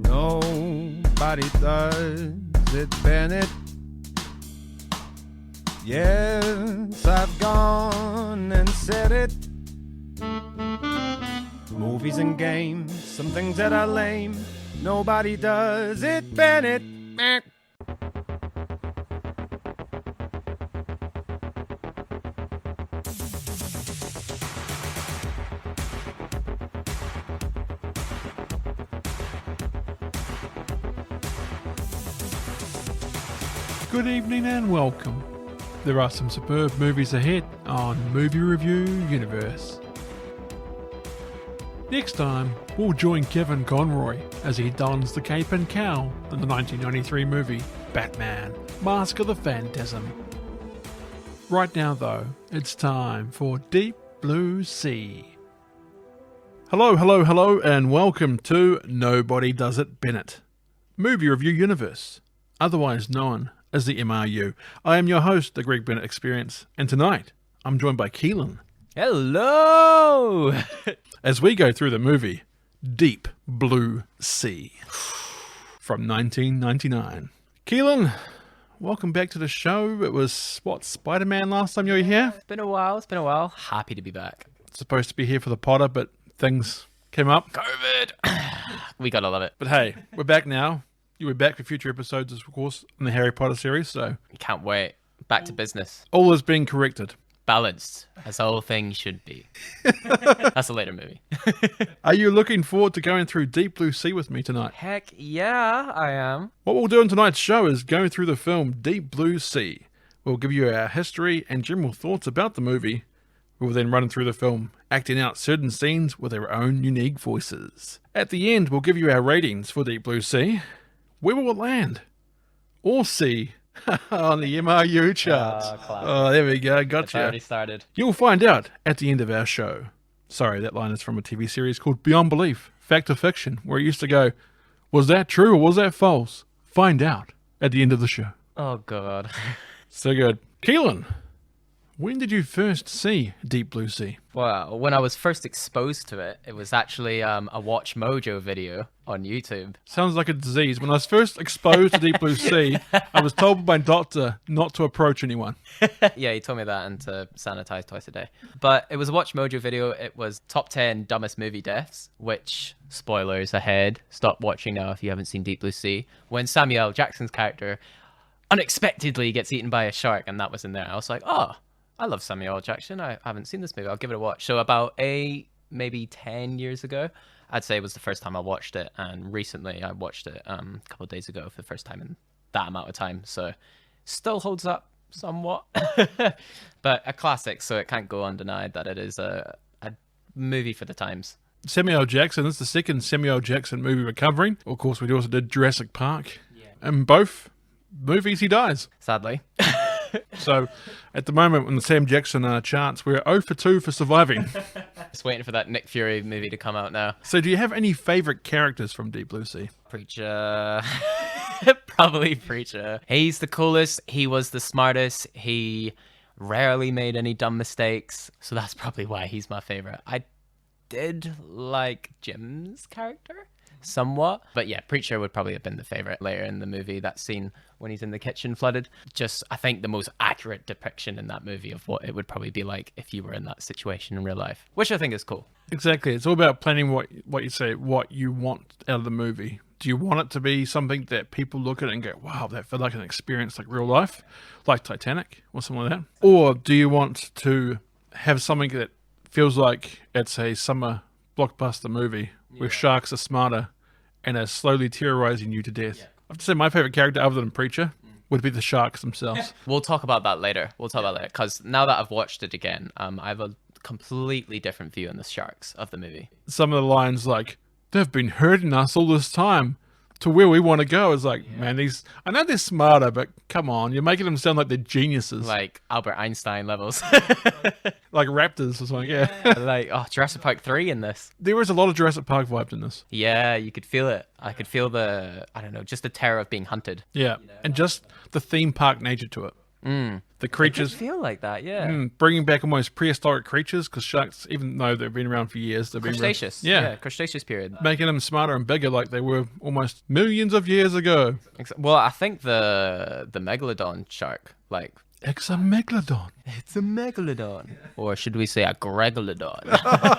Nobody does it, Bennett. Yes, I've gone and said it. Movies and games, some things that are lame. Nobody does it, Bennett. Good evening and welcome. There are some superb movies ahead on Movie Review Universe. Next time, we'll join Kevin Conroy as he dons the cape and cowl in the 1993 movie Batman, Mask of the Phantasm. Right now though, it's time for Deep Blue Sea. Hello, and welcome to Nobody Does It Bennett, Movie Review Universe, otherwise known as the MRU. I am your host, the Greg Bennett Experience, and tonight I'm joined by Keelin. Hello! As we go through the movie Deep Blue Sea from 1999. Keelin, welcome back to the show. It was, Spider-Man last time you were here? It's been a while. Happy to be back. Supposed to be here for the Potter, but things came up. COVID! We gotta love it. But hey, we're back now. You were back for future episodes, of course, in the Harry Potter series, so... Can't wait. Back to business. all is being corrected. Balanced, as all things should be. That's a later movie. Are you looking forward to going through Deep Blue Sea with me tonight? Heck yeah, I am. What we'll do in tonight's show is go through the film Deep Blue Sea. We'll give you our history and general thoughts about the movie. We'll then run through the film, acting out certain scenes with their own unique voices. At the end, we'll give you our ratings for Deep Blue Sea. Where will it land? Or see on the MRU Charts. Oh, there we go. Gotcha. It's already started. You'll find out at the end of our show. Sorry, that line is from a TV series called Beyond Belief, Fact or Fiction, where it used to go, was that true or was that false? Find out at the end of the show. Oh, God. So good. Keelin, when did you first see Deep Blue Sea? Well, when I was first exposed to it, it was actually a Watch Mojo video on YouTube. Sounds like a disease. When I was first exposed to Deep Blue Sea, I was told by my doctor not to approach anyone. Yeah, he told me that and to sanitize twice a day. But it was a Watch Mojo video. It was top 10 dumbest movie deaths, which, spoilers ahead, stop watching now if you haven't seen Deep Blue Sea. When Samuel L. Jackson's character unexpectedly gets eaten by a shark, and that was in there. I was like, oh, I love Samuel L. Jackson. I haven't seen this movie. I'll give it a watch. So about maybe 10 years ago, I'd say it was the first time I watched it. And recently I watched it a couple of days ago for the first time in that amount of time. So still holds up somewhat. But a classic, so it can't go undenied that it is a movie for the times. Samuel L. Jackson, this is the second Samuel L. Jackson movie we're covering. Of course, we also did Jurassic Park. Yeah. In both movies, he dies. Sadly. So, at the moment, on the Sam Jackson charts, we're 0 for 2 for surviving. Just waiting for that Nick Fury movie to come out now. So, do you have any favourite characters from Deep Blue Sea? Preacher. Probably Preacher. He's the coolest. He was the smartest. He rarely made any dumb mistakes. So that's probably why he's my favourite. I did like Jim's character somewhat, but yeah, Preacher would probably have been the favorite later in the movie. That scene when he's in the kitchen flooded, just I think the most accurate depiction in that movie of what it would probably be like if you were in that situation in real life, which I think is cool. Exactly. It's all about planning what you want out of the movie. Do you want it to be something that people look at it and go, wow, that felt like an experience like real life, like Titanic or something like that? Or do you want to have something that feels like it's a summer blockbuster movie where sharks are smarter and are slowly terrorizing you to death? Yeah. I have to say my favorite character other than Preacher would be the sharks themselves. We'll talk about that later. Because now that I've watched it again, I have a completely different view on the sharks of the movie. Some of the lines like, they've been hurting us all this time to where we want to go. Is like, man, I know they're smarter, but come on, you're making them sound like they're geniuses. Like Albert Einstein levels. Like raptors or something, yeah. Like, Jurassic Park 3 in this. There is a lot of Jurassic Park vibes in this. Yeah, you could feel it. I could feel just the terror of being hunted. Yeah, and just the theme park nature to it. The creatures feel like that, yeah. bringing back almost prehistoric creatures, because sharks, even though they've been around for years, they've been Cretaceous. Yeah. Cretaceous period. making them smarter and bigger, like they were almost millions of years ago. Well, I think the megalodon shark, like, It's a megalodon. it's a megalodon, or should we say a gregalodon?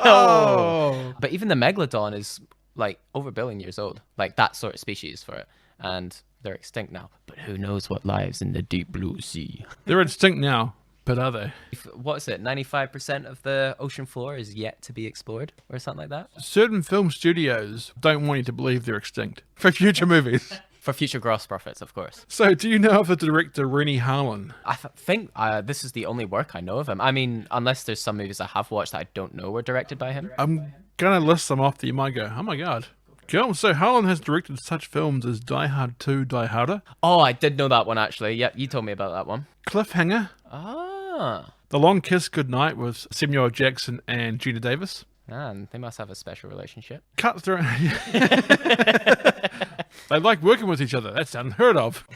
Oh, But even the megalodon is like over a billion years old, like that sort of species for it, and they're extinct now. But who knows what lives in the deep blue sea? they're extinct now, but are they? What is it? 95% of the ocean floor is yet to be explored, or something like that. Certain film studios don't want you to believe they're extinct for future movies. For future gross profits, of course. So, do you know of the director Rennie Harlan? I think this is the only work I know of him. I mean, unless there's some movies I have watched that I don't know were directed by him. I'm gonna list some off that you might go, oh my god. Cool. So Harlan has directed such films as Die Hard 2, Die Harder, Oh, I did know that one, actually. Yep, you told me about that one. Cliffhanger, Ah. The Long Kiss Goodnight with Samuel L. Jackson and Gina Davis, Man, they must have a special relationship. Cutthroat. They like working with each other. That's unheard of.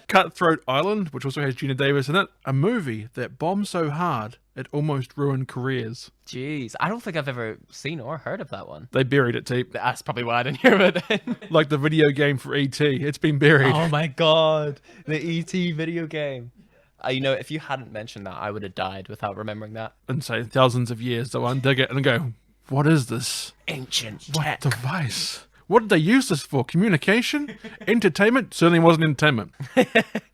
Cutthroat Island, which also has Gina Davis in it, a movie that bombed so hard it almost ruined careers. Jeez, I don't think I've ever seen or heard of that one. They buried it deep. That's probably why I didn't hear about it then. Like the video game for E.T. It's been buried. Oh my god, the E.T. video game. You know, if you hadn't mentioned that, I would have died without remembering that. And say thousands of years they'll undig it and go, what is this? Ancient What tech. device? What did they use this for? Communication? Entertainment? Certainly wasn't entertainment.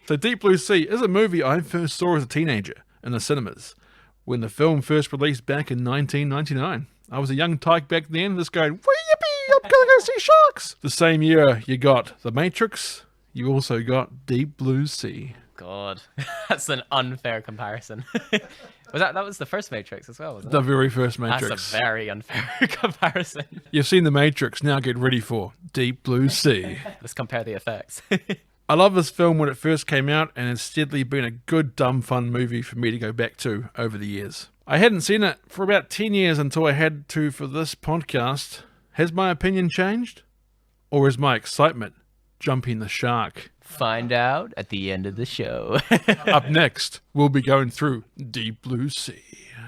So Deep Blue Sea is a movie I first saw as a teenager in the cinemas when the film first released back in 1999. I was a young tyke back then, just going, yippee, I'm gonna go see sharks. The same year you got The Matrix, you also got Deep Blue Sea. God, that's an unfair comparison. That was the first Matrix as well, wasn't The it? very first Matrix. That's a very unfair comparison. You've seen The Matrix, now get ready for Deep Blue Sea. Let's compare the effects. I love this film when it first came out, and it's steadily been a good, dumb, fun movie for me to go back to over the years. I hadn't seen it for about 10 years until I had to for this podcast. Has my opinion changed? Or is my excitement jumping the shark? Find out at the end of the show. Up next, we'll be going through Deep Blue Sea.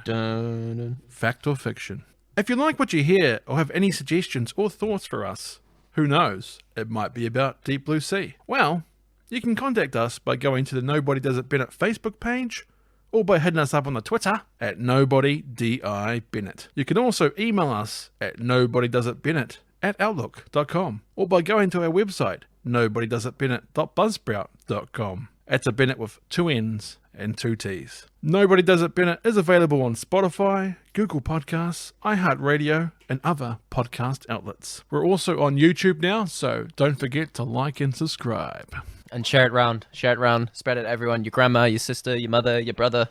Dun, dun. Fact or fiction? If you like what you hear or have any suggestions or thoughts for us, who knows, it might be about Deep Blue Sea. Well, you can contact us by going to the Nobody Does It Bennett Facebook page or by hitting us up on the Twitter at NobodyDIBennett. You can also email us at nobodydoesitbennett@outlook.com or by going to our website, nobodydoesitbennett.buzzsprout.com. It's a Bennett with 2 N's and 2 T's. Nobody Does It Bennett is available on Spotify, Google Podcasts, iHeartRadio, and other podcast outlets. We're also on YouTube now, so don't forget to like and subscribe. And share it round. Share it round. Spread it to everyone. Your grandma, your sister, your mother, your brother,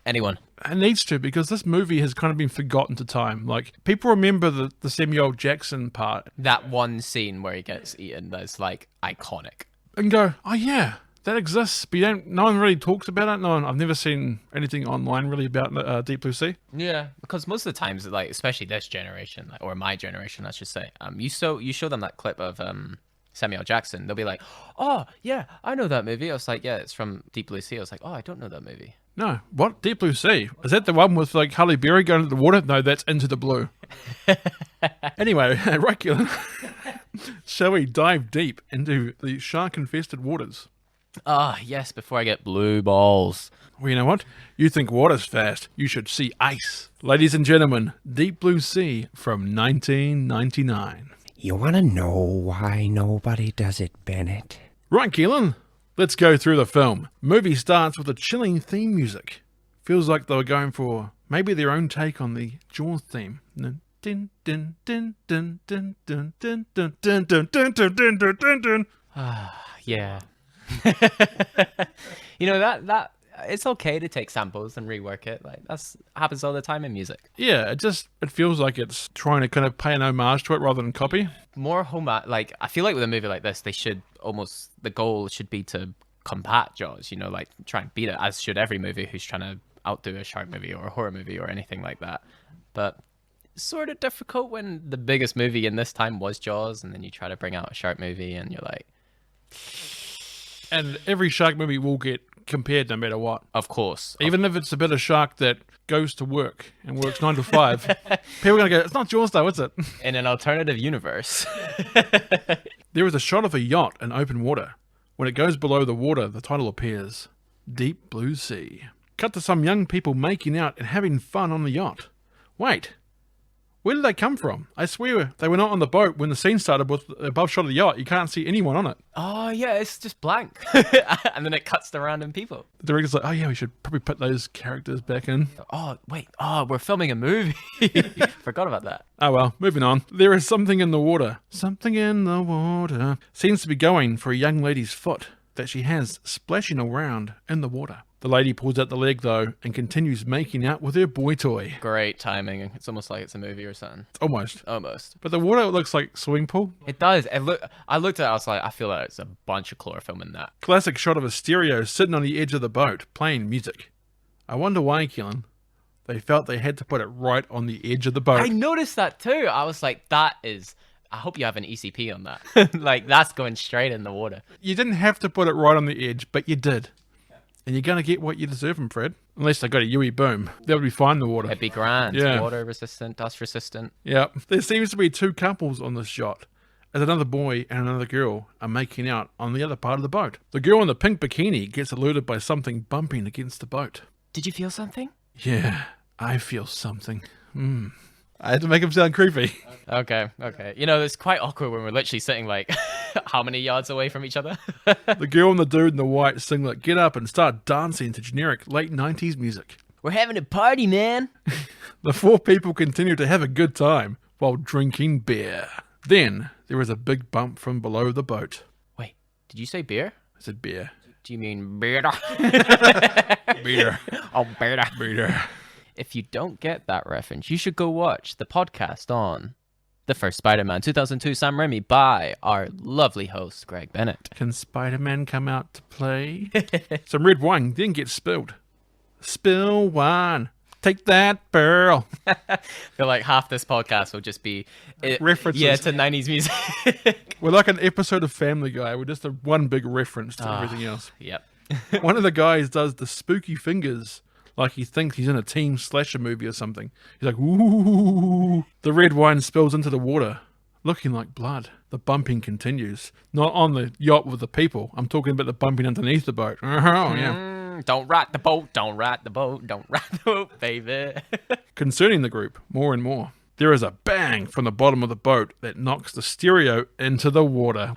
anyone. It needs to, because this movie has kind of been forgotten to time. Like, people remember the Samuel L. Jackson part That one scene where he gets eaten, that's like iconic. and go, oh yeah, that exists, but no one really talks about it. I've never seen anything online really about Deep Blue Sea. Yeah, because most of the times, like especially this generation, or my generation, I should say, you show them that clip of Samuel L. Jackson, they'll be like, "Oh yeah, I know that movie." I was like, "Yeah, it's from Deep Blue Sea." I was like, "Oh, I don't know that movie." No, what? Deep Blue Sea? Is that the one with like Halle Berry going into the water? No, that's Into the Blue. Anyway, right, Keelin. Shall we dive deep into the shark-infested waters? Ah, yes, before I get blue balls. Well, you know what? You think water's fast. You should see ice. Ladies and gentlemen, Deep Blue Sea from 1999. You want to know why nobody does it, Bennett? Right, Keelin, let's go through the film. Movie starts with a chilling theme music. Feels like they were going for maybe their own take on the Jaws theme. Dun, dun, dun, dun, dun, dun, dun, dun, dun, dun, dun, dun, dun, dun, dun, dun. Yeah. You know that it's okay to take samples and rework it. Like that's happens all the time in music. Yeah, it feels like it's trying to kind of pay an homage to it rather than copy. More like I feel like with a movie like this, the goal should be to combat Jaws. You know, like try and beat it, as should every movie who's trying to outdo a shark movie or a horror movie or anything like that. But it's sort of difficult when the biggest movie in this time was Jaws, and then you try to bring out a shark movie, and you're like, And every shark movie will get compared no matter what. Of course. Even if it's a bit of shark that goes to work and works 9 to 5, people are going to go, it's not yours though, is it? In an alternative universe. There is a shot of a yacht in open water. When it goes below the water, the title appears, Deep Blue Sea. Cut to some young people making out and having fun on the yacht. Wait, where did they come from? I swear they were not on the boat when the scene started with the above shot of the yacht. You can't see anyone on it. Oh, yeah, it's just blank. And then it cuts to random people. The director's like, oh yeah, we should probably put those characters back in. Oh, wait. Oh, we're filming a movie. Forgot about that. Oh well, moving on. There is something in the water. Something in the water. Seems to be going for a young lady's foot that she has splashing around in the water. The lady pulls out the leg though and continues making out with her boy toy. Great timing. It's almost like it's a movie or something. Almost. Almost. But the water looks like swimming pool. It does. I looked at it, I was like, I feel like it's a bunch of chlorophyll in that. Classic shot of a stereo sitting on the edge of the boat playing music. I wonder why, Keelin. They felt they had to put it right on the edge of the boat. I noticed that too. I was like, that is... I hope you have an ECP on that. Like, that's going straight in the water. You didn't have to put it right on the edge, but you did. And you're going to get what you deserve from Fred. Unless they got a UE boom. That would be fine in the water. It'd be grand. Yeah. Water resistant, dust resistant. Yeah. There seems to be 2 couples on this shot, as another boy and another girl are making out on the other part of the boat. The girl in the pink bikini gets alerted by something bumping against the boat. Did you feel something? Yeah, I feel something. I had to make him sound creepy. Okay. You know, it's quite awkward when we're literally sitting like how many yards away from each other? The girl and the dude in the white singlet get up and start dancing to generic late 90s music. We're having a party, man. The 4 people continue to have a good time while drinking beer. Then there is a big bump from below the boat. Wait, did you say beer? I said beer. Do you mean beer? Beer. Oh, beer. Beer. If you don't get that reference, you should go watch the podcast on The First Spider-Man 2002 Sam Raimi by our lovely host, Greg Bennett. Can Spider-Man come out to play? Some red wine then gets spilled. Spill wine. Take that, Pearl. I feel like half this podcast will just be references. Yeah, to 90s music. We're like an episode of Family Guy. We're just one big reference to everything else. Yep. One of the guys does the spooky fingers like he thinks he's in a team slasher movie or something. He's like, ooh. The red wine spills into the water, looking like blood. The bumping continues. Not on the yacht with the people. I'm talking about the bumping underneath the boat. Oh, yeah. Don't rock the boat, don't rock the boat, don't rock the boat, baby. Concerning the group, more and more. There is a bang from the bottom of the boat that knocks the stereo into the water.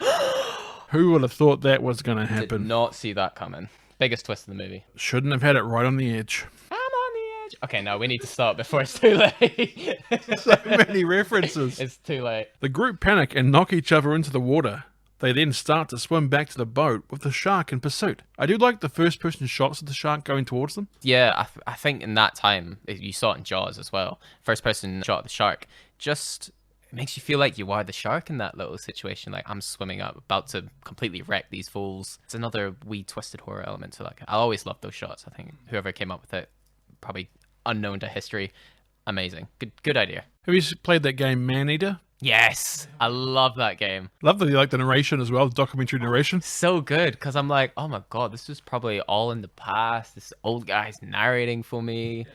Who would have thought that was going to happen? Did not see that coming. Biggest twist in the movie. Shouldn't have had it right on the edge. I'm on the edge. Okay, no, we need to stop before it's too late. So many references. It's too late. The group panic and knock each other into the water. They then start to swim back to the boat with the shark in pursuit. I do like the first-person shots of the shark going towards them. Yeah, I think in that time, you saw it in Jaws as well. First-person shot of the shark. Just... it makes you feel like you are the shark in that little situation. Like, I'm swimming up, about to completely wreck these fools. It's another wee twisted horror element to that. I always loved those shots. I think whoever came up with it, probably unknown to history. Amazing. Good idea. Have you played that game Maneater? Yes! I love that game. Love that you like the narration as well, the documentary narration. So good, because I'm like, oh my god, this was probably all in the past. This old guy's narrating for me.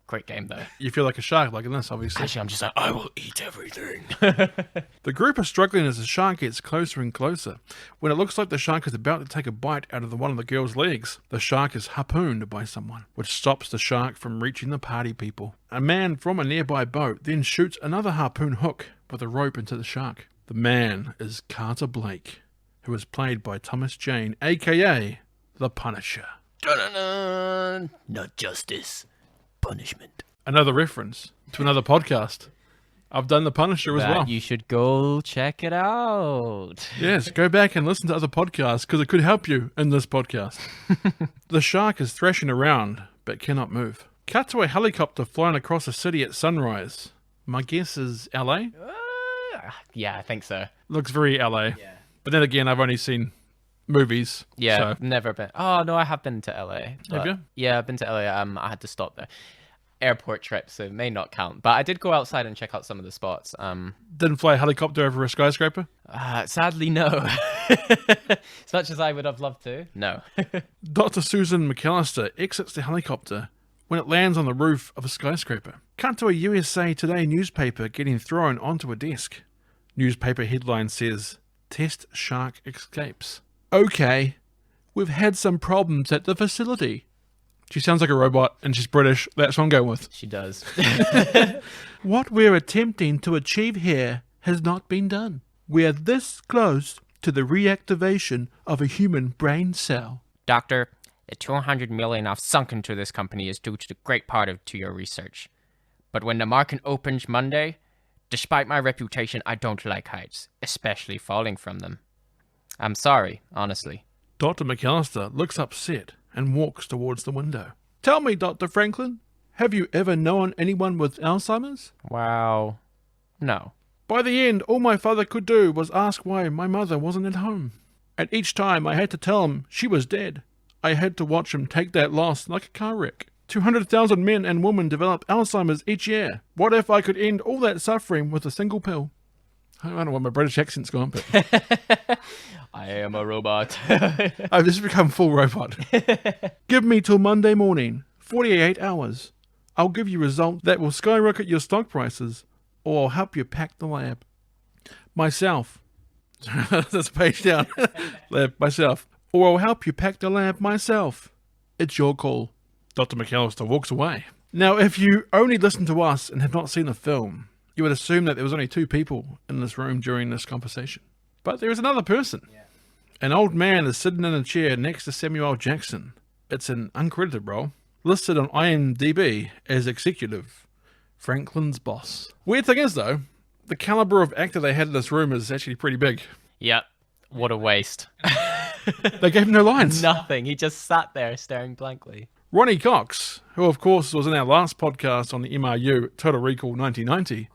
Great game, though. You feel like a shark, like in this, obviously. Actually, I'm just like, I will eat everything. The group are struggling as the shark gets closer and closer. When it looks like the shark is about to take a bite out of one of the girl's legs, the shark is harpooned by someone, which stops the shark from reaching the party people. A man from a nearby boat then shoots another harpoon hook with a rope into the shark. The man is Carter Blake, who is played by Thomas Jane, a.k.a. The Punisher. Dun-dun-dun. Not justice. Punishment. Another reference to another podcast. I've done The Punisher as well. You should go check it out. Yes, go back and listen to other podcasts because it could help you in this podcast. The shark is thrashing around but cannot move. Cut to a helicopter flying across a city at sunrise. My guess is LA? Yeah, I think so. Looks very LA. Yeah. But then again, I've only seen movies. Yeah, so. never been. Oh, no, I have been to LA. Have you? Yeah, I've been to LA. I had to stop there. Airport trip, so it may not count. But I did go outside and check out some of the spots. Didn't fly a helicopter over a skyscraper? Sadly, no. As much as I would have loved to. No. Dr. Susan McAllister exits the helicopter when it lands on the roof of a skyscraper. Cut to a USA Today newspaper getting thrown onto a desk. Newspaper headline says, "Test shark escapes." Okay, we've had some problems at the facility. She sounds like a robot and she's British. That's what I'm going with. She does. What we're attempting to achieve here has not been done. We're this close to the reactivation of a human brain cell. Doctor, the 200 million I've sunk into this company is due to the great part to your research. But when the market opens Monday, despite my reputation, I don't like heights, especially falling from them. I'm sorry, honestly. Dr. McAllister looks upset and walks towards the window. Tell me, Dr. Franklin, have you ever known anyone with Alzheimer's? Wow. No. By the end, all my father could do was ask why my mother wasn't at home. And each time I had to tell him she was dead. I had to watch him take that loss like a car wreck. 200,000 men and women develop Alzheimer's each year. What if I could end all that suffering with a single pill? I don't know where my British accent's gone, but... I am a robot. I've just become full robot. Give me till Monday morning, 48 hours. I'll give you results that will skyrocket your stock prices, or I'll help you pack the lab. Myself. That's a page down. Lab, myself. Or I'll help you pack the lab myself. It's your call. Dr. McAllister walks away. Now, if you only listen to us and have not seen the film, you would assume that there was only two people in this room during this conversation. But there is another person. Yeah. An old man is sitting in a chair next to Samuel L. Jackson. It's an uncredited role, listed on IMDb as executive, Franklin's boss. Weird thing is, though, the caliber of actor they had in this room is actually pretty big. Yep. What a waste. They gave him no lines. Nothing. He just sat there staring blankly. Ronnie Cox, who of course was in our last podcast on the MRU Total Recall 1990,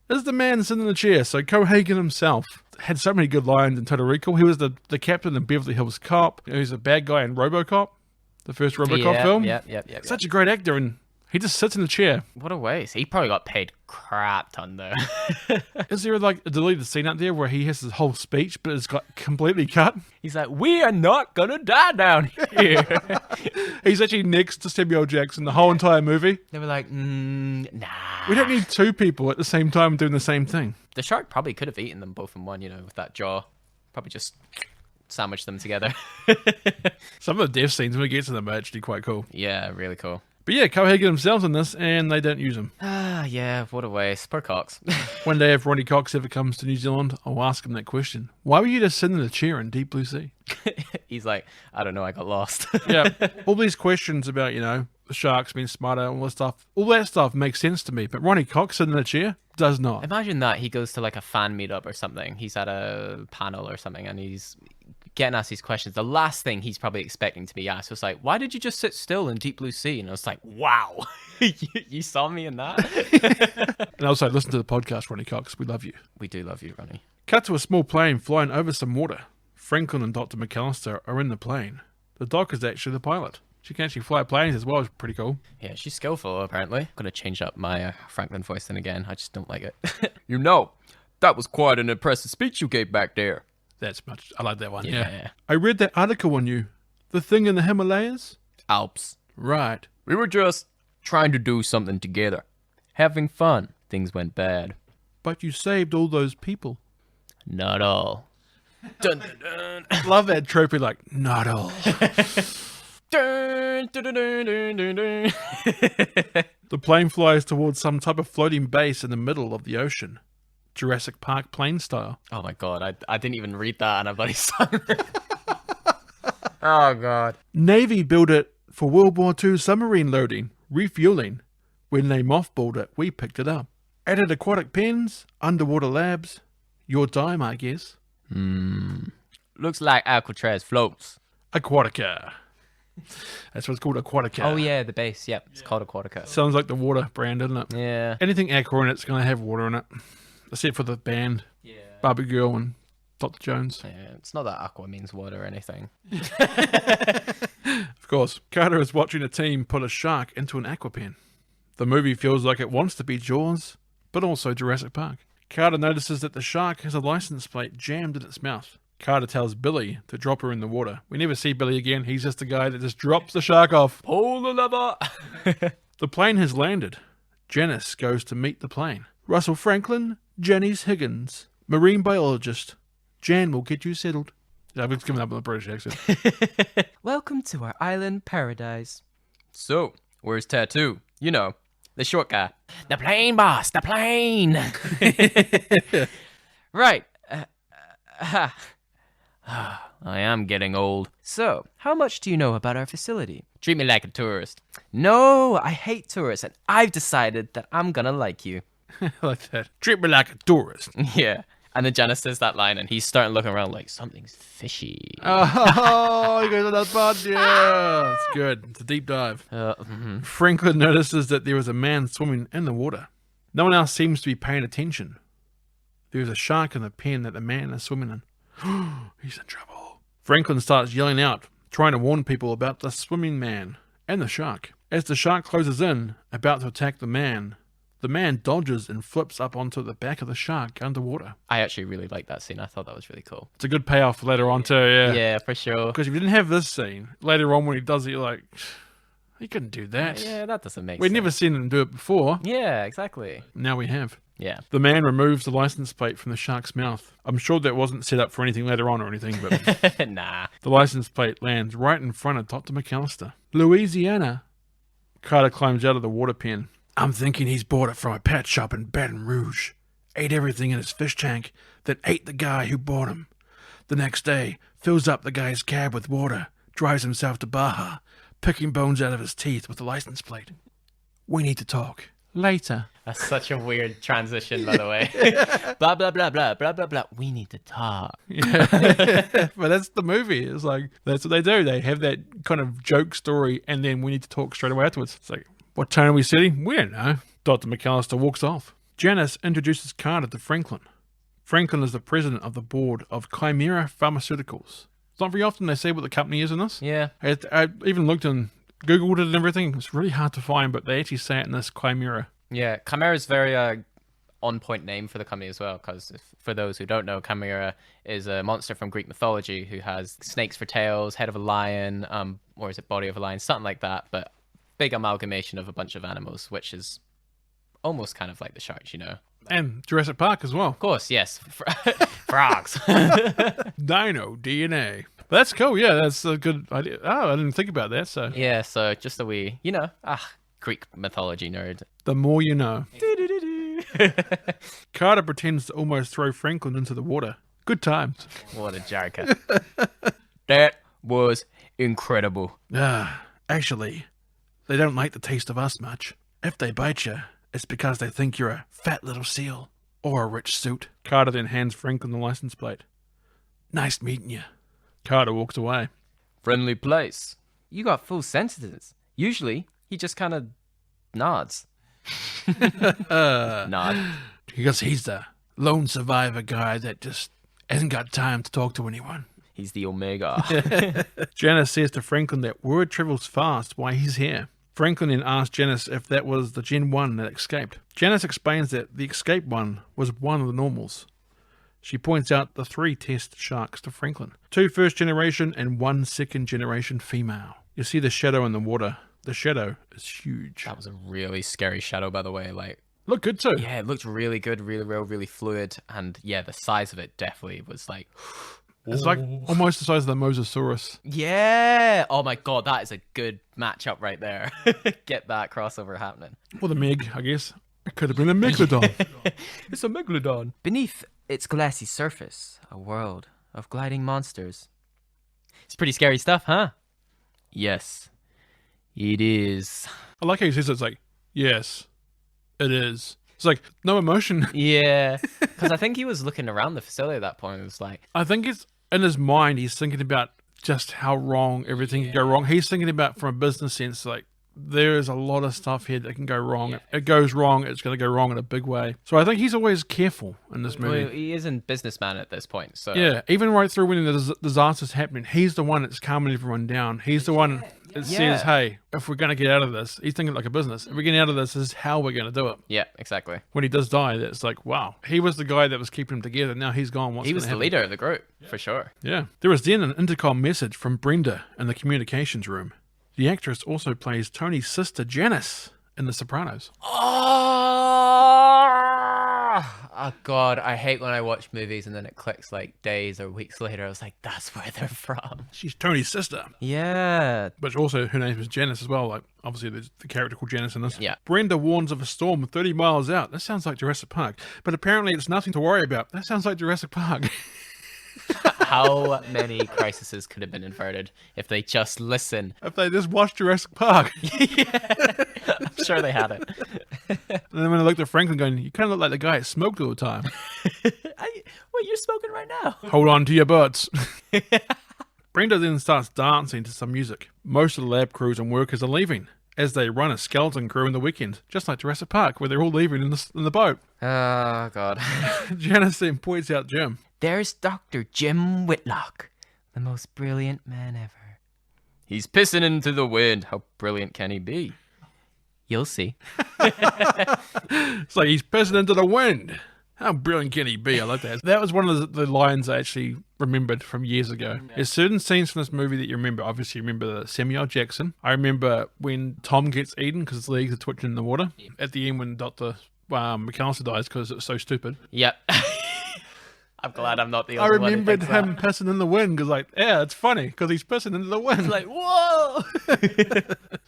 is the man sitting in the chair. So Cohagen himself had so many good lines in Total Recall. He was the captain in Beverly Hills Cop. You know, he's a bad guy in RoboCop, the first RoboCop film. Yep. Such a great actor, and he just sits in the chair. What a waste. He probably got paid crap ton though. Is there like a deleted scene out there where he has his whole speech, but it's got completely cut? He's like, we are not gonna die down here. He's actually next to Samuel L. Jackson the whole entire movie. They were like, nah. We don't need two people at the same time doing the same thing. The shark probably could have eaten them both in one, with that jaw. Probably just sandwiched them together. Some of the death scenes when we get to them are actually quite cool. Yeah, really cool. But yeah, Cohagen himself in this, and they don't use him. Ah, yeah, what a waste. Poor Cox. One day, if Ronnie Cox ever comes to New Zealand, I'll ask him that question. Why were you just sitting in a chair in Deep Blue Sea? He's like, I don't know, I got lost. Yeah, all these questions about, the sharks being smarter, all that stuff makes sense to me. But Ronnie Cox sitting in a chair does not. Imagine that he goes to like a fan meetup or something. He's at a panel or something, and he's getting asked these questions. The last thing he's probably expecting to be asked was like, why did you just sit still in Deep Blue Sea? And I was like, wow, you saw me in that? And also, listen to the podcast, Ronnie Cox. We love you. We do love you, Ronnie. Cut to a small plane flying over some water. Franklin and Dr. McAllister are in the plane. The doc is actually the pilot. She can actually fly planes as well. It's pretty cool. Yeah, she's skillful, apparently. I'm going to change up my Franklin voice then again. I just don't like it. That was quite an impressive speech you gave back there. I like that one. Yeah. I read that article on you. The thing in the Himalayas? Alps. Right. We were just trying to do something together. Having fun. Things went bad. But you saved all those people. Not all. Dun, dun, dun. Love that trophy, like, not all. Dun, dun, dun, dun, dun, dun. The plane flies towards some type of floating base in the middle of the ocean. Jurassic Park plane style. Oh my god, I didn't even read that and I bloody sung it. Oh god. Navy built it for World War II submarine loading, refueling. When they mothballed it, we picked it up. Added aquatic pens, underwater labs. Your time, I guess. Looks like Alcatraz floats. Aquatica. That's what it's called, Aquatica. Oh yeah, the base. Yep, it's called Aquatica. Sounds like the water brand, doesn't it? Yeah. Anything aqua in it's going to have water in it. Except for the band. Yeah. Barbie Girl and Dr. Jones. Yeah, it's not that aqua means water or anything. Of course, Carter is watching a team put a shark into an aquapen. The movie feels like it wants to be Jaws, but also Jurassic Park. Carter notices that the shark has a license plate jammed in its mouth. Carter tells Billy to drop her in the water. We never see Billy again. He's just the guy that just drops the shark off. Pull the lever. The plane has landed. Janice goes to meet the plane. Russell Franklin, Janice Higgins, marine biologist. Jan will get you settled. I've just given up on the British accent. Welcome to our island paradise. So, where's Tattoo? You know, the short guy. The plane, boss, the plane. Right. I am getting old. So, how much do you know about our facility? Treat me like a tourist. No, I hate tourists, and I've decided that I'm gonna like you. I like that. Treat me like a tourist. Yeah. And then Janice says that line, and he's starting looking around like something's fishy. Oh, you guys are that part? Yeah. It's good. It's a deep dive. Franklin notices that there is a man swimming in the water. No one else seems to be paying attention. There is a shark in the pen that the man is swimming in. He's in trouble. Franklin starts yelling out, trying to warn people about the swimming man and the shark. As the shark closes in, about to attack the man dodges and flips up onto the back of the shark underwater. I actually really like that scene. I thought that was really cool. It's a good payoff later on too, yeah. Yeah, for sure. Because if you didn't have this scene, later on when he does it, you're like, he couldn't do that. Yeah, that doesn't make sense. We'd never seen him do it before. Yeah, exactly. Now we have. Yeah. The man removes the license plate from the shark's mouth. I'm sure that wasn't set up for anything later on or anything, but Nah. the license plate lands right in front of Dr. McAllister. Louisiana. Carter climbs out of the water pen. I'm thinking he's bought it from a pet shop in Baton Rouge. Ate everything in his fish tank, then ate the guy who bought him. The next day, fills up the guy's cab with water, drives himself to Baja, picking bones out of his teeth with the license plate. We need to talk. Later. That's such a weird transition, by the way. Blah, blah, blah, blah, blah, blah, blah. We need to talk. Yeah. But that's the movie. It's like, that's what they do. They have that kind of joke story, and then we need to talk straight away afterwards. It's like, what tone are we setting? We don't know. Dr. McAllister walks off. Janice introduces Carter to Franklin. Franklin is the president of the board of Chimera Pharmaceuticals. It's not very often they say what the company is in this. Yeah. I even looked and Googled it and everything. It's really hard to find, but they actually say it in this Chimera. Yeah, Chimera is very on-point name for the company as well, because for those who don't know, Chimera is a monster from Greek mythology who has snakes for tails, head of a lion, or is it body of a lion, something like that, but big amalgamation of a bunch of animals, which is almost kind of like the sharks, you know. And Jurassic Park as well. Of course, yes. Frogs. Dino DNA. But that's cool. Yeah, that's a good idea. Oh, I didn't think about that. So Yeah, so just a wee, you know, Greek mythology nerd. the more you know. Carter pretends to almost throw Franklin into the water. Good times. What a jarka. That was incredible. Actually, they don't like the taste of us much. If they bite you, it's because they think you're a fat little seal or a rich suit. Carter then hands Franklin the license plate. Nice meeting you. Carter walks away. Friendly place. You got full sentences. Usually, he just kind of nods. Nod. Because he's the lone survivor guy that just hasn't got time to talk to anyone. He's the Omega. Janice says to Franklin that word travels fast while he's here. Franklin then asks Janice if that was the Gen 1 that escaped. Janice explains that the escaped one was one of the normals. She points out the 3 test sharks to Franklin. 2 first-generation and 1 second-generation female. You see the shadow in the water. The shadow is huge. That was a really scary shadow, by the way. Like, Look good too. yeah, it looked really good, really real, really fluid. And yeah, the size of it definitely was like, It's like almost the size of the Mosasaurus. yeah. Oh my God, that is a good matchup right there. Get that crossover happening. Or the Meg, I guess. It could have been a Megalodon. It's a megalodon. Beneath its glassy surface, a world of gliding monsters. It's pretty scary stuff, huh? Yes, it is. I like how he says it's like, yes, it is. It's like, no emotion. Yeah, because I think he was looking around the facility at that point. It was like, I think it's in his mind, he's thinking about just how wrong everything could go wrong. He's thinking about, from a business sense, like, there is a lot of stuff here that can go wrong. If it goes wrong, it's going to go wrong in a big way. So I think he's always careful in this movie. Well, he is a businessman at this point, so Yeah, even right through when the disaster's happening, he's the one that's calming everyone down. He's the one that says, hey, if we're going to get out of this, he's thinking like a business. If we're getting out of this is how we're going to do it. Yeah, exactly. When he does die, it's like, wow, he was the guy that was keeping them together. Now he's gone. What's He was gonna the happen? leader of the group, for sure. Yeah. There was then an intercom message from Brenda in the communications room. The actress also plays Tony's sister Janice in The Sopranos. Oh, God, I hate when I watch movies and then it clicks like days or weeks later. I was like, that's where they're from. She's Tony's sister. Yeah. But also her name is Janice as well. Like, obviously there's the character called Janice in this. Yeah. Brenda warns of a storm 30 miles out. That sounds like Jurassic Park. But apparently it's nothing to worry about. That sounds like Jurassic Park. How many crises could have been averted if they just listen? If they just watched Jurassic Park. I'm sure they had it. And then when I looked at Franklin going, you kind of look like the guy that smoked all the time. Wait, you're smoking right now. Hold on to your butts. Brenda then starts dancing to some music. Most of the lab crews and workers are leaving as they run a skeleton crew in the weekend, just like Jurassic Park, where they're all leaving in the boat. Oh, God. Janice then points out Jim. There's Dr. Jim Whitlock, the most brilliant man ever. He's pissing into the wind. How brilliant can he be? You'll see. It's like he's pissing into the wind. How brilliant can he be? I like that. That was one of the lines I actually remembered from years ago. There's certain scenes from this movie that you remember. Obviously, you remember Samuel Jackson. I remember when Tom gets eaten because his legs are twitching in the water. At the end when Dr. McAllister dies because it's so stupid. Yep. I'm glad I'm not the I only one who remembered thinks him pissing in the wind because, like, yeah, it's funny because he's pissing into the wind. like, whoa!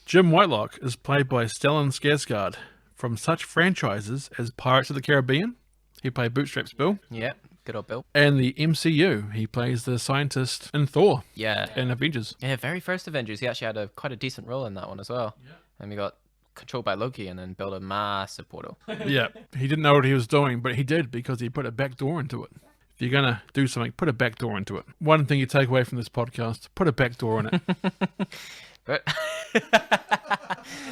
Jim Whitelock is played by Stellan Skarsgård from such franchises as Pirates of the Caribbean. He played Bootstraps Bill. Yep, good old Bill. And the MCU, he plays the scientist in Thor Yeah. and Avengers. Yeah, very first Avengers, he actually had quite a decent role in that one as well. Yeah. And we got controlled by Loki and then built a massive portal. Yeah, he didn't know what he was doing, but he did because he put a back door into it. If you're going to do something, put a back door into it. One thing you take away from this podcast, put a back door in it. But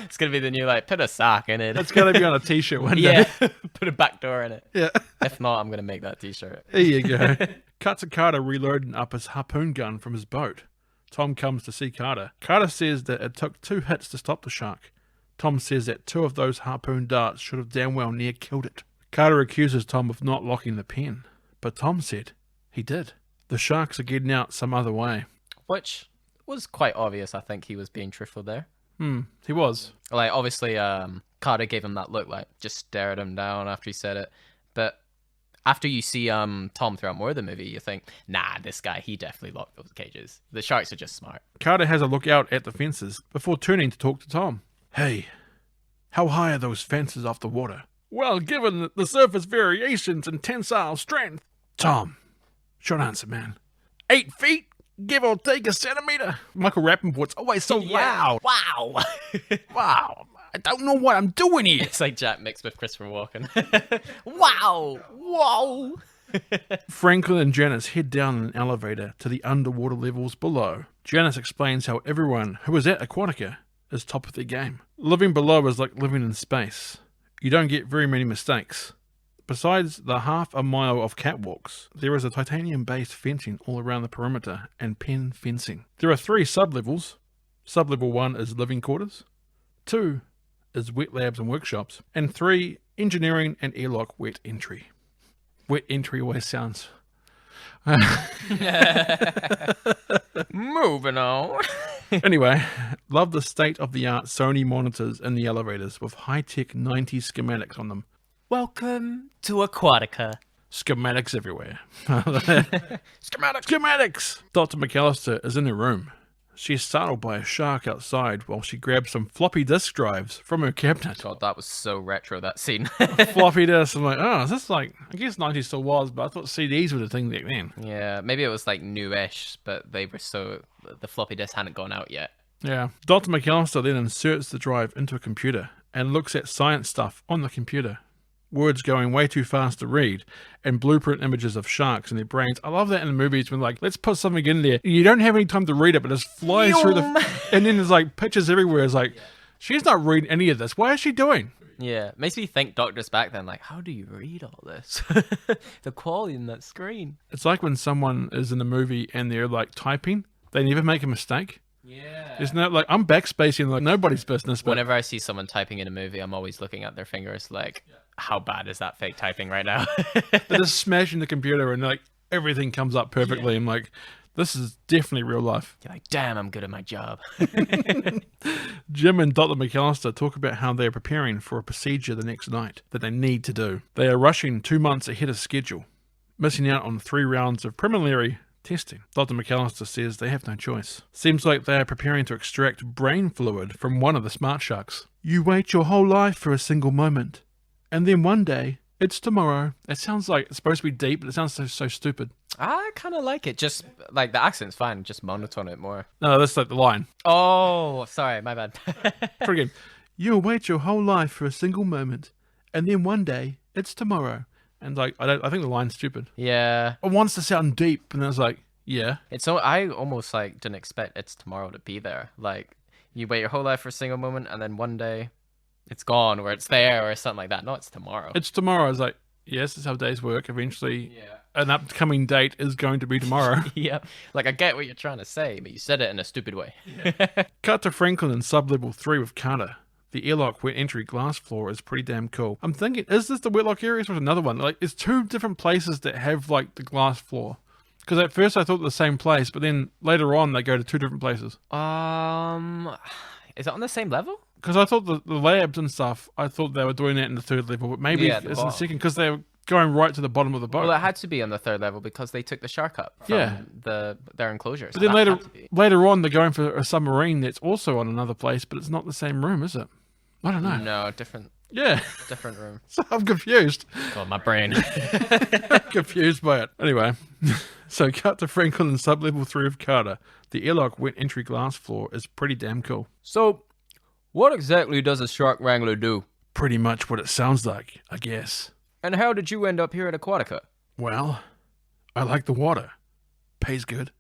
it's going to be the new, like, put a sock in it. It's going to be on a t-shirt one day. Yeah, put a back door in it. Yeah. If not, I'm going to make that t-shirt. There you go. Cut to Carter reloading up his harpoon gun from his boat. Tom comes to see Carter. Carter says that it took 2 hits to stop the shark. Tom says that 2 of those harpoon darts should have damn well near killed it. Carter accuses Tom of not locking the pen, but Tom said he did. The sharks are getting out some other way. Which was quite obvious. I think he was being truthful there. He was. Like, obviously, Carter gave him that look, like, just stared him down after he said it. But after you see Tom throughout more of the movie, you think, nah, this guy, he definitely locked those cages. The sharks are just smart. Carter has a look out at the fences before turning to talk to Tom. Hey, how high are those fences off the water? Well, given the surface variations and tensile strength. Tom, short answer, man. 8 feet, give or take a centimeter. Michael Rappaport's always so loud. Wow. Wow, I don't know what I'm doing here. It's like Jack mixed with Christopher Walken. Wow. Whoa. Franklin and Janice head down an elevator to the underwater levels below. Janice explains how everyone who is at Aquatica is top of their game. Living below is like living in space. You don't get very many mistakes. Besides the half a mile of catwalks, there is a titanium-based fencing all around the perimeter and pen fencing. There are 3 sub-levels. Sub-level 1 is living quarters, 2 is wet labs and workshops, and 3, engineering and airlock wet entry. Wet entry always sounds... Moving on. Anyway, love the state-of-the-art Sony monitors in the elevators with high-tech 90s schematics on them. Welcome to Aquatica. Schematics everywhere. Schematics! Dr. McAllister is in her room. She is startled by a shark outside while she grabs some floppy disk drives from her cabinet. God, that was so retro, that scene. Floppy disk. I'm like, oh, is this like... I guess 90s still was, but I thought CDs were the thing back then. Yeah, maybe it was like newish, but they were so... The floppy disk hadn't gone out yet. Yeah. Dr. McAllister then inserts the drive into a computer and looks at science stuff on the computer. Words going way too fast to read, and blueprint images of sharks in their brains. I love that in the movies when, like, let's put something in there. You don't have any time to read it, but it just flies through the... And then there's, like, pictures everywhere. It's like, She's not reading any of this. Why is she doing? Yeah, makes me think doctors back then, like, how do you read all this? The quality in that screen. It's like when someone is in a movie and they're like typing, they never make a mistake. Yeah. Isn't that like, I'm backspacing like nobody's business. But Whenever I see someone typing in a movie, I'm always looking at their fingers like, how bad is that fake typing right now? they're just smashing the computer and like everything comes up perfectly. I'm like, this is definitely real life. You're like, damn, I'm good at my job. Jim and Dr. McAllister talk about how they are preparing for a procedure the next night that they need to do. They are rushing 2 months ahead of schedule, missing out on 3 rounds of preliminary testing. Dr. McAllister says they have no choice. Seems like they are preparing to extract brain fluid from one of the smart sharks. You wait your whole life for a single moment, and then one day, it's tomorrow. It sounds like it's supposed to be deep, but it sounds so stupid. I kind of like it. Just like the accent's fine. Just monotone it more. No, that's like the line. Oh, sorry, my bad. Try again. You'll wait your whole life for a single moment, and then one day, it's tomorrow. And like, I think the line's stupid. Yeah. It wants to sound deep, and then it's like, yeah. It's so I almost like didn't expect it's tomorrow to be there. Like, you wait your whole life for a single moment, and then one day, it's gone, or it's there, or something like that. No, it's tomorrow. It's tomorrow. It's like, yes, it's how days work. Eventually, an upcoming date is going to be tomorrow. Yeah. Like, I get what you're trying to say, but you said it in a stupid way. Cut to Franklin in sub-level 3 with Carter. The airlock wet entry glass floor is pretty damn cool. I'm thinking, is this the wetlock area or another one? Like, it's 2 different places that have, like, the glass floor. Because at first I thought the same place, but then later on they go to 2 different places. Is it on the same level? Because I thought the labs and stuff, I thought they were doing that in the 3rd level, but maybe Yeah, it's the in the bottom. 2nd, because they were going right to the bottom of the boat. Well, it had to be on the 3rd level because they took the shark up from their enclosures. But then later on they're going for a submarine that's also on another place, but it's not the same room, is it? I don't know. No, different room. So I'm confused. God, my brain. Confused by it. Anyway, so cut to Franklin in sub-level 3 of Carter. The airlock wet entry glass floor is pretty damn cool. So, what exactly does a shark wrangler do? Pretty much what it sounds like, I guess. And how did you end up here at Aquatica? Well, I like the water. Pays good.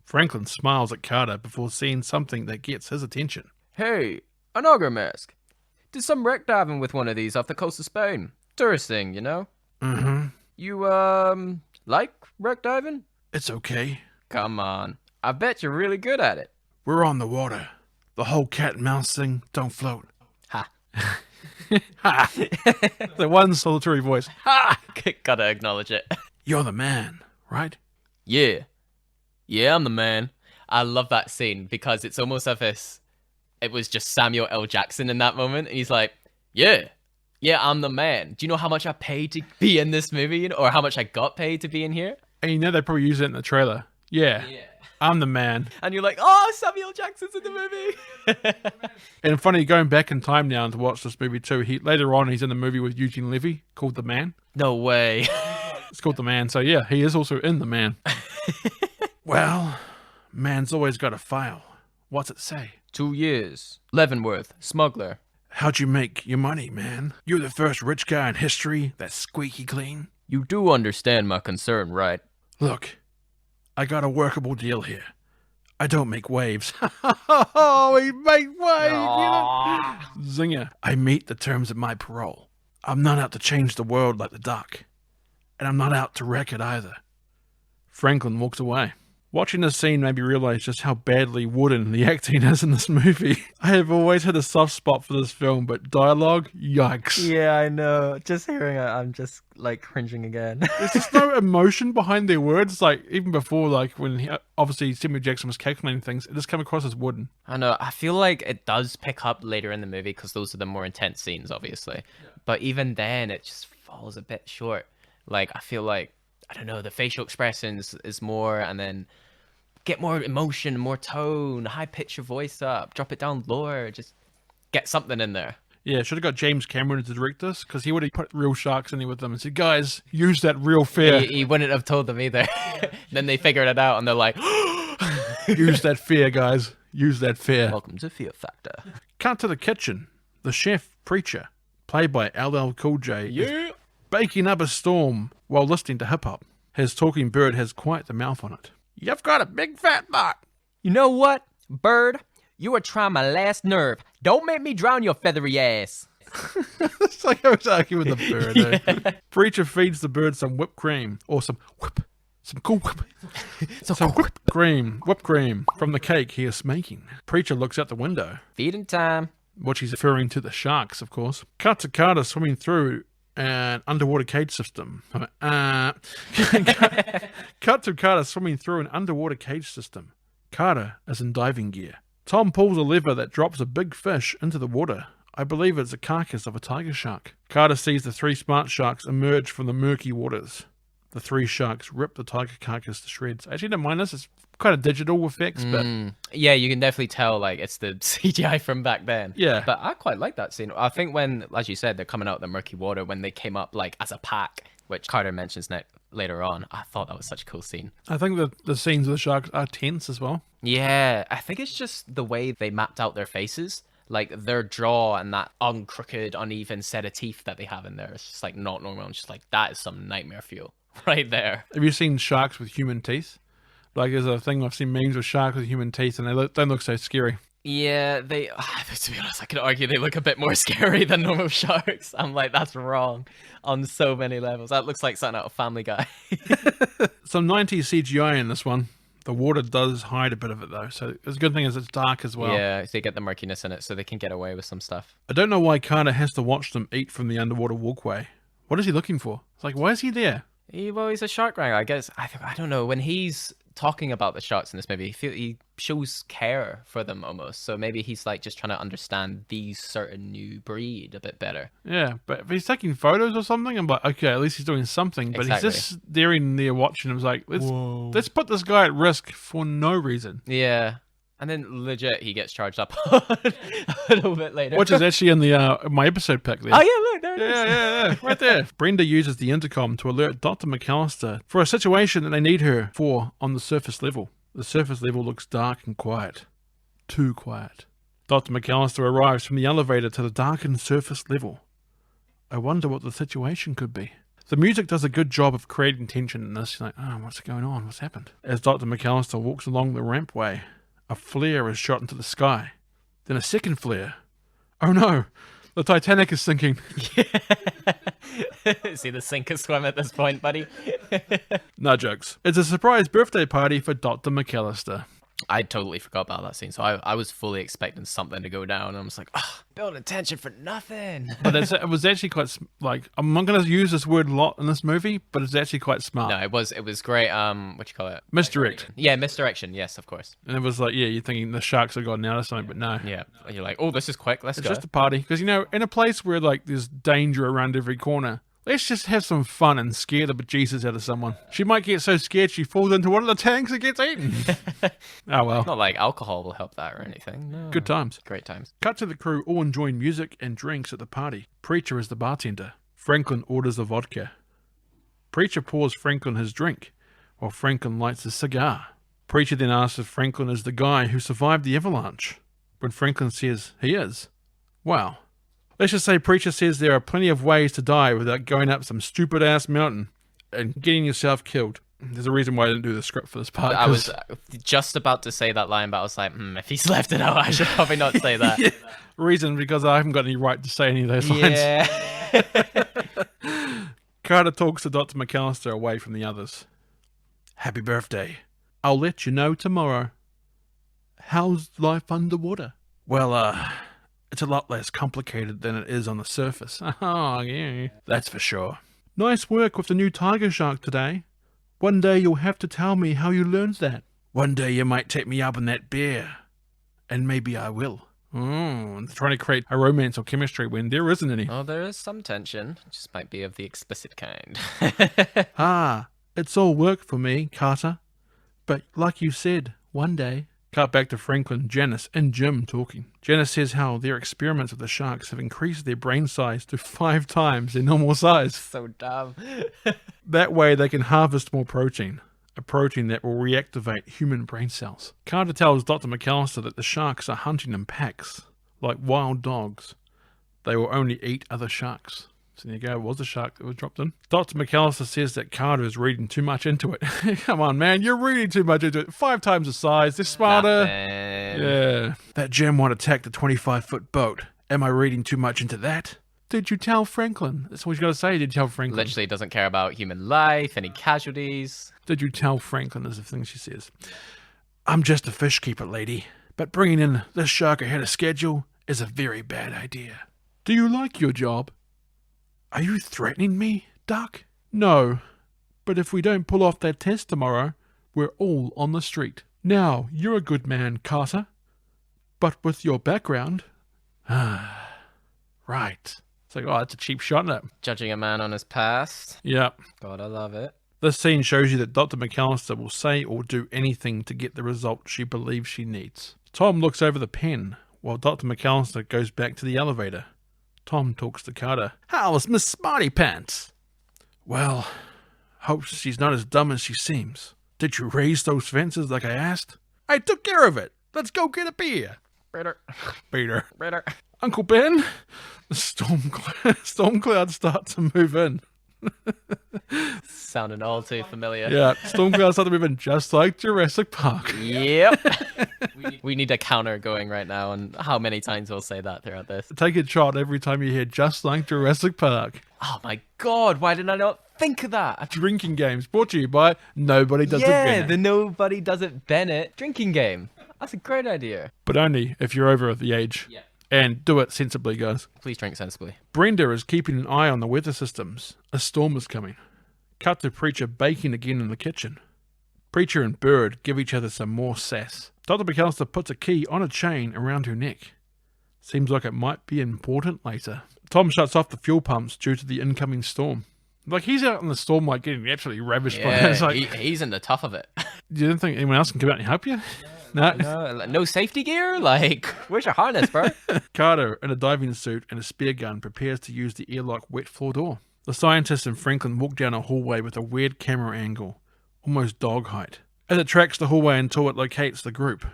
Franklin smiles at Carter before seeing something that gets his attention. Hey, an auger mask. Did some wreck diving with one of these off the coast of Spain. Tourist thing, you know? Mm-hmm. You, like wreck diving? It's okay. Come on. I bet you're really good at it. We're on the water. The whole cat and mouse thing don't float. Ha. Ha! The one solitary voice. Ha! Gotta acknowledge it. You're the man, right? Yeah. Yeah, I'm the man. I love that scene because it's almost as if it was just Samuel L. Jackson in that moment. And he's like, yeah, I'm the man. Do you know how much I paid to be in this movie? Or how much I got paid to be in here? And you know they probably use it in the trailer. Yeah. I'm the man. And you're like, oh, Samuel Jackson's in the movie. And funny, going back in time now to watch this movie too, later on he's in a movie with Eugene Levy called The Man. No way. It's called The Man. So yeah, he is also in The Man. Well, man's always got a file. What's it say? 2 years. Leavenworth, smuggler. How'd you make your money, man? You're the first rich guy in history that's squeaky clean. You do understand my concern, right? Look, I got a workable deal here. I don't make waves. Oh, he make waves! You know? Zinger. I meet the terms of my parole. I'm not out to change the world like the Doc. And I'm not out to wreck it either. Franklin walks away. Watching this scene made me realize just how badly wooden the acting is in this movie. I have always had a soft spot for this film, but dialogue, yikes. Yeah, I know. Just hearing it, I'm just like cringing again. There's just no emotion behind their words. Like, even before, like, when obviously Samuel Jackson was calculating things, it just came across as wooden. I know. I feel like it does pick up later in the movie because those are the more intense scenes, obviously. Yeah. But even then, it just falls a bit short. Like, I feel like, I don't know, the facial expressions is more, and then get more emotion, more tone, high pitch your voice up, drop it down lower, just get something in there. Yeah, should have got James Cameron to direct this, because he would have put real sharks in there with them and said, guys, use that real fear. He wouldn't have told them either. Then they figured it out and they're like, use that fear, guys. Use that fear. Welcome to Fear Factor. Cut to the kitchen. The chef, Preacher, played by LL Cool J, is baking up a storm while listening to hip-hop. His talking bird has quite the mouth on it. You've got a big fat butt. You know what, bird? You are trying my last nerve. Don't make me drown your feathery ass. It's like I was arguing with the bird. Eh? Preacher feeds the bird some whipped cream or some cool whipped cream from the cake he is making. Preacher looks out the window. Feeding time. Which he's referring to the sharks, of course. Cut to Carter swimming through an underwater cage system. Cut to Carter swimming through an underwater cage system. Carter is in diving gear. Tom pulls a lever that drops a big fish into the water. I believe it's a carcass of a tiger shark. Carter sees the 3 smart sharks emerge from the murky waters. The 3 sharks rip the tiger carcass to shreds. I actually don't mind this. It's kind of digital effects, but... Yeah, you can definitely tell, like, it's the CGI from back then. Yeah. But I quite like that scene. I think when, as you said, they're coming out of the murky water, when they came up, like, as a pack, which Carter mentions later on, I thought that was such a cool scene. I think the scenes with the sharks are tense as well. Yeah, I think it's just the way they mapped out their faces. Like, their jaw and that uncrooked, uneven set of teeth that they have in there. It's just, like, not normal. I'm just like, that is some nightmare fuel right there. Have you seen sharks with human teeth? Like, there's a thing I've seen memes with sharks with human teeth, and they don't look so scary. Yeah, to be honest, I could argue they look a bit more scary than normal sharks. I'm like, that's wrong on so many levels. That looks like something out of Family Guy. Some 90s CGI in this one. The water does hide a bit of it, though, so the good thing is it's dark as well. Yeah, so they get the murkiness in it so they can get away with some stuff. I don't know why Carter has to watch them eat from the underwater walkway. What is he looking for? It's like, why is he there? He's a shark wrangler, I guess. I don't know. When he's talking about the sharks in this movie, he shows care for them almost. So maybe he's like just trying to understand these certain new breed a bit better. Yeah, but if he's taking photos or something, I'm like, okay, at least he's doing something. But Exactly. he's just staring there watching him. It's like, let's put this guy at risk for no reason. Yeah. And then legit, he gets charged up a little bit later. Which is actually in the my episode pick there. Oh, yeah, look, there it is. Yeah, right there. Brenda uses the intercom to alert Dr. McAllister for a situation that they need her for on the surface level. The surface level looks dark and quiet. Too quiet. Dr. McAllister arrives from the elevator to the darkened surface level. I wonder what the situation could be. The music does a good job of creating tension in this. You're like, oh, what's going on? What's happened? As Dr. McAllister walks along the rampway, a flare is shot into the sky. Then a second flare. Oh no, the Titanic is sinking. See the sink or swim at this point, buddy. No jokes. It's a surprise birthday party for Dr. McAllister. I totally forgot about that scene, so I was fully expecting something to go down, and I was like, building tension for nothing. But it was actually quite, I'm not going to use this word a lot in this movie, but it's actually quite smart. No, it was great, what you call it? Misdirect. Yeah, misdirection, yes, of course. And it was like, yeah, you're thinking the sharks have gotten out or something, but no. Yeah, and you're like, oh, this is quick, let's It's go. just a party. Because, in a place where, there's danger around every corner, let's just have some fun and scare the bejesus out of someone. She might get so scared she falls into one of the tanks and gets eaten. Oh, well. Not like alcohol will help that or anything. No. Good times. Great times. Cut to the crew all enjoying music and drinks at the party. Preacher is the bartender. Franklin orders a vodka. Preacher pours Franklin his drink, while Franklin lights a cigar. Preacher then asks if Franklin is the guy who survived the avalanche. When Franklin says he is, wow. Let's just say Preacher says there are plenty of ways to die without going up some stupid-ass mountain and getting yourself killed. There's a reason why I didn't do the script for this part. I was just about to say that line, but I was like, if he's left it out, I should probably not say that. Yeah. Reason, because I haven't got any right to say any of those lines. Yeah. Carter talks to Dr. McAllister away from the others. Happy birthday. I'll let you know tomorrow. How's life underwater? Well, it's a lot less complicated than it is on the surface. Oh, yeah. That's for sure. Nice work with the new tiger shark today. One day you'll have to tell me how you learned that. One day you might take me up on that bear. And maybe I will. Trying to create a romance or chemistry when there isn't any. Oh, there is some tension. It just might be of the explicit kind. It's all work for me, Carter. But like you said, one day. Cut back to Franklin, Janice, and Jim talking. Janice says how their experiments with the sharks have increased their brain size to 5 times their normal size. So dumb. That way they can harvest more protein. A protein that will reactivate human brain cells. Carter tells Dr. McAllister that the sharks are hunting in packs, like wild dogs. They will only eat other sharks. So there you go, it was a shark that was dropped in. Dr. McAllister says that Carter is reading too much into it. Come on, man, you're reading too much into it. 5 times the size, they're smarter. Yeah. That gem won't attack the 25-foot boat. Am I reading too much into that? Did you tell Franklin? That's what you got to say. Did you tell Franklin? Literally doesn't care about human life, any casualties. Did you tell Franklin is the thing she says. I'm just a fish keeper, lady. But bringing in this shark ahead of schedule is a very bad idea. Do you like your job? Are you threatening me, Doc? No. But if we don't pull off that test tomorrow, we're all on the street. Now, you're a good man, Carter. But with your background... right. It's like, oh, that's a cheap shot, isn't it? Judging a man on his past. Yeah. Gotta love it. This scene shows you that Dr. McAllister will say or do anything to get the result she believes she needs. Tom looks over the pen, while Dr. McAllister goes back to the elevator. Tom talks to Carter. How's Miss Smarty Pants? Well, hope she's not as dumb as she seems. Did you raise those fences like I asked? I took care of it. Let's go get a beer. Peter. Uncle Ben? The storm clouds start to move in. Sounding all too familiar. Yeah, storm clouds start to move in just like Jurassic Park. Yep. we need a counter going right now on how many times we'll say that throughout this. Take a shot every time you hear just like Jurassic Park. Oh my god, why didn't I not think of that? Drinking games brought to you by Nobody Does It Bennett. Yeah, the Nobody Does It Bennett drinking game. That's a great idea. But only if you're over the age. Yeah. And do it sensibly, guys. Please drink sensibly. Brenda is keeping an eye on the weather systems. A storm is coming. Cut to Preacher baking again in the kitchen. Preacher and Bird give each other some more sass. Dr. McAllister puts a key on a chain around her neck. Seems like it might be important later. Tom shuts off the fuel pumps due to the incoming storm. Like, he's out in the storm, like, getting absolutely ravished by it. It's like, he's in the tough of it. You didn't think anyone else can come out and help you? No. No safety gear? Like, where's your harness, bro? Carter, in a diving suit and a spear gun, prepares to use the airlock wet floor door. The scientist and Franklin walk down a hallway with a weird camera angle, almost dog height. As it tracks the hallway until it locates the group,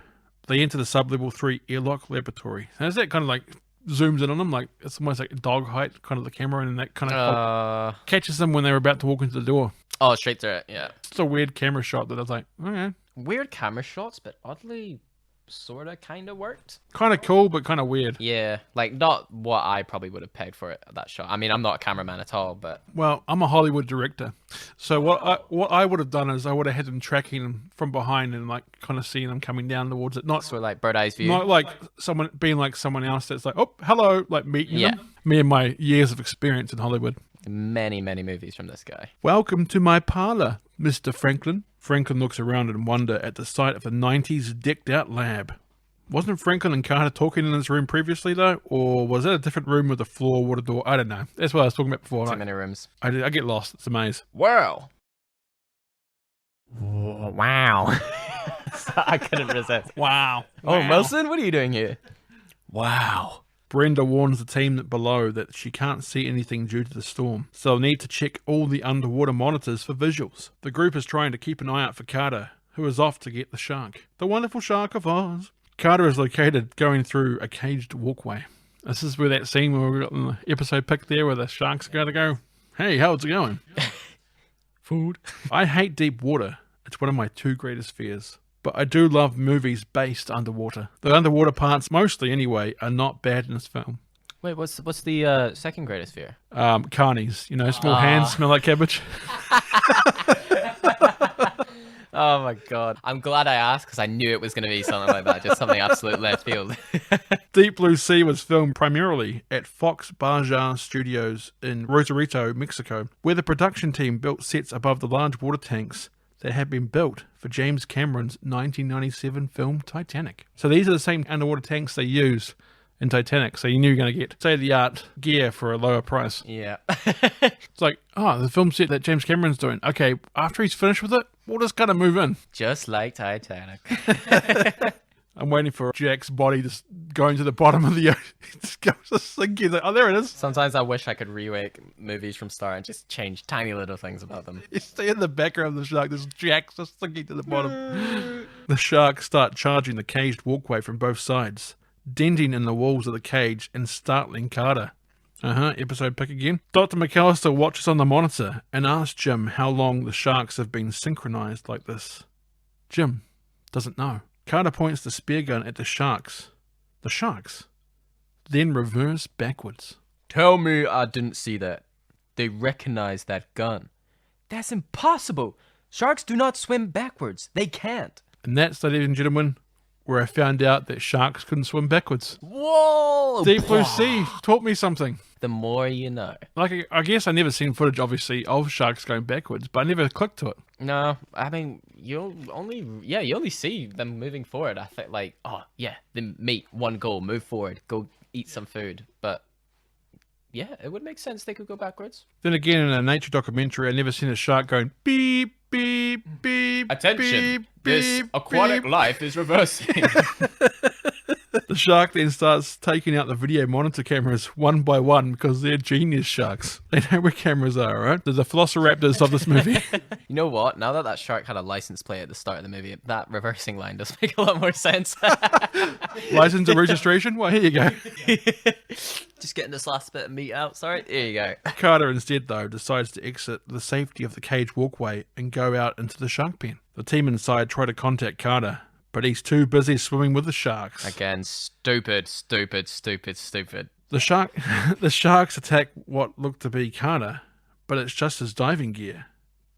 they enter the sub-level 3 airlock laboratory. And as that kind of like zooms in on them, like it's almost like dog height, kind of the camera, and that kind of catches them when they're about to walk into the door. Oh, straight through it, yeah. It's a weird camera shot that I was like, okay. Weird camera shots, but oddly sort of kind of worked. Kind of cool, but kind of weird. Yeah, like not what I probably would have paid for it, that shot. I mean, I'm not a cameraman at all, but... Well, I'm a Hollywood director. So what I would have done is I would have had them tracking them from behind and like kind of seeing them coming down towards it. Not sort of like bird eyes view. Not like someone being like someone else that's like, oh, hello, like meeting them. Me and my years of experience in Hollywood. Many, many movies from this guy. Welcome to my parlor, Mr. Franklin. Franklin looks around in wonder at the sight of the 90s decked-out lab. Wasn't Franklin and Carter talking in this room previously, though? Or was that a different room with a floor with a door? I don't know. That's what I was talking about before. Too many rooms. I get lost. It's a maze. Wow. Wow. I couldn't resist. Wow. Oh, Wilson, what are you doing here? Wow. Brenda warns the team below that she can't see anything due to the storm, so they'll need to check all the underwater monitors for visuals. The group is trying to keep an eye out for Carter, who is off to get the shark. The wonderful shark of Oz. Carter is located going through a caged walkway. This is where that scene where we got in the episode pick there where the shark's going to go, hey, how's it going? Food. I hate deep water. It's one of my 2 greatest fears. But I do love movies based underwater. The underwater parts, mostly anyway, are not bad in this film. Wait, what's the second greatest fear? Carnies. You know, small hands smell like cabbage. Oh my god. I'm glad I asked because I knew it was going to be something like that. Just something absolute left field. Deep Blue Sea was filmed primarily at Fox Baja Studios in Rosarito, Mexico, where the production team built sets above the large water tanks that had been built for James Cameron's 1997 film Titanic. So these are the same underwater tanks they used in Titanic, so you knew you were going to get state-of-the-art gear for a lower price. Yeah. It's like, oh, the film set that James Cameron's doing. Okay, after he's finished with it, we'll just kind of move in. Just like Titanic. I'm waiting for Jack's body to go into the bottom of the ocean. It just goes to sink. He's like, oh, there it is. Sometimes I wish I could remake movies from start and just change tiny little things about them. You stay in the background of the shark. There's Jack's just sinking to the bottom. The sharks start charging the caged walkway from both sides, denting in the walls of the cage and startling Carter. Episode pick again. Dr. McAllister watches on the monitor and asks Jim how long the sharks have been synchronized like this. Jim doesn't know. Carter points the spear gun at the sharks. The sharks then reverse backwards. Tell me I didn't see that. They recognize that gun. That's impossible. Sharks do not swim backwards. They can't. And that's, ladies and gentlemen, where I found out that sharks couldn't swim backwards. Whoa! Deep Blue Sea taught me something. The more you know. Like, I guess I never seen footage, obviously, of sharks going backwards, but I never clicked to it. No, I mean, you only see them moving forward. I think they meet one goal, move forward, go eat some food. But yeah, it would make sense they could go backwards. Then again, in a nature documentary, I never seen a shark going beep, beep, beep. Attention, beep, this beep, aquatic beep. life is reversing. The shark then starts taking out the video monitor cameras one by one because they're genius sharks. They know where cameras are, right? They're the velociraptors of this movie. You know what? Now that shark had a license plate at the start of the movie, that reversing line does make a lot more sense. License and registration? Well, here you go. Just getting this last bit of meat out, sorry. Here you go. Carter instead, though, decides to exit the safety of the cage walkway and go out into the shark pen. The team inside try to contact Carter, but he's too busy swimming with the sharks. Again, stupid. The sharks attack what looked to be Carter, but it's just his diving gear.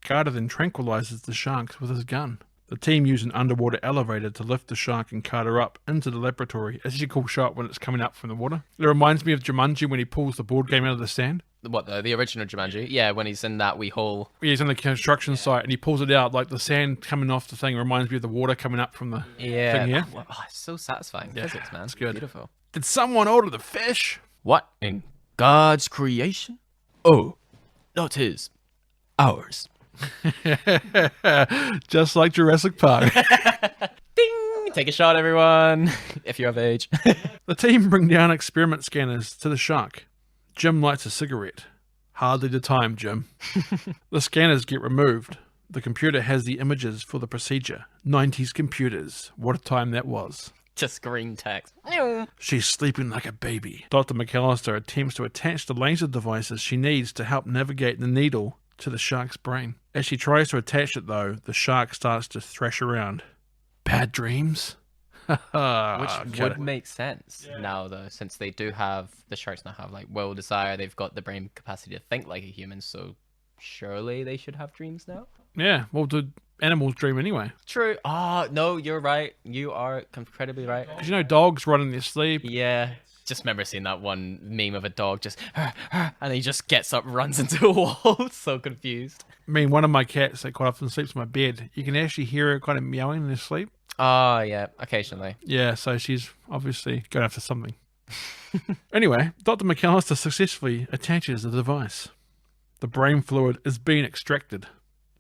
Carter then tranquilizes the sharks with his gun. The team use an underwater elevator to lift the shark and Carter up into the laboratory. It's actually a cool shot when it's coming up from the water. It reminds me of Jumanji when he pulls the board game out of the sand. What, the original Jumanji? Yeah, when he's in that wee hole. He's on the construction site and he pulls it out, like the sand coming off the thing reminds me of the water coming up from the thing here. Oh, it's so satisfying. Yeah, Physics, man. it's good. Beautiful. Did someone order the fish? What in God's creation? Oh, not his. Ours. Just like Jurassic Park. Ding! Take a shot, everyone, if you're of age. The team bring down experiment scanners to the shark. Jim lights a cigarette. Hardly the time, Jim. The scanners get removed. The computer has the images for the procedure. 90s computers. What a time that was. Just green text. She's sleeping like a baby. Dr. McAllister attempts to attach the laser devices she needs to help navigate the needle to the shark's brain. As she tries to attach it, though, the shark starts to thrash around. Bad dreams? Which would make sense now, though, since they do have, the sharks now have, like, will, desire, they've got the brain capacity to think like a human, so surely they should have dreams now? Yeah, well, did animals dream anyway? True. Oh, no, you're right. You are incredibly right. Because you know dogs run in their sleep. Yeah. Just remember seeing that one meme of a dog just, and he just gets up, runs into a wall. So confused. I mean, one of my cats that quite often sleeps in my bed, you can actually hear her kind of meowing in her sleep. Oh, yeah, occasionally. Yeah, so she's obviously going after something. Anyway, Dr. McAllister successfully attaches the device. The brain fluid is being extracted.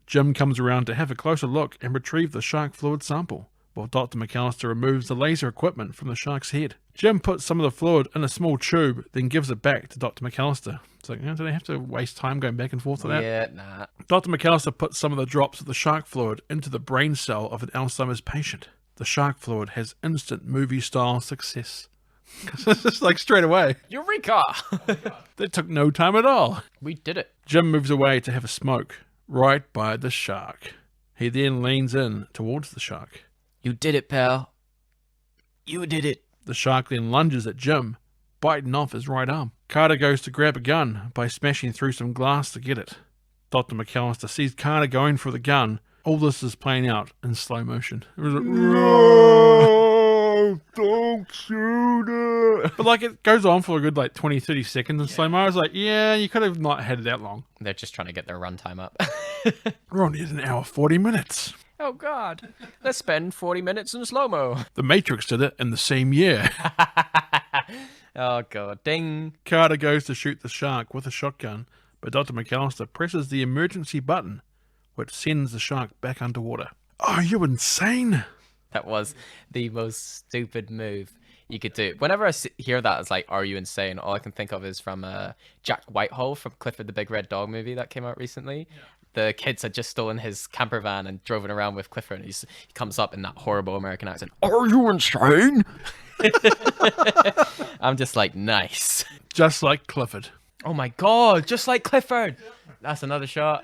Jim comes around to have a closer look and retrieve the shark fluid sample, while Dr. McAllister removes the laser equipment from the shark's head. Jim puts some of the fluid in a small tube, then gives it back to Dr. McAllister. It's like, do they have to waste time going back and forth with that? Yeah, nah. Dr. McAllister puts some of the drops of the shark fluid into the brain cell of an Alzheimer's patient. The shark fluid has instant movie-style success. It's just like straight away. Eureka! That took no time at all. We did it. Jim moves away to have a smoke, right by the shark. He then leans in towards the shark. You did it, pal. You did it. The shark then lunges at Jim, biting off his right arm. Carter goes to grab a gun by smashing through some glass to get it. Dr. McAllister sees Carter going for the gun. All this is playing out in slow motion. It was like, no, don't shoot it. But like it goes on for a good like 20, 30 seconds in slow mo. I was like, yeah, you could have not had it that long. They're just trying to get their runtime up. We're only at an hour 40 minutes. Oh, God. Let's spend 40 minutes in slow-mo. The Matrix did it in the same year. Oh, God. Ding. Carter goes to shoot the shark with a shotgun, but Dr. McAllister presses the emergency button, which sends the shark back underwater. Are you insane? That was the most stupid move you could do. Whenever I hear that, it's like, are you insane? All I can think of is from Jack Whitehall from Clifford the Big Red Dog movie that came out recently. Yeah. The kids had just stolen his camper van and drove it around with Clifford. And he comes up in that horrible American accent. Are you insane? I'm just like, nice. Just like Clifford. Oh my god, just like Clifford. That's another shot.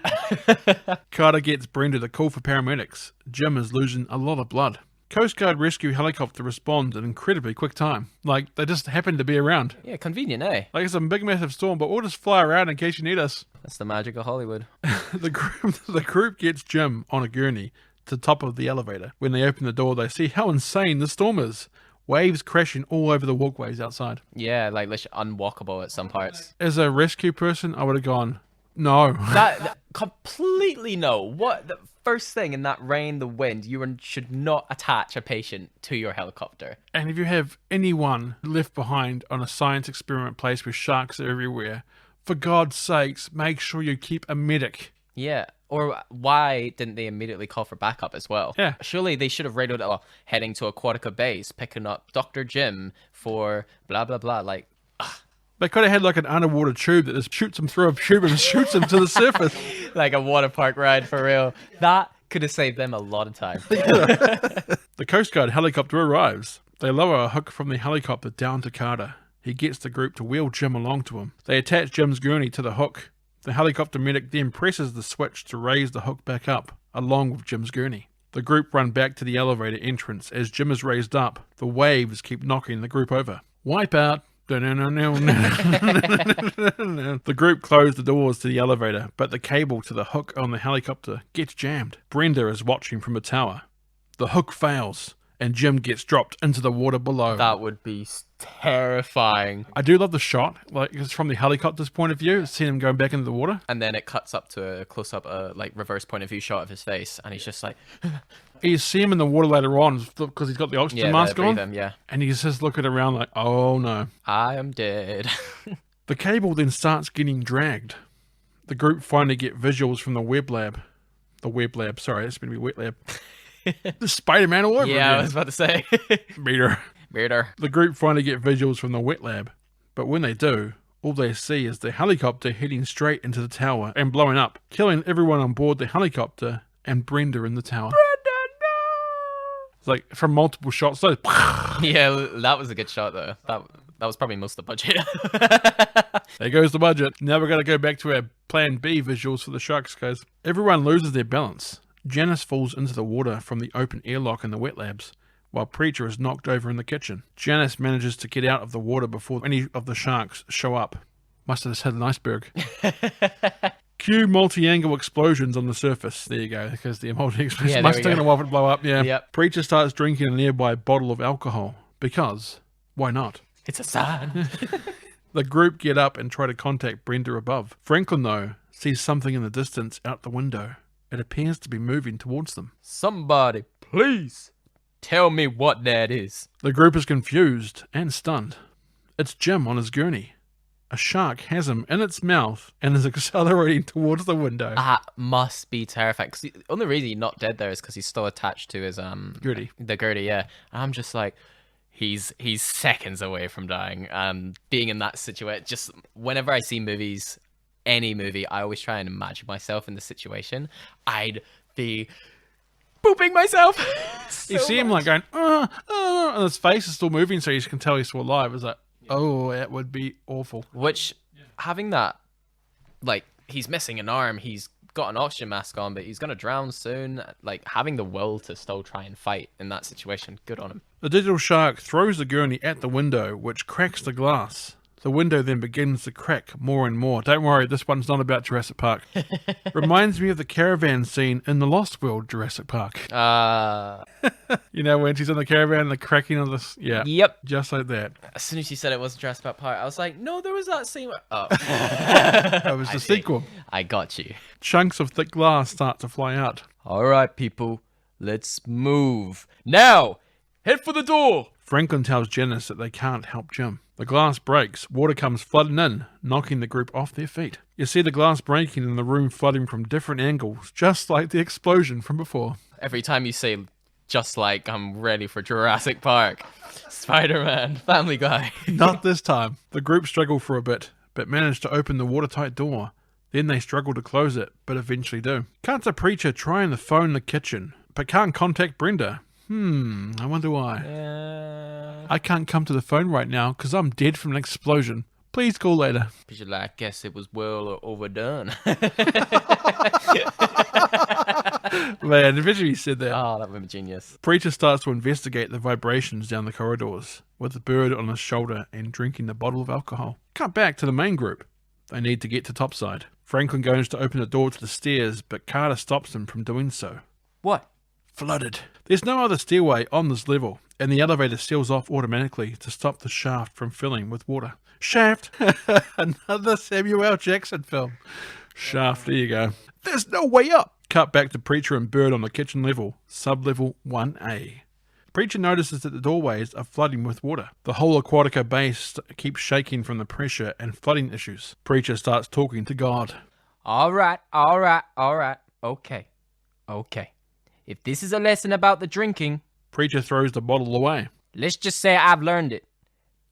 Carter gets Brenda to call for paramedics. Jim is losing a lot of blood. Coast Guard rescue helicopter responds in incredibly quick time. Like, they just happen to be around. Yeah, convenient, eh? Like, it's a big, massive storm, but we'll just fly around in case you need us. That's the magic of Hollywood. The group gets Jim on a gurney to the top of the elevator. When they open the door, they see how insane the storm is. Waves crashing all over the walkways outside. Yeah, like literally unwalkable at some parts. As a rescue person, I would have gone, no. That completely no. What the first thing in that rain, the wind, should not attach a patient to your helicopter. And if you have anyone left behind on a science experiment place where sharks are everywhere, for God's sakes, make sure you keep a medic. Yeah. Or why didn't they immediately call for backup as well? Yeah. Surely they should have radioed, heading to Aquatica Base, picking up Dr. Jim for blah, blah, blah. Like, They could have had like an underwater tube that just shoots them through a tube and shoots them to the surface. like a water park ride for real. That could have saved them a lot of time. The Coast Guard helicopter arrives. They lower a hook from the helicopter down to Carter. He gets the group to wheel Jim along to him. They attach Jim's gurney to the hook. The helicopter medic then presses the switch to raise the hook back up, along with Jim's gurney. The group run back to the elevator entrance. As Jim is raised up, the waves keep knocking the group over. Wipe out. The group close the doors to the elevator, but the cable to the hook on the helicopter gets jammed. Brenda is watching from a tower. The hook fails, and Jim gets dropped into the water below. That would be terrifying. I do love the shot, like it's from the helicopter's point of view, seeing him going back into the water. And then it cuts up to a close-up, like reverse point of view shot of his face, and he's just like, You see him in the water later on because he's got the oxygen mask on, him, yeah. and he's just looking around like, oh no. I am dead. The cable then starts getting dragged. The group finally get visuals from the web lab. The web lab, sorry, that's going to be wet lab. The Spider-Man all over Yeah, I again. was about to say. Beater. Weirder. The group finally get visuals from the wet lab, but when they do, all they see is the helicopter heading straight into the tower and blowing up, killing everyone on board the helicopter and Brenda in the tower. It's like from multiple shots. So, Yeah, that was a good shot though. That was probably most of the budget. there goes the budget. Now we're going to go back to our plan B visuals for the sharks, guys. Everyone loses their balance. Janice falls into the water from the open airlock in the wet labs, while Preacher is knocked over in the kitchen. Janice manages to get out of the water before any of the sharks show up. Must have just had an iceberg. Cue multi-angle explosions on the surface. There you go, because the multi-explosions Yeah, must there have we taken a while to blow up. Yeah. Yep. Preacher starts drinking a nearby bottle of alcohol, because why not? It's a sign. The group get up and try to contact Brenda above. Franklin, though, sees something in the distance out the window. It appears to be moving towards them. Somebody, please tell me what that is. The group is confused and stunned. It's Jim on his gurney. A shark has him in its mouth and is accelerating towards the window. That must be terrifying. 'Cause the only reason he's not dead there is because he's still attached to his Gertie. The Gertie, yeah. I'm just like, he's seconds away from dying. Being in that situation, just whenever I see movies, any movie, I always try and imagine myself in the situation. I'd be pooping myself. You see him like going, and his face is still moving, so you can tell he's still alive. It's like, oh, that would be awful. Which, having that, like, he's missing an arm, he's got an oxygen mask on, but he's going to drown soon. Like, having the will to still try and fight in that situation, good on him. The digital shark throws the gurney at the window, which cracks the glass. The window then begins to crack more and more. Don't worry, this one's not about Jurassic Park. Reminds me of the caravan scene in the Lost World Jurassic Park. You know, when she's in the caravan, the cracking of this. Yeah. Yep. Just like that. As soon as you said it wasn't Jurassic Park, I was like, no, there was that scene where... Oh. That was the sequel. I got you. Chunks of thick glass start to fly out. All right, people, let's move. Now, head for the door. Franklin tells Janice that they can't help Jim. The glass breaks, water comes flooding in, knocking the group off their feet. You see the glass breaking and the room flooding from different angles, just like the explosion from before. Every time you say, just like, I'm ready for Jurassic Park, Spider-Man, Family Guy. Not this time. The group struggle for a bit, but manage to open the watertight door. Then they struggle to close it, but eventually do. Cuts a Preacher trying to phone the kitchen, but can't contact Brenda. I wonder why. I can't come to the phone right now because I'm dead from an explosion. Please call later. She's like, I guess it was well overdone. Man, eventually he said that. Oh, that would be genius. Preacher starts to investigate the vibrations down the corridors, with the bird on his shoulder and drinking the bottle of alcohol. Cut back to the main group. They need to get to topside. Franklin goes to open the door to the stairs, but Carter stops him from doing so. What? Flooded. There's no other stairway on this level, and the elevator seals off automatically to stop the shaft from filling with water. Shaft! Another Samuel L. Jackson film. Shaft, there you go. There's no way up. Cut back to Preacher and Bird on the kitchen level, sub-level 1A. Preacher notices that the doorways are flooding with water. The whole Aquatica base keeps shaking from the pressure and flooding issues. Preacher starts talking to God. All right. Okay. If this is a lesson about the drinking, Preacher throws the bottle away. let's just say I've learned it.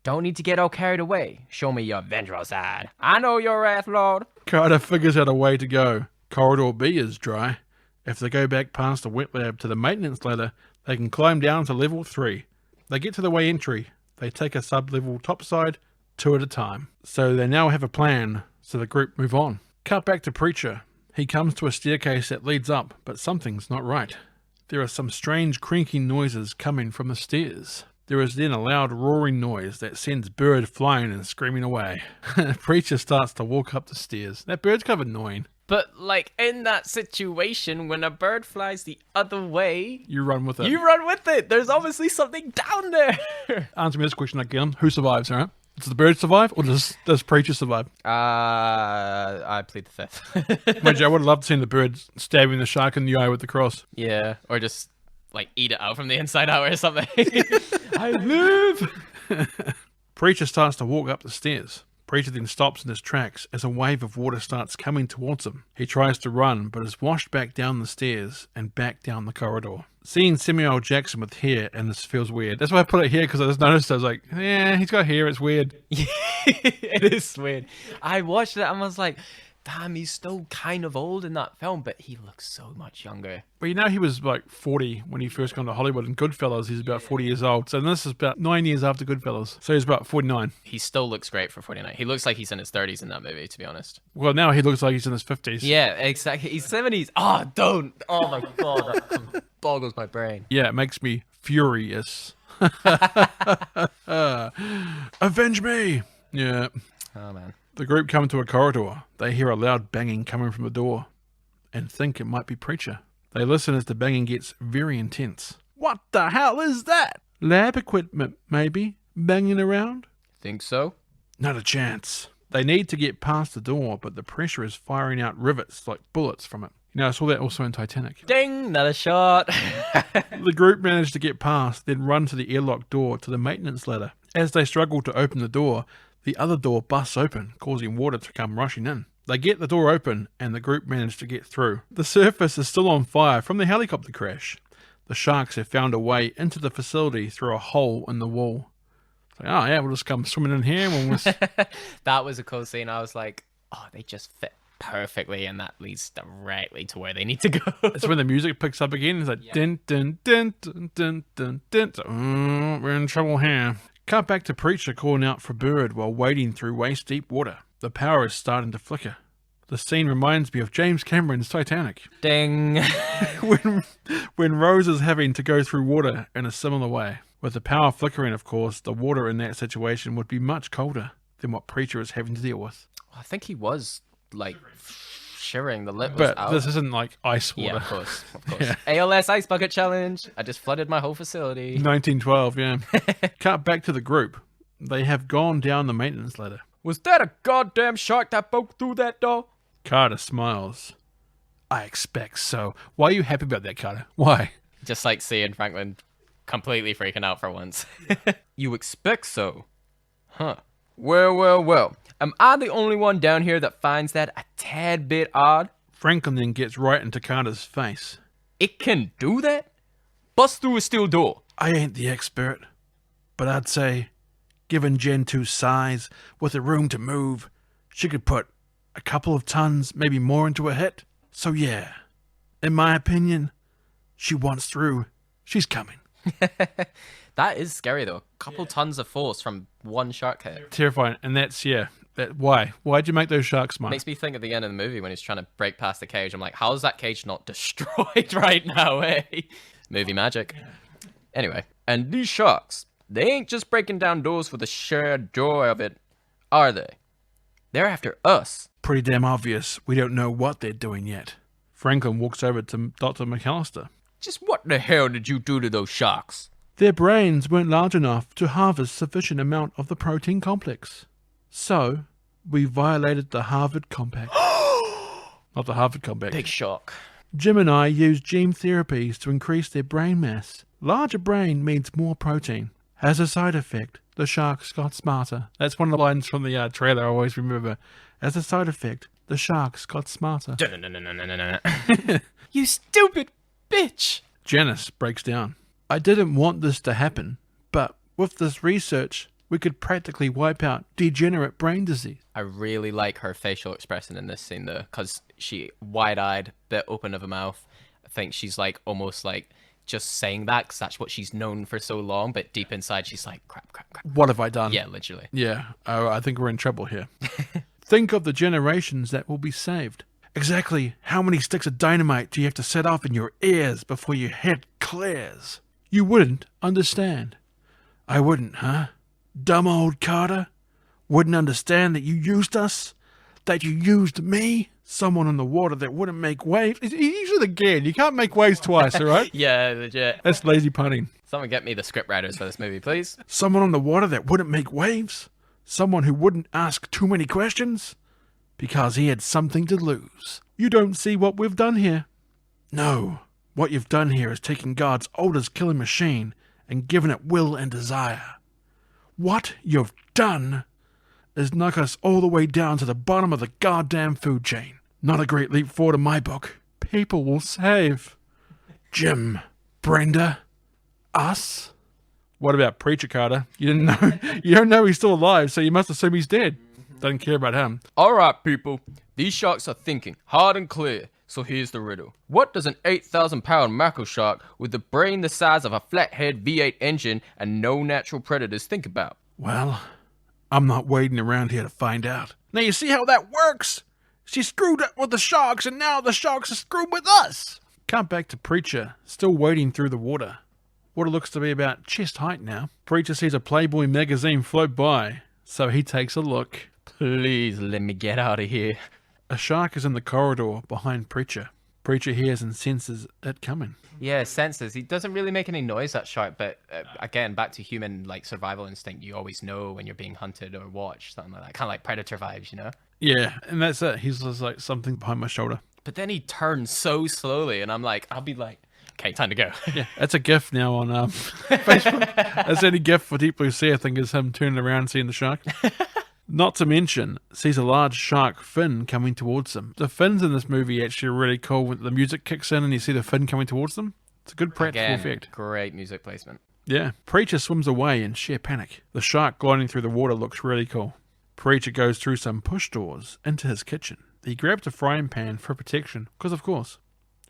Don't need to get all carried away. Show me your vengeful side. I know your wrath, Lord. Carter figures out a way to go. Corridor B is dry. If they go back past the wet lab to the maintenance ladder, they can climb down to level 3. They get to the way entry. They take a sub-level topside, 2 at a time. So they now have a plan, so the group move on. Cut back to Preacher. He comes to a staircase that leads up, but something's not right. There are some strange creaking noises coming from the stairs. There is then a loud roaring noise that sends Bird flying and screaming away. Preacher starts to walk up the stairs. That bird's kind of annoying. But, like, in that situation, when a bird flies the other way, You run with it. you run with it. There's obviously something down there. Answer me this question again. Who survives, alright? Does the bird survive, or does Preacher survive? I plead the fifth. Mind you, I would have loved to see the bird stabbing the shark in the eye with the cross. Yeah, or just, like, eat it out from the inside out or something. I live! Preacher starts to walk up the stairs. Preacher then stops in his tracks as a wave of water starts coming towards him. He tries to run, but is washed back down the stairs and back down the corridor. Seeing Samuel L. Jackson with hair, and this feels weird. That's why I put it here, because I just noticed, I was like, yeah, he's got hair, it's weird. It is weird. I watched it and I was like, damn, he's still kind of old in that film, but he looks so much younger. But you know, he was like 40 when he first got to Hollywood. In Goodfellas, he's about 40 years old. So this is about 9 years after Goodfellas. So he's about 49. He still looks great for 49. He looks like he's in his 30s in that movie, to be honest. Well, now he looks like he's in his 50s. Yeah, exactly. He's 70s. Oh, don't. Oh my God. That boggles my brain. Yeah, it makes me furious. Avenge me! Yeah. Oh, man. The group come to a corridor. They hear a loud banging coming from the door and think it might be Preacher. They listen as the banging gets very intense. What the hell is that? Lab equipment, maybe? Banging around? Think so? Not a chance. They need to get past the door, but the pressure is firing out rivets like bullets from it. You know, I saw that also in Titanic. Ding, another shot. The group manage to get past, then run to the airlock door to the maintenance ladder. As they struggle to open the door, the other door busts open, causing water to come rushing in. They get the door open, and the group manage to get through. The surface is still on fire from the helicopter crash. The sharks have found a way into the facility through a hole in the wall. It's like, oh yeah, we'll just come swimming in here. That was a cool scene. I was like, oh, they just fit perfectly, and that leads directly to where they need to go. It's when the music picks up again. It's like, dun, dun, dun, dun, dun, dun, dun. So, we're in trouble here. Cut back to Preacher calling out for Bird while wading through waist-deep water. The power is starting to flicker. The scene reminds me of James Cameron's Titanic. Ding. when Rose is having to go through water in a similar way. With the power flickering, of course, the water in that situation would be much colder than what Preacher is having to deal with. I think he was, like, shivering. The lip was But out. this isn't like ice water. Yeah, of course. Yeah. ALS Ice Bucket Challenge. I just flooded my whole facility. 1912, yeah. Cut back to the group. They have gone down the maintenance ladder. Was that a goddamn shark that broke through that door? Carter smiles. I expect so. Why are you happy about that, Carter? Why? Just like seeing Franklin completely freaking out for once. You expect so? Huh. Well. Am I the only one down here that finds that a tad bit odd? Franklin then gets right into Carter's face. It can do that? Bust through a steel door. I ain't the expert, but I'd say, given Gen 2's size, with the room to move, she could put a couple of tons, maybe more into a hit. So yeah, in my opinion, she wants through. She's coming. That is scary though. A couple tons of force from one shark hit. Terrifying. And that's, why? Why'd you make those sharks smart? Makes me think at the end of the movie when he's trying to break past the cage. I'm like, how is that cage not destroyed right now, eh? Movie magic. Anyway, and these sharks, they ain't just breaking down doors for the sheer joy of it, are they? They're after us. Pretty damn obvious. We don't know what they're doing yet. Franklin walks over to Dr. McAllister. Just what the hell did you do to those sharks? Their brains weren't large enough to harvest sufficient amount of the protein complex. So, we violated the Harvard Compact. Not the Harvard Compact. Big shock. Jim and I used gene therapies to increase their brain mass. Larger brain means more protein. As a side effect, the sharks got smarter. That's one of the lines from the trailer I always remember. As a side effect, the sharks got smarter. You stupid bitch! Janice breaks down. I didn't want this to happen, but with this research, we could practically wipe out degenerate brain disease. I really like her facial expression in this scene though, because she wide-eyed, bit open of a mouth. I think she's like almost like just saying that because that's what she's known for so long, but deep inside she's like, crap. What have I done? Yeah, literally. Yeah, I think we're in trouble here. Think of the generations that will be saved. Exactly how many sticks of dynamite do you have to set off in your ears before your head clears? You wouldn't understand. I wouldn't, huh? Dumb old Carter? Wouldn't understand that you used us? That you used me? Someone in the water that wouldn't make waves? He used it again. You can't make waves twice, all right? Yeah, legit. That's lazy punning. Someone get me the scriptwriters for this movie, please. Someone on the water that wouldn't make waves? Someone who wouldn't ask too many questions? Because he had something to lose. You don't see what we've done here. No, what you've done here is taken God's oldest killing machine and given it will and desire. What you've done is knock us all the way down to the bottom of the goddamn food chain. Not a great leap forward in my book. People will save. Jim, Brenda, us. What about Preacher Carter? You didn't know. You don't know he's still alive, so you must assume he's dead. Doesn't care about him. Alright, people. These sharks are thinking hard and clear. So here's the riddle. What does an 8,000-pound mackerel shark with a brain the size of a flathead V8 engine and no natural predators think about? Well, I'm not waiting around here to find out. Now you see how that works? She screwed up with the sharks, and now the sharks are screwed with us. Cut back to Preacher, still wading through the water. Water looks to be about chest height now. Preacher sees a Playboy magazine float by, so he takes a look. Please let me get out of here. A shark is in the corridor behind Preacher. Preacher hears and senses it coming. Yeah, senses. He doesn't really make any noise, that shark, but again, back to human like survival instinct, you always know when you're being hunted or watched, something like that. Kind of like Predator vibes, you know? Yeah, and that's it. He's just like something behind my shoulder. But then he turns so slowly, and I'll be like, okay, time to go. Yeah, that's a GIF now on Facebook. That's any GIF for Deep Blue Sea, I think, is him turning around seeing the shark. Not to mention, sees a large shark fin coming towards him. The fins in this movie actually are really cool when the music kicks in and you see the fin coming towards them. It's a good practical effect. Great music placement. Yeah. Preacher swims away in sheer panic. The shark gliding through the water looks really cool. Preacher goes through some push doors into his kitchen. He grabs a frying pan for protection, because of course,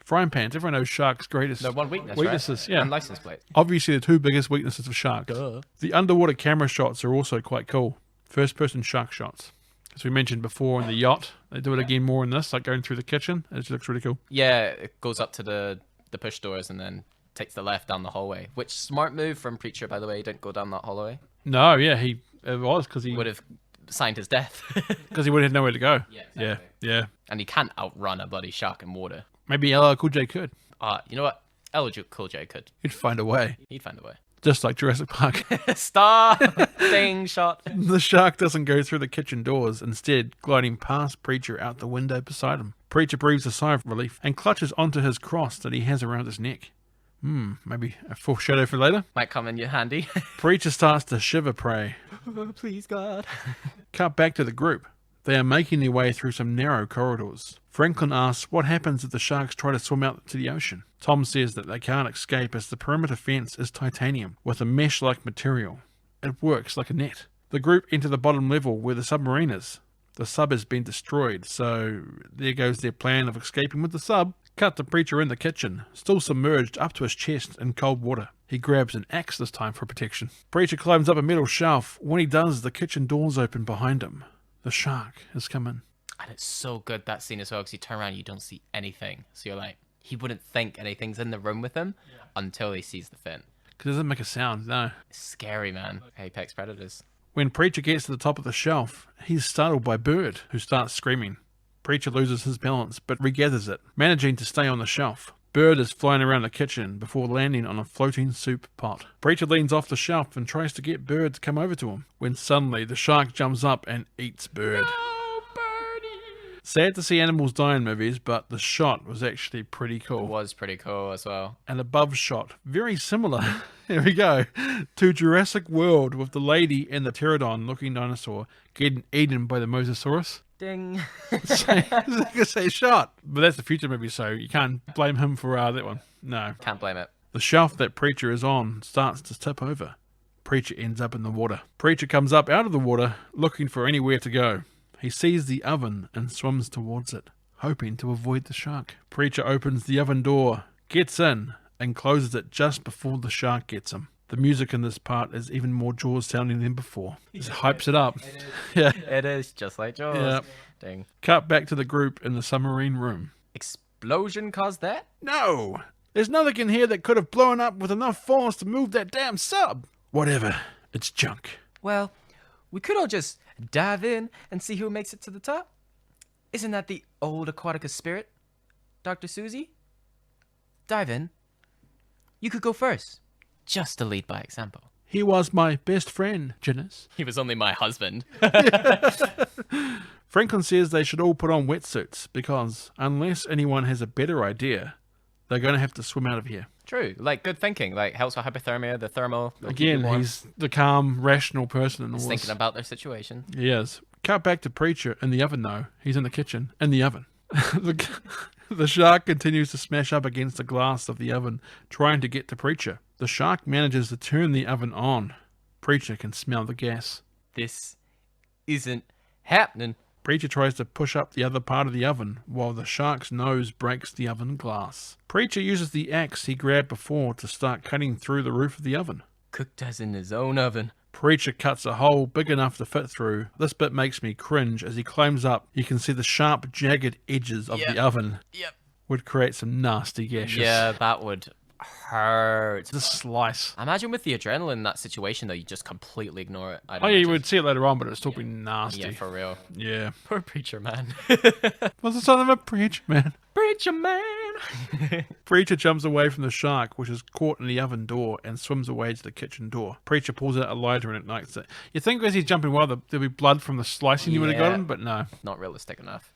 frying pans, everyone knows sharks' greatest The one weaknesses, right? Yeah. And license plate. Obviously the two biggest weaknesses of sharks. Duh. The underwater camera shots are also quite cool. First-person shark shots. As we mentioned before in the yacht, they do it again more in this, like going through the kitchen. It just looks really cool. Yeah, it goes up to the push doors and then takes the left down the hallway. Which smart move from Preacher, by the way. He didn't go down that hallway. No, yeah, it was because he would have signed his death. Because he would have nowhere to go. Yeah, exactly. Yeah. And he can't outrun a bloody shark in water. Maybe LL Cool J could. You know what? LL Cool J could. He'd find a way. He'd find a way. Just like Jurassic Park. Stop! Ding shot. The shark doesn't go through the kitchen doors, instead gliding past Preacher out the window beside him. Preacher breathes a sigh of relief and clutches onto his cross that he has around his neck. Maybe a foreshadow for later. Might come in handy. Preacher starts to shiver pray. Oh, please, God. Cut back to the group. They are making their way through some narrow corridors. Franklin asks what happens if the sharks try to swim out to the ocean. Tom says that they can't escape as the perimeter fence is titanium with a mesh-like material. It works like a net. The group enter the bottom level where the submarine is. The sub has been destroyed, so there goes their plan of escaping with the sub. Cut to Preacher in the kitchen, still submerged up to his chest in cold water. He grabs an axe this time for protection. Preacher climbs up a metal shelf. When he does, the kitchen doors open behind him. The shark has come in. And it's so good, that scene as well, because you turn around and you don't see anything. So you're like, he wouldn't think anything's in the room with him until he sees the fin. Because it doesn't make a sound, no. It's scary, man. Apex predators. When Preacher gets to the top of the shelf, he's startled by Bird, who starts screaming. Preacher loses his balance, but regathers it, managing to stay on the shelf. Bird is flying around the kitchen before landing on a floating soup pot. Preacher leans off the shelf and tries to get Bird to come over to him, when suddenly the shark jumps up and eats Bird. Oh, Birdie! Sad to see animals die in movies, but the shot was actually pretty It cool. was pretty cool as well. An above shot, very similar, here we go, to Jurassic World with the lady and the pterodon looking dinosaur getting eaten by the Mosasaurus. Ding. Say shot. But that's the future movie, so you can't blame him for that one. No. Can't blame it. The shelf that Preacher is on starts to tip over. Preacher ends up in the water. Preacher comes up out of the water looking for anywhere to go. He sees the oven and swims towards it, hoping to avoid the shark. Preacher opens the oven door, gets in, and closes it just before the shark gets him. The music in this part is even more Jaws sounding than before. It hypes it up. Yeah. It is just like Jaws. Yeah. Ding. Cut back to the group in the submarine room. Explosion caused that? No! There's nothing in here that could have blown up with enough force to move that damn sub. Whatever. It's junk. Well, we could all just dive in and see who makes it to the top. Isn't that the old Aquatica spirit, Dr. Susie? Dive in. You could go first, just to lead by example. He was my best friend, Janice. He was only my husband. Franklin says they should all put on wetsuits because unless anyone has a better idea, they're going to have to swim out of here. True. Like, good thinking. Like, helps with hypothermia, the thermal. Again, he's the calm, rational person in all He's this. thinking about their situation. He is. Cut back to Preacher in the oven, though. He's in the kitchen, in the oven. The shark continues to smash up against the glass of the oven, trying to get to Preacher. The shark manages to turn the oven on. Preacher can smell the gas. This isn't happening. Preacher tries to push up the other part of the oven, while the shark's nose breaks the oven glass. Preacher uses the axe he grabbed before to start cutting through the roof of the oven. Cooked as in his own oven. Preacher cuts a hole big enough to fit through. This bit makes me cringe. As he climbs up, you can see the sharp, jagged edges of the oven. Yep. Would create some nasty gashes. Yeah, that would hurt. The slice. Imagine with the adrenaline in that situation, though, you just completely ignore it. Oh yeah, you would see it later on, but it'd still be nasty. Yeah, for real. Yeah. Poor preacher man. What's the son of a preacher man? Preacher man. Preacher jumps away from the shark, which is caught in the oven door, and swims away to the kitchen door. Preacher pulls out a lighter and ignites it. You think as he's jumping wild, there'll be blood from the slicing you would have Yeah. gotten, but no. Not realistic enough.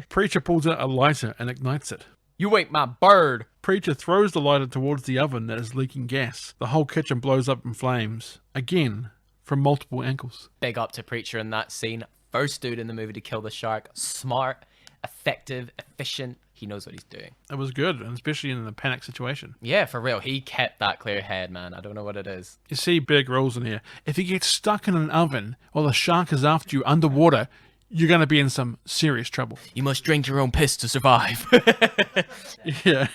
Preacher pulls out a lighter and ignites it. You ain't my bird. Preacher throws the lighter towards the oven that is leaking gas. The whole kitchen blows up in flames. Again, from multiple angles. Big up to Preacher in that scene. First dude in the movie to kill the shark. Smart, effective, efficient. He knows what he's doing. It was good, and especially in a panic situation. Yeah, for real. He kept that clear head, man. I don't know what it is. You see big rules in here. If you get stuck in an oven while the shark is after you underwater, you're going to be in some serious trouble. You must drink your own piss to survive. Yeah.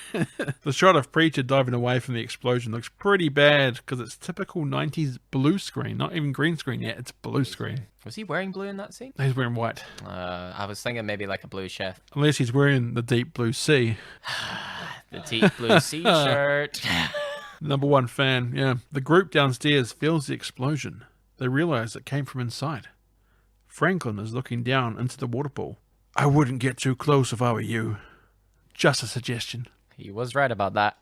The shot of Preacher diving away from the explosion looks pretty bad because it's typical 90s blue screen. Not even green screen yet, it's blue screen. Was he wearing blue in that scene? He's wearing white. I was thinking maybe like a blue chef. Unless he's wearing the Deep Blue Sea. The Deep Blue Sea shirt. Number one fan, yeah. The group downstairs feels the explosion. They realize it came from inside. Franklin is looking down into the water pool. I wouldn't get too close if I were you. Just a suggestion. He was right about that.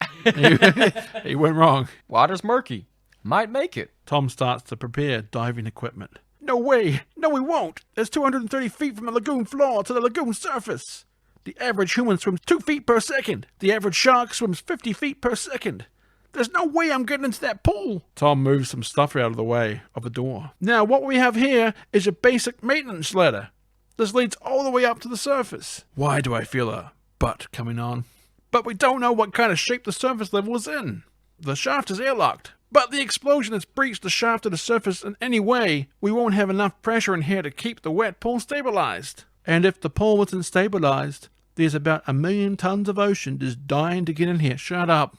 He went wrong. Water's murky. Might make it. Tom starts to prepare diving equipment. No way! No, we won't! There's 230 feet from the lagoon floor to the lagoon surface. The average human swims 2 feet per second. The average shark swims 50 feet per second. There's no way I'm getting into that pool. Tom moves some stuff out of the way of the door. Now, what we have here is a basic maintenance ladder. This leads all the way up to the surface. Why do I feel a butt coming on? But we don't know what kind of shape the surface level is in. The shaft is airlocked, but the explosion has breached the shaft to the surface in any way. We won't have enough pressure in here to keep the wet pool stabilized. And if the pool isn't stabilized, there's about 1 million tons of ocean just dying to get in here. Shut up.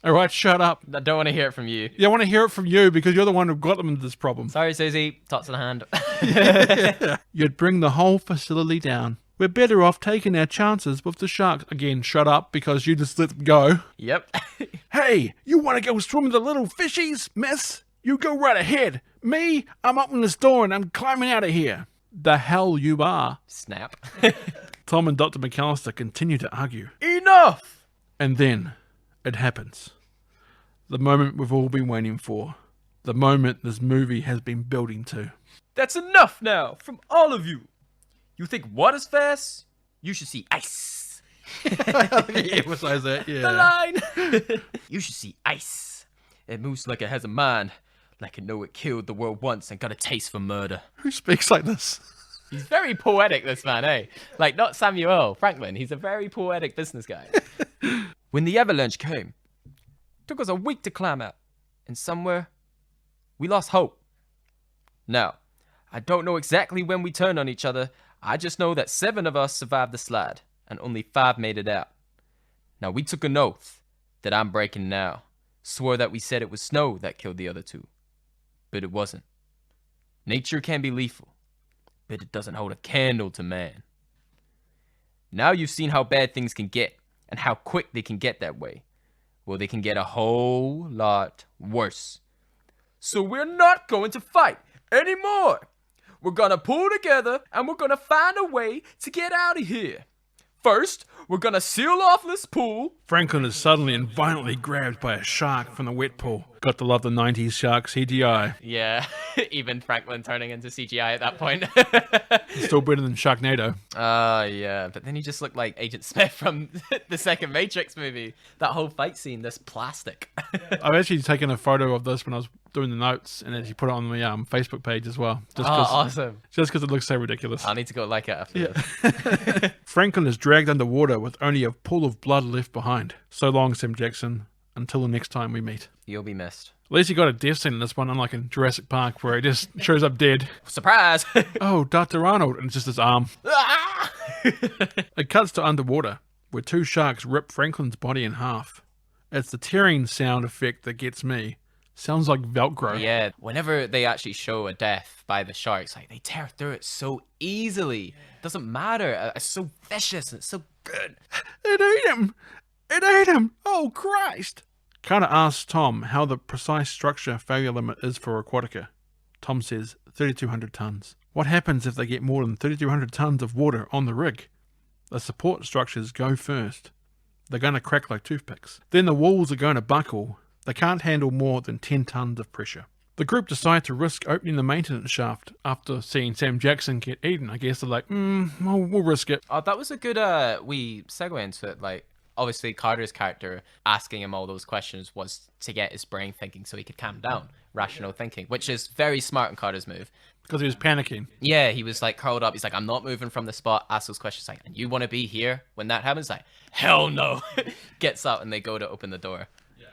All right, shut up. I don't want to hear it from you. Yeah, I want to hear it from you because you're the one who got them into this problem. Sorry, Susie. Tots in the hand. You'd bring the whole facility down. We're better off taking our chances with the sharks. Again, shut up because you just let them go. Yep. Hey, you want to go swim with the little fishies, miss? You go right ahead. Me, I'm opening this door and I'm climbing out of here. The hell you are. Snap. Tom and Dr. McAllister continue to argue. Enough! And then it happens. The moment we've all been waiting for. The moment this movie has been building to. That's enough now from all of you. You think water's fast? You should see ice. Emphasize that, yeah. The line. You should see ice. It moves like it has a mind. Like it know it killed the world once and got a taste for murder. Who speaks like this? He's very poetic, this man, eh? Like, not Samuel Franklin. He's a very poetic business guy. When the avalanche came, it took us a week to climb out. And somewhere, we lost hope. Now, I don't know exactly when we turned on each other. I just know that 7 of us survived the slide, and only 5 made it out. Now, we took an oath that I'm breaking now. Swore that we said it was snow that killed the other 2. But it wasn't. Nature can be lethal, but it doesn't hold a candle to man. Now you've seen how bad things can get, and how quick they can get that way. Well, they can get a whole lot worse. So we're not going to fight anymore. We're gonna pull together, and we're gonna find a way to get out of here. First, we're gonna seal off this pool. Franklin is suddenly and violently grabbed by a shark from the wet pool. Got to love the 90s shark CGI. Yeah, even Franklin turning into CGI at that point. Still better than Sharknado. Yeah, but then he just looked like Agent Smith from the second Matrix movie. That whole fight scene, this plastic. I've actually taken a photo of this when I was doing the notes and actually put it on the Facebook page as well. Awesome. Just because it looks so ridiculous. I need to go like it after this. Franklin is dragged underwater with only a pool of blood left behind. So long, Sam Jackson. Until the next time we meet. You'll be missed. At least he got a death scene in this one, unlike in Jurassic Park, where he just shows up dead. Surprise! Oh, Dr. Arnold, and it's just his arm. It cuts to underwater, where 2 sharks rip Franklin's body in half. It's the tearing sound effect that gets me. Sounds like Velcro. Yeah, whenever they actually show a death by the sharks, like they tear through it so easily. Doesn't matter. It's so vicious and it's so good. It ate him! It ate him! Oh, Christ! Carter asks Tom how the precise structure failure limit is for Aquatica. Tom says 3,200 tons. What happens if they get more than 3,200 tons of water on the rig? The support structures go first. They're going to crack like toothpicks. Then the walls are going to buckle. They can't handle more than 10 tons of pressure. The group decide to risk opening the maintenance shaft after seeing Sam Jackson get eaten. I guess they're like, we'll risk it. Oh, that was a good wee segue into it. Like, obviously Carter's character asking him all those questions was to get his brain thinking so he could calm down. Rational thinking, which is very smart in Carter's move. Because he was panicking. Yeah, he was like curled up. He's like, I'm not moving from the spot. Ask those questions like, and you want to be here when that happens? Like, hell no. Gets up and they go to open the door.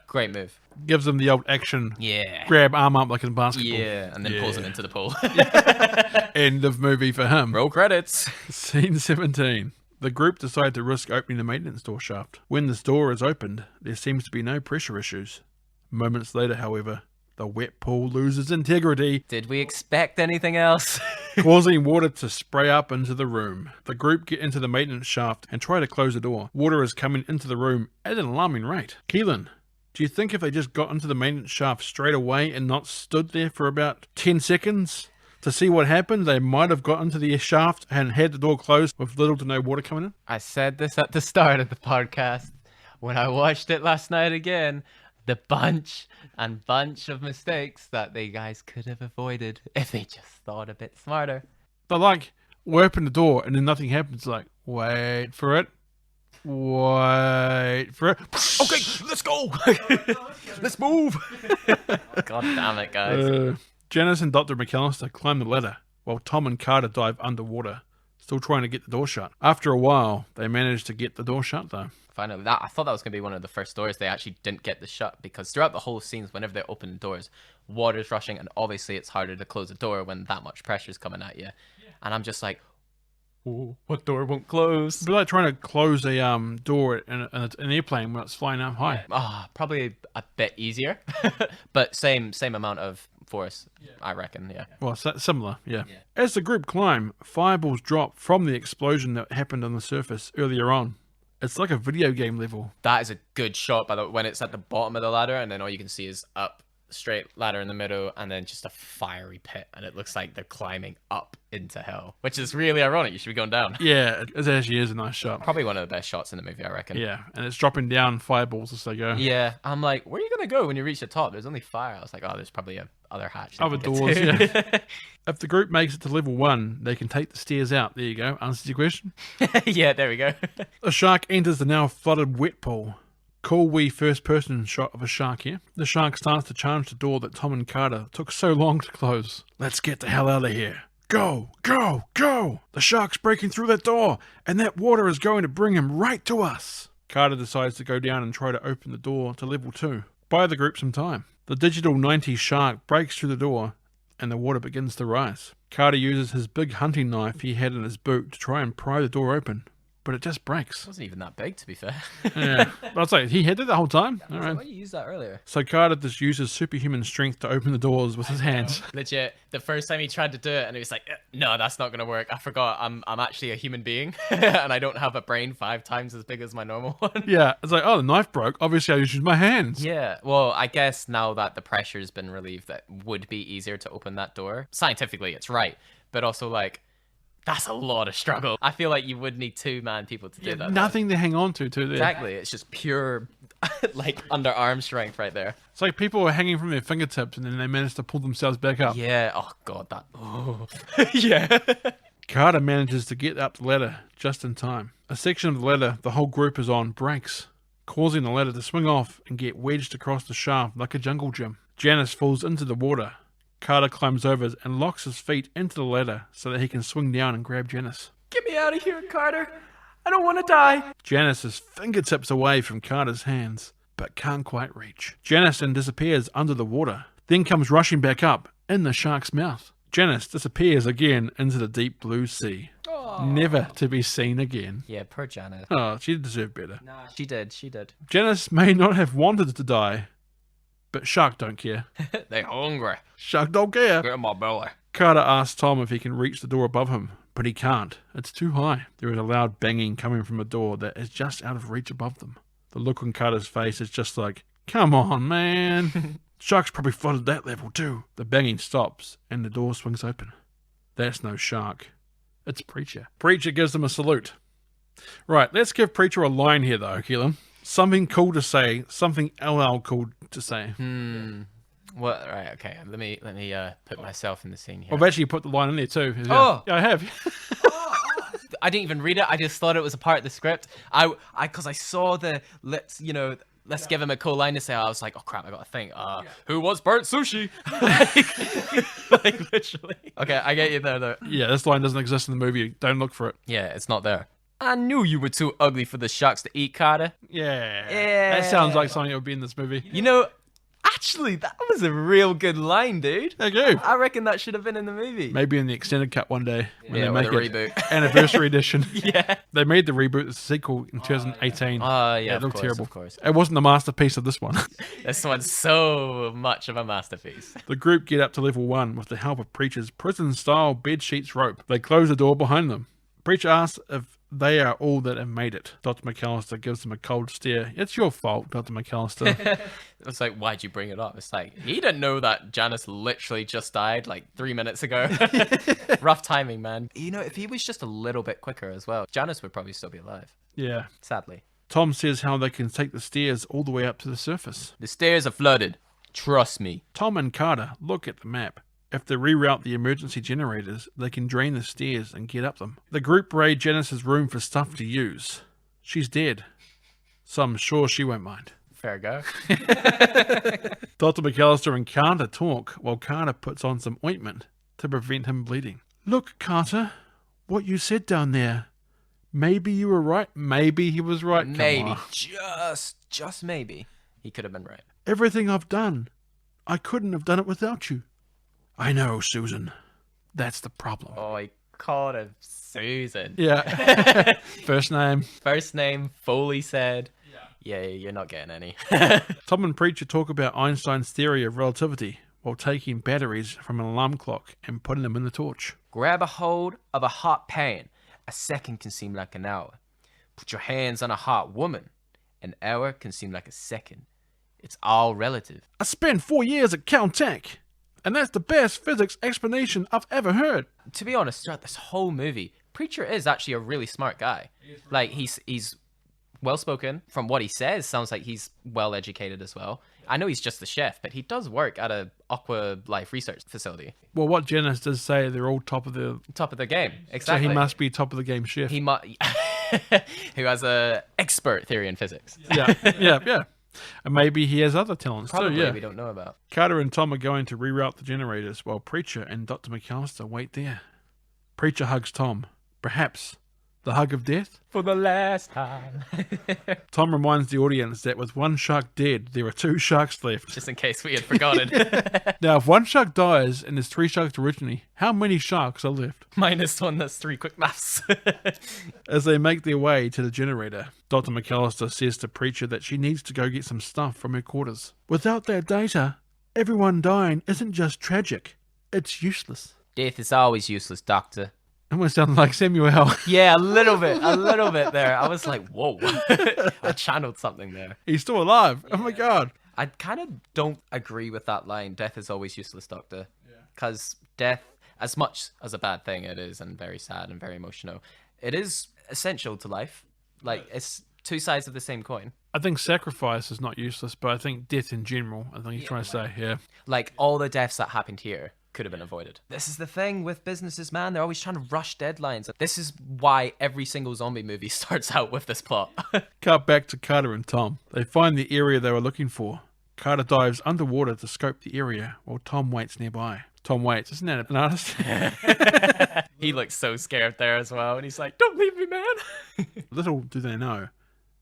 Great move. Gives him the old action. Yeah. Grab arm up like in basketball. Yeah, and then pulls him into the pool. End of movie for him. Roll credits. Scene 17. The group decide to risk opening the maintenance door shaft. When this door is opened, there seems to be no pressure issues. Moments later, however, the wet pool loses integrity, Did we expect anything else? causing water to spray up into the room. The group get into the maintenance shaft and try to close the door. Water is coming into the room at an alarming rate. Keelin, do you think if they just got into the maintenance shaft straight away and not stood there for about 10 seconds to see what happened, they might have got into the shaft and had the door closed with little to no water coming in? I said this at the start of the podcast. When I watched it last night again, the bunch of mistakes that they guys could have avoided if they just thought a bit smarter. They're like, we open the door and then nothing happens. Like, wait for it. Wait for it. Okay, let's go. Let's move. God damn it, guys. Janice and Dr. McAllister climb the ladder while Tom and Carter dive underwater, still trying to get the door shut. After a while, they manage to get the door shut though. Finally, I thought that was going to be one of the first doors they actually didn't get the shut, because throughout the whole scenes, whenever they open the doors, water's rushing, and obviously it's harder to close a door when that much pressure's coming at you. And I'm just like, what door won't close? It'd be like trying to close a door in an airplane when it's flying up high. Probably a bit easier, but same amount of force, I reckon. Yeah. Well, similar, yeah. As the group climb, fireballs drop from the explosion that happened on the surface earlier on. It's like a video game level. That is a good shot, by the way, when it's at the bottom of the ladder, and then all you can see is up, straight ladder in the middle, and then just a fiery pit, and it looks like they're climbing up into hell, which is really ironic. You should be going down. Yeah, it actually is a nice shot. Probably one of the best shots in the movie, I reckon. Yeah, and it's dropping down fireballs as they go. Yeah, I'm like, where are you gonna go when you reach the top? There's only fire. I was like, oh, there's probably a other hatch. Other doors, yeah. If the group makes it to level 1, they can take the stairs out. There you go. Answers your question. Yeah, there we go. A shark enters the now flooded wet pool. Cool wee first-person shot of a shark here. The shark starts to charge the door that Tom and Carter took so long to close. Let's get the hell out of here. Go, go, go! The shark's breaking through that door, and that water is going to bring him right to us. Carter decides to go down and try to open the door to level 2. Buy the group some time. The digital 90s shark breaks through the door, and the water begins to rise. Carter uses his big hunting knife he had in his boot to try and pry the door open, but it just breaks. It wasn't even that big, to be fair. Yeah, but I was like, he had it the whole time. All right. Why did you use that earlier? So Carter just uses superhuman strength to open the doors with his hands. Legit, the first time he tried to do it, and he was like, no, that's not gonna work. I forgot I'm actually a human being, and I don't have a brain 5 times as big as my normal one. Yeah, it's like, oh, the knife broke. Obviously, I just used my hands. Yeah, well, I guess now that the pressure's been relieved, that would be easier to open that door. Scientifically, it's right, but also, like, that's a lot of struggle. I feel like you would need 2-man people to do that. Nothing to hang on to there. Exactly, it's just pure, like, underarm strength right there. It's like people are hanging from their fingertips and then they manage to pull themselves back up. Yeah, oh god, that, oh. Yeah. Carter manages to get up the ladder just in time. A section of the ladder the whole group is on breaks, causing the ladder to swing off and get wedged across the shaft like a jungle gym. Janice falls into the water. Carter climbs over and locks his feet into the ladder so that he can swing down and grab Janice. Get me out of here, Carter. I don't want to die. Janice is fingertips away from Carter's hands, but can't quite reach. Janice then disappears under the water, then comes rushing back up in the shark's mouth. Janice disappears again into the deep blue sea, never to be seen again. Yeah, poor Janice. Oh, she deserved better. Nah, she did. Janice may not have wanted to die, but shark don't care. They hungry. Shark don't care. Get in my belly. Carter asks Tom if he can reach the door above him, but he can't. It's too high. There is a loud banging coming from a door that is just out of reach above them. The look on Carter's face is just like, come on, man. Shark's probably flooded that level too. The banging stops and the door swings open. That's no shark. It's Preacher. Preacher gives them a salute. Right, let's give Preacher a line here though, Keelin. Something cool to say, something LL cool to say. What? Right, okay. Let me put myself in the scene here. I've actually put the line in there too. Oh! Yeah, I have. I didn't even read it. I just thought it was a part of the script. Because I saw the let's give him a cool line to say. I was like, oh crap, I got to think. Who wants burnt sushi? like literally. Okay, I get you there though. Yeah, this line doesn't exist in the movie. Don't look for it. Yeah, it's not there. I knew you were too ugly for the sharks to eat, Carter. Yeah. That sounds like something that would be in this movie. You know, actually, that was a real good line, dude. Thank you. I reckon that should have been in the movie. Maybe in the extended cut one day when they make the it reboot. anniversary edition. Yeah. They made the reboot, the sequel in 2018. Yeah, it looked terrible. Of course. It wasn't the masterpiece of this one. This one's so much of a masterpiece. The group get up to level 1 with the help of Preacher's prison-style bedsheets rope. They close the door behind them. Preacher asks if they are all that have made it. Dr. McAllister gives them a cold stare. It's your fault, Dr. McAllister. It's like, why'd you bring it up? It's like, he didn't know that Janice literally just died like 3 minutes ago. Rough timing, man. You know, if he was just a little bit quicker as well, Janice would probably still be alive. Yeah. Sadly. Tom says how they can take the stairs all the way up to the surface. The stairs are flooded. Trust me. Tom and Carter look at the map. If they reroute the emergency generators, they can drain the stairs and get up them. The group raid Janice's room for stuff to use. She's dead, so I'm sure she won't mind. Fair go. Dr. McAllister and Carter talk while Carter puts on some ointment to prevent him bleeding. Look, Carter, what you said down there. Maybe you were right. Maybe he was right. Maybe. Just maybe. He could have been right. Everything I've done, I couldn't have done it without you. I know, Susan. That's the problem. Oh, he called him Susan. Yeah. First name. First name, Foley said. Yeah, you're not getting any. Tom and Preacher talk about Einstein's theory of relativity while taking batteries from an alarm clock and putting them in the torch. Grab a hold of a hot pan. A second can seem like an hour. Put your hands on a hot woman. An hour can seem like a second. It's all relative. I spent 4 years at Caltech, and that's the best physics explanation I've ever heard. To be honest, throughout this whole movie, Preacher is actually a really smart guy. Like, he's well-spoken. From what he says, sounds like he's well-educated as well. I know he's just the chef, but he does work at a aqua life research facility. Well, what Janice does say, they're all top of the... Top of the game, exactly. So he must be top of the game chef. He must... Who has a expert theory in physics. Yeah. And maybe he has other talents Probably too, yeah. we don't know about. Carter and Tom are going to reroute the generators while Preacher and Dr. McAllister wait there. Preacher hugs Tom. Perhaps the hug of death? For the last time. Tom reminds the audience that with one shark dead, there are 2 sharks left. Just in case we had forgotten. Now, if one shark dies and there's 3 sharks originally, how many sharks are left? Minus 1, that's 3 quick maths. As they make their way to the generator, Dr. McAllister says to Preacher that she needs to go get some stuff from her quarters. Without that data, everyone dying isn't just tragic, it's useless. Death is always useless, Doctor. Almost sounded like Samuel. Yeah, a little bit there. I was like, whoa. I channeled something there. He's still alive. Oh my god. I kind of don't agree with that line, death is always useless, Doctor. Because death, as much as a bad thing it is, and very sad and very emotional, it is essential to life. Like, it's 2 sides of the same coin. I think sacrifice is not useless, but I think death in general, I think he's trying to say, yeah. Like, all the deaths that happened here could have been avoided. This is the thing with businesses, man. They're always trying to rush deadlines. This is why every single zombie movie starts out with this plot. Cut back to Carter and Tom. They find the area they were looking for. Carter dives underwater to scope the area while Tom waits nearby. Tom waits. Isn't that an artist? He looks so scared there as well. And he's like, don't leave me, man. Little do they know,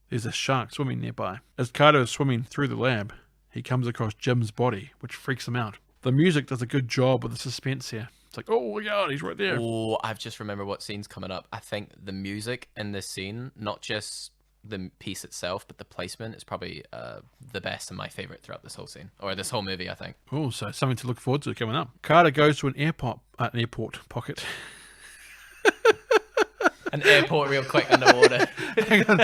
there's a shark swimming nearby. As Carter is swimming through the lab, he comes across Jim's body, which freaks him out. The music does a good job with the suspense here. It's like, oh my god, he's right there. Oh, I've just remembered what scene's coming up. I think the music in this scene, not just the piece itself, but the placement is probably the best and my favorite throughout this whole scene. Or this whole movie, I think. Oh, so something to look forward to coming up. Carter goes to an airport pocket. An airport real quick underwater. Hang on.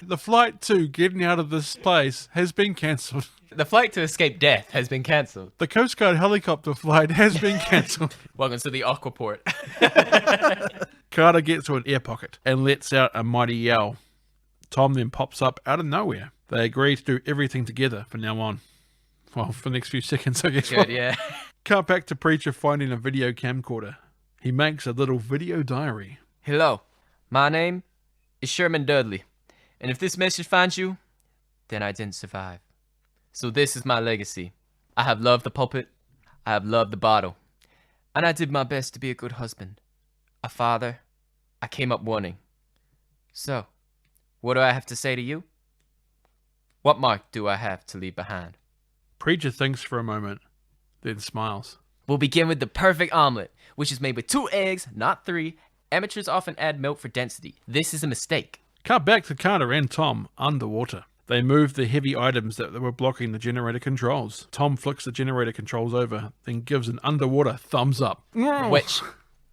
The flight to getting out of this place has been cancelled. The flight to escape death has been cancelled. The Coast Guard helicopter flight has been cancelled. Welcome to the aquaport. Carter gets to an air pocket and lets out a mighty yell. Tom then pops up out of nowhere. They agree to do everything together from now on. Well, for the next few seconds, I guess. Good, yeah. Cut back to Preacher finding a video camcorder. He makes a little video diary. Hello, my name is Sherman Dudley. And if this message finds you, then I didn't survive. So this is my legacy. I have loved the pulpit. I have loved the bottle. And I did my best to be a good husband. A father. I came up wanting. So, what do I have to say to you? What mark do I have to leave behind? Preacher thinks for a moment, then smiles. We'll begin with the perfect omelet, which is made with 2 eggs, not 3. Amateurs often add milk for density. This is a mistake. Cut back to Carter and Tom underwater. They move the heavy items that were blocking the generator controls. Tom flicks the generator controls over, then gives an underwater thumbs up. Which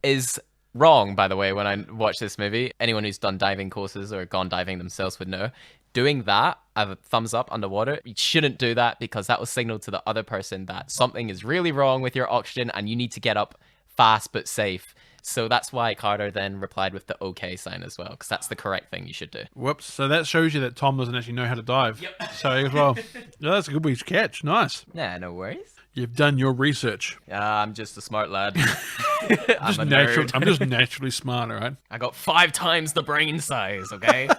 is wrong, by the way, when I watch this movie. Anyone who's done diving courses or gone diving themselves would know. Doing that, a thumbs up underwater, you shouldn't do that because that will signal to the other person that something is really wrong with your oxygen and you need to get up fast but safe. So that's why Carter then replied with the OK sign as well, because that's the correct thing you should do. Whoops. So that shows you that Tom doesn't actually know how to dive. Yep. So, well, yeah, that's a good wee catch. Nice. Nah, no worries. You've done your research. I'm just a smart lad. I'm just naturally smart, all right? I got 5 times the brain size, okay?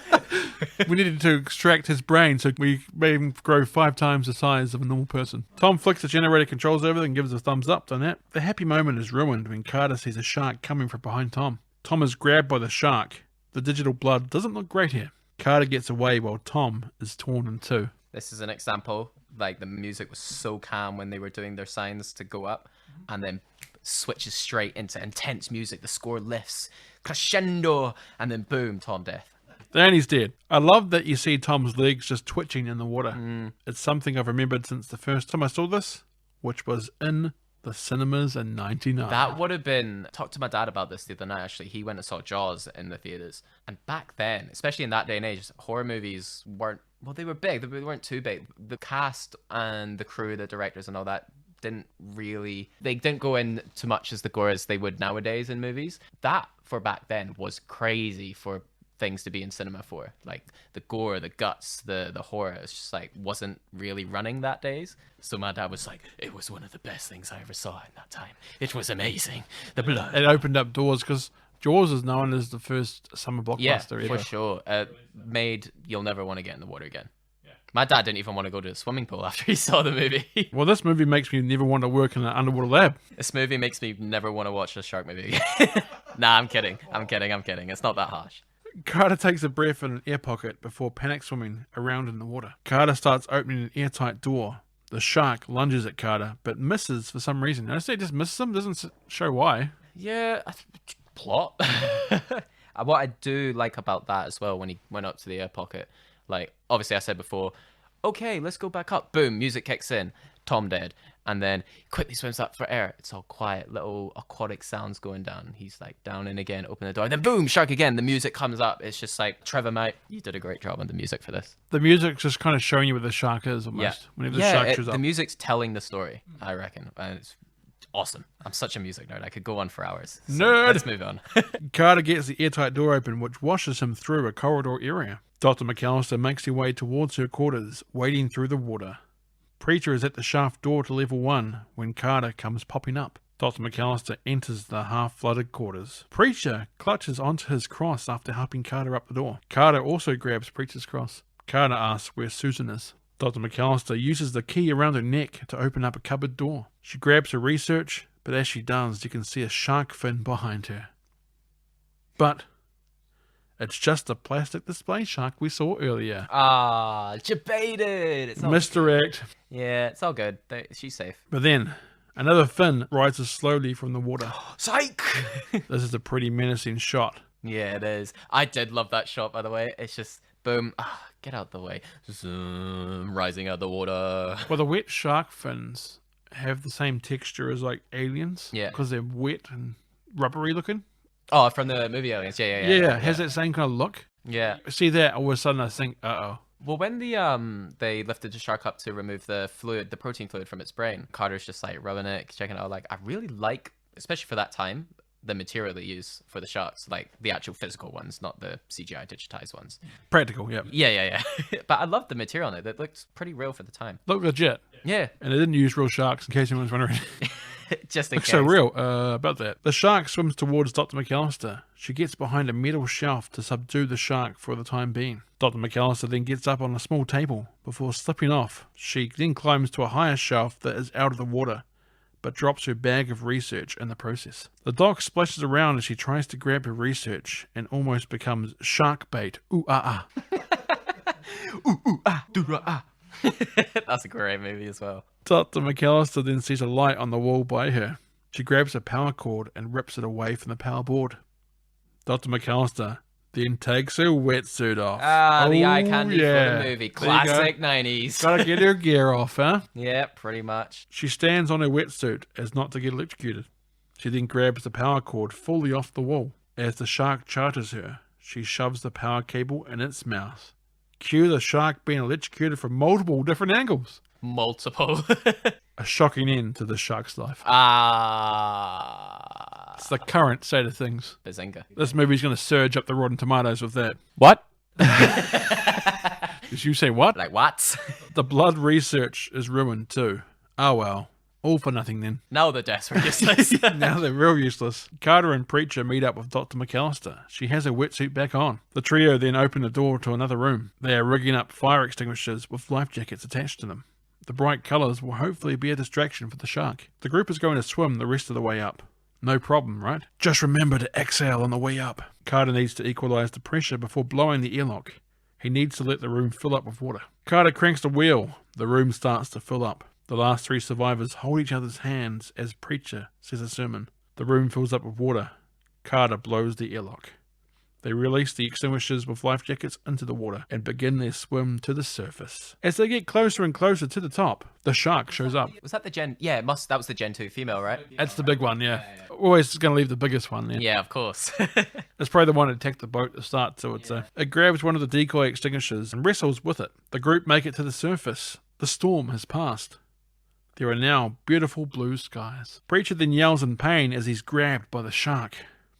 We needed to extract his brain so we made him grow 5 times the size of a normal person. Tom flicks the generator controls over and gives a thumbs up on that. The happy moment is ruined when Carter sees a shark coming from behind Tom. Tom is grabbed by the shark. The digital blood doesn't look great here. Carter gets away while Tom is torn in 2. This is an example. Like, the music was so calm when they were doing their signs to go up, and then switches straight into intense music. The score lifts, crescendo, and then boom, Tom death. Then he's dead. I love that you see Tom's legs just twitching in the water. It's something I've remembered since the first time I saw this, which was in the cinemas in 99. That would have been... Talked to my dad about this the other night, actually. He went and saw Jaws in the theaters. And back then, especially in that day and age, horror movies weren't... Well, they were big. They weren't too big. The cast and the crew, the directors and all that didn't really... They didn't go in too much as the gore as they would nowadays in movies. That, for back then, was crazy for things to be in cinema for. Like, the gore, the guts, the horror. It's just like, wasn't really running that days. So my dad was like, it was one of the best things I ever saw in that time. It was amazing. The blood. It opened up doors because Jaws is known as the first summer blockbuster Yeah, ever. for sure. Made you'll never want to get in the water again. My dad didn't even want to go to a swimming pool after he saw the movie. Well, this movie makes me never want to work in an underwater lab. This movie makes me never want to watch a shark movie again. Nah, I'm kidding. It's not that harsh. Carter takes a breath in an air pocket before panic swimming around in the water. Carter starts opening an airtight door. The shark lunges at Carter, but misses for some reason. I say it just misses him, doesn't show why. Yeah, plot. What I do like about that as well, when he went up to the air pocket, like, obviously I said before, okay, let's go back up. Boom, music kicks in. Tom dead. And then quickly swims up for air. It's all quiet, little aquatic sounds going down. He's like down in again, open the door. And then boom, shark again. The music comes up. It's just like, Trevor, mate, you did a great job on the music for this. The music's just kind of showing you where the shark is almost. Yeah. Whenever the shark shows up. The music's telling the story, I reckon. And it's awesome. I'm such a music nerd. I could go on for hours. So Nerd! Let's move on. Carter gets the airtight door open, which washes him through a corridor area. Dr. McAllister makes her way towards her quarters, wading through the water. Preacher is at the shaft door to level 1 when Carter comes popping up. Dr. McAllister enters the half-flooded quarters. Preacher clutches onto his cross after helping Carter up the door. Carter also grabs Preacher's cross. Carter asks where Susan is. Dr. McAllister uses the key around her neck to open up a cupboard door. She grabs her research, but as she does, you can see a shark fin behind her. But it's just a plastic display shark we saw earlier. Debated. It's all Misdirect. Yeah, it's all good. She's safe. But then, another fin rises slowly from the water. Psych! This is a pretty menacing shot. Yeah, it is. I did love that shot, by the way. It's just, boom, get out the way. Zoom, rising out the water. Well, the wet shark fins have the same texture as like aliens. Yeah. Because they're wet and rubbery looking. Oh, from the movie Aliens. Yeah. Yeah, has that same kind of look. Yeah. See that, all of a sudden I think, uh-oh. Well, when they lifted the shark up to remove the fluid, the protein fluid from its brain, Carter's just like rubbing it, checking it out. Like, I really like, especially for that time, the material they use for the sharks, like the actual physical ones, not the CGI digitized ones. Practical, yeah. Yeah. But I love the material on it. It looks pretty real for the time. Look legit. Yeah. And they didn't use real sharks, in case anyone's wondering. Just in Looks case. so real. About that. The shark swims towards Dr. McAllister. She gets behind a metal shelf to subdue the shark for the time being. Dr. McAllister then gets up on a small table before slipping off. She then climbs to a higher shelf that is out of the water, but drops her bag of research in the process. The dog splashes around as she tries to grab her research and almost becomes shark bait. Ooh, ah, ah. Ooh, ah, doo, ah. That's a great movie as well. Dr. McAllister then sees a light on the wall by her. She grabs a power cord and rips it away from the power board. Dr. McAllister then takes her wetsuit off. The eye candy for yeah. the movie. There you go. Classic 90s. Gotta get her gear off, huh? Yeah, pretty much. She stands on her wetsuit as not to get electrocuted. She then grabs the power cord fully off the wall. As the shark charges her, she shoves the power cable in its mouth. Cue the shark being electrocuted from multiple different angles. Multiple. A shocking end to the shark's life. It's the current state of things. Bazinga. This movie's going to surge up the Rotten Tomatoes with that. What? Did you say what? Like what? The blood research is ruined too. Oh well. All for nothing then. Now the deaths were useless. Now they're real useless. Carter and Preacher meet up with Dr. McAllister. She has her wetsuit back on. The trio then open the door to another room. They are rigging up fire extinguishers with life jackets attached to them. The bright colours will hopefully be a distraction for the shark. The group is going to swim the rest of the way up. No problem, right? Just remember to exhale on the way up. Carter needs to equalise the pressure before blowing the airlock. He needs to let the room fill up with water. Carter cranks the wheel. The room starts to fill up. The last 3 survivors hold each other's hands as Preacher says a sermon. The room fills up with water. Carter blows the airlock. They release the extinguishers with life jackets into the water and begin their swim to the surface. As they get closer and closer to the top, the shark shows up. Was that the Gen? Yeah, that was the Gen 2 female, right? That's the big one, yeah. Always going to leave the biggest one, yeah. Yeah, of course. It's probably the one that attacked the boat at the start, so it's it grabs one of the decoy extinguishers and wrestles with it. The group make it to the surface. The storm has passed. There are now beautiful blue skies. Preacher then yells in pain as he's grabbed by the shark.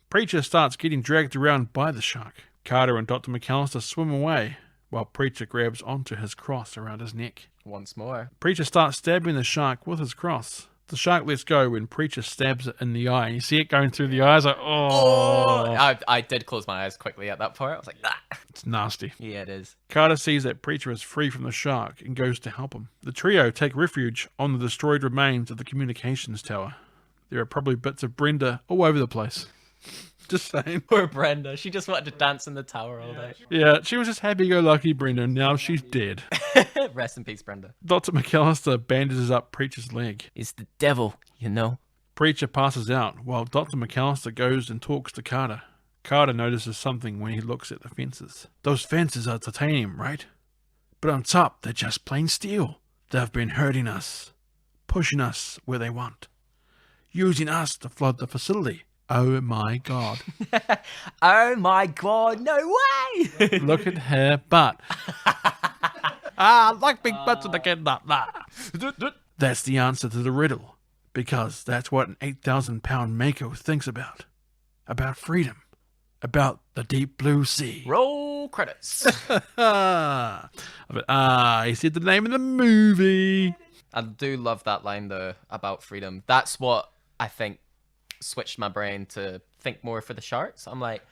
Preacher starts getting dragged around by the shark. Carter and Dr. McAllister swim away while Preacher grabs onto his cross around his neck. Once more. Preacher starts stabbing the shark with his cross. The shark lets go when Preacher stabs it in the eye. You see it going through the eyes like, oh. I did close my eyes quickly at that part. I was like, ah. It's nasty. Yeah, it is. Carter sees that Preacher is free from the shark and goes to help him. The trio take refuge on the destroyed remains of the communications tower. There are probably bits of Brenda all over the place. Just saying. Poor Brenda. She just wanted to dance in the tower all day. Yeah, she was just happy-go-lucky Brenda, and now she's dead. Rest in peace, Brenda. Dr. McAllister bandages up Preacher's leg. It's the devil, you know. Preacher passes out while Dr. McAllister goes and talks to Carter. Carter notices something when he looks at the fences. Those fences are titanium, right? But on top, they're just plain steel. They've been hurting us, pushing us where they want, using us to flood the facility. Oh my God. Oh my God, no way! Look at her butt. I like big butts and I get that. That's the answer to the riddle, because that's what an 8,000-pound Mako thinks about. About freedom. About the deep blue sea. Roll credits. He said the name of the movie. I do love that line, though, about freedom. That's what I think switched my brain to think more for the sharks. I'm like,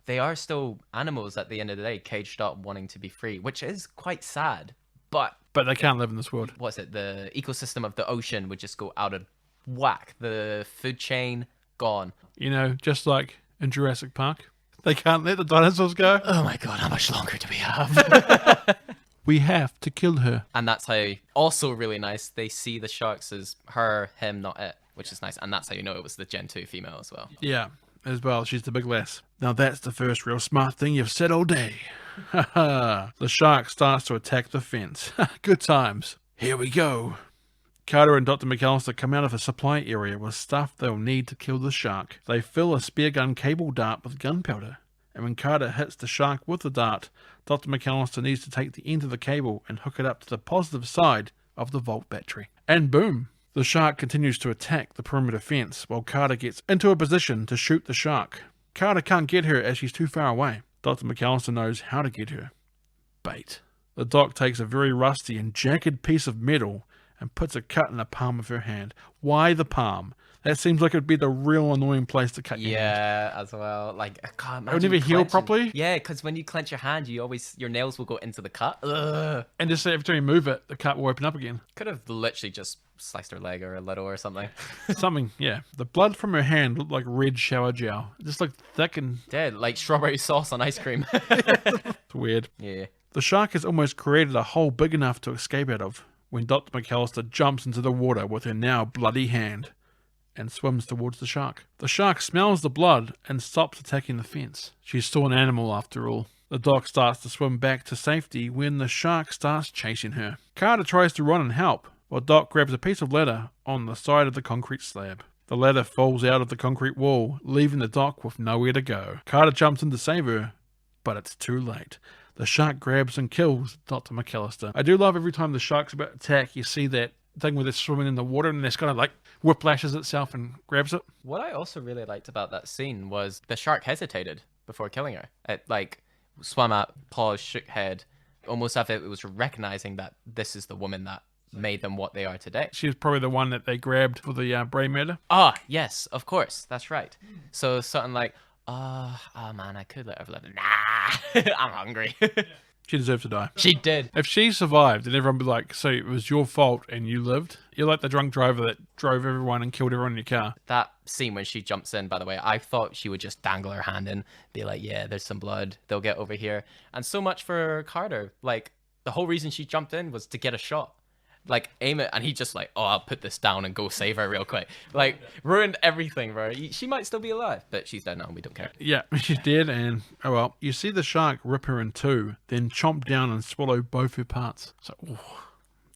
they are still animals at the end of the day, caged up, wanting to be free, which is quite sad. But they can't live in this world. What's it? The ecosystem of the ocean would just go out of whack. The food chain, gone. You know, just like in Jurassic Park, they can't let the dinosaurs go. Oh my God, how much longer do we have? We have to kill her. And that's how, also really nice, they see the sharks as her, him, not it, which is nice. And that's how you know it was the Gen 2 female as well. Yeah, as well. She's the big lass. Now that's the first real smart thing you've said all day. The shark starts to attack the fence. Good times. Here we go. Carter and Dr. McAllister come out of a supply area with stuff they'll need to kill the shark. They fill a spear gun cable dart with gunpowder. And when Carter hits the shark with the dart, Dr. McAllister needs to take the end of the cable and hook it up to the positive side of the Volt battery. And boom! The shark continues to attack the perimeter fence while Carter gets into a position to shoot the shark. Carter can't get her as she's too far away. Dr. McAllister knows how to get her. Bait. The doc takes a very rusty and jagged piece of metal and puts a cut in the palm of her hand. Why the palm? That seems like it would be the real annoying place to cut your hand. Yeah, as well. Like, I can't imagine. It would never heal properly? Yeah, because when you clench your hand, your nails will go into the cut. Ugh. And just every time you move it, the cut will open up again. Could have literally just sliced her leg or a little or something. Something, yeah. The blood from her hand looked like red shower gel. It just looked thick and... Dead, like strawberry sauce on ice cream. It's weird. Yeah. The shark has almost created a hole big enough to escape out of when Dr. McAllister jumps into the water with her now bloody hand and swims towards the shark. The shark smells the blood and stops attacking the fence. She's still an animal after all. The doc starts to swim back to safety when the shark starts chasing her. Carter tries to run and help, while Doc grabs a piece of ladder on the side of the concrete slab. The ladder falls out of the concrete wall, leaving the doc with nowhere to go. Carter jumps in to save her, but it's too late. The shark grabs and kills Dr. McAllister. I do love every time the shark's about to attack, you see that thing where they're swimming in the water and it's kind of like whiplashes itself and grabs it. What I also really liked about that scene was the shark hesitated before killing her. It like swam up, paused, shook head, almost as if it was recognizing that this is the woman that made them what they are today. She was probably the one that they grabbed for the brain murder. Ah, yes, of course, that's right. So something like, oh man, I could let her live. Nah, I'm hungry. She deserved to die. She did. If she survived, then everyone would be like, so it was your fault and you lived? You're like the drunk driver that drove everyone and killed everyone in your car. That scene when she jumps in, by the way, I thought she would just dangle her hand in, be like, yeah, there's some blood. They'll get over here. And so much for Carter. Like, the whole reason she jumped in was to get a shot. like aim it, and he just like, oh, I'll put this down and go save her real quick. Like ruined everything, bro. She might still be alive, but she's dead now and we don't care. Yeah, she's dead, and oh well. You see the shark rip her in two, then chomp down and swallow both her parts. So, ooh,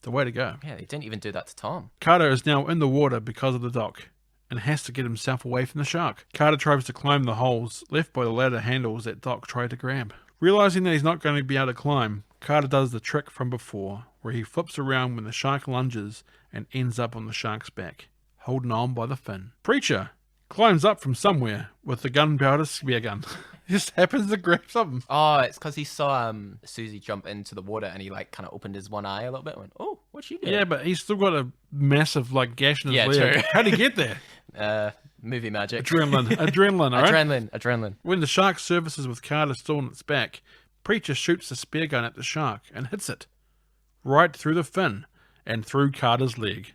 the way to go. Yeah, they didn't even do that to Tom. Carter is now in the water because of the dock, and has to get himself away from the shark. Carter tries to climb the holes left by the ladder handles that Doc tried to grab. Realizing that he's not going to be able to climb, Carter does the trick from before, where he flips around when the shark lunges and ends up on the shark's back, holding on by the fin. Preacher climbs up from somewhere with the gunpowder spear gun. He just happens to grab something. Oh, it's because he saw Susie jump into the water and he like kind of opened his one eye a little bit and went, oh, what's she doing? Yeah, but he's still got a massive like gash in his leg. True. How'd he get there? Movie magic. Adrenaline, all right? Adrenaline. When the shark surfaces with Carter still on its back, Preacher shoots the spear gun at the shark and hits it right through the fin and through Carter's leg.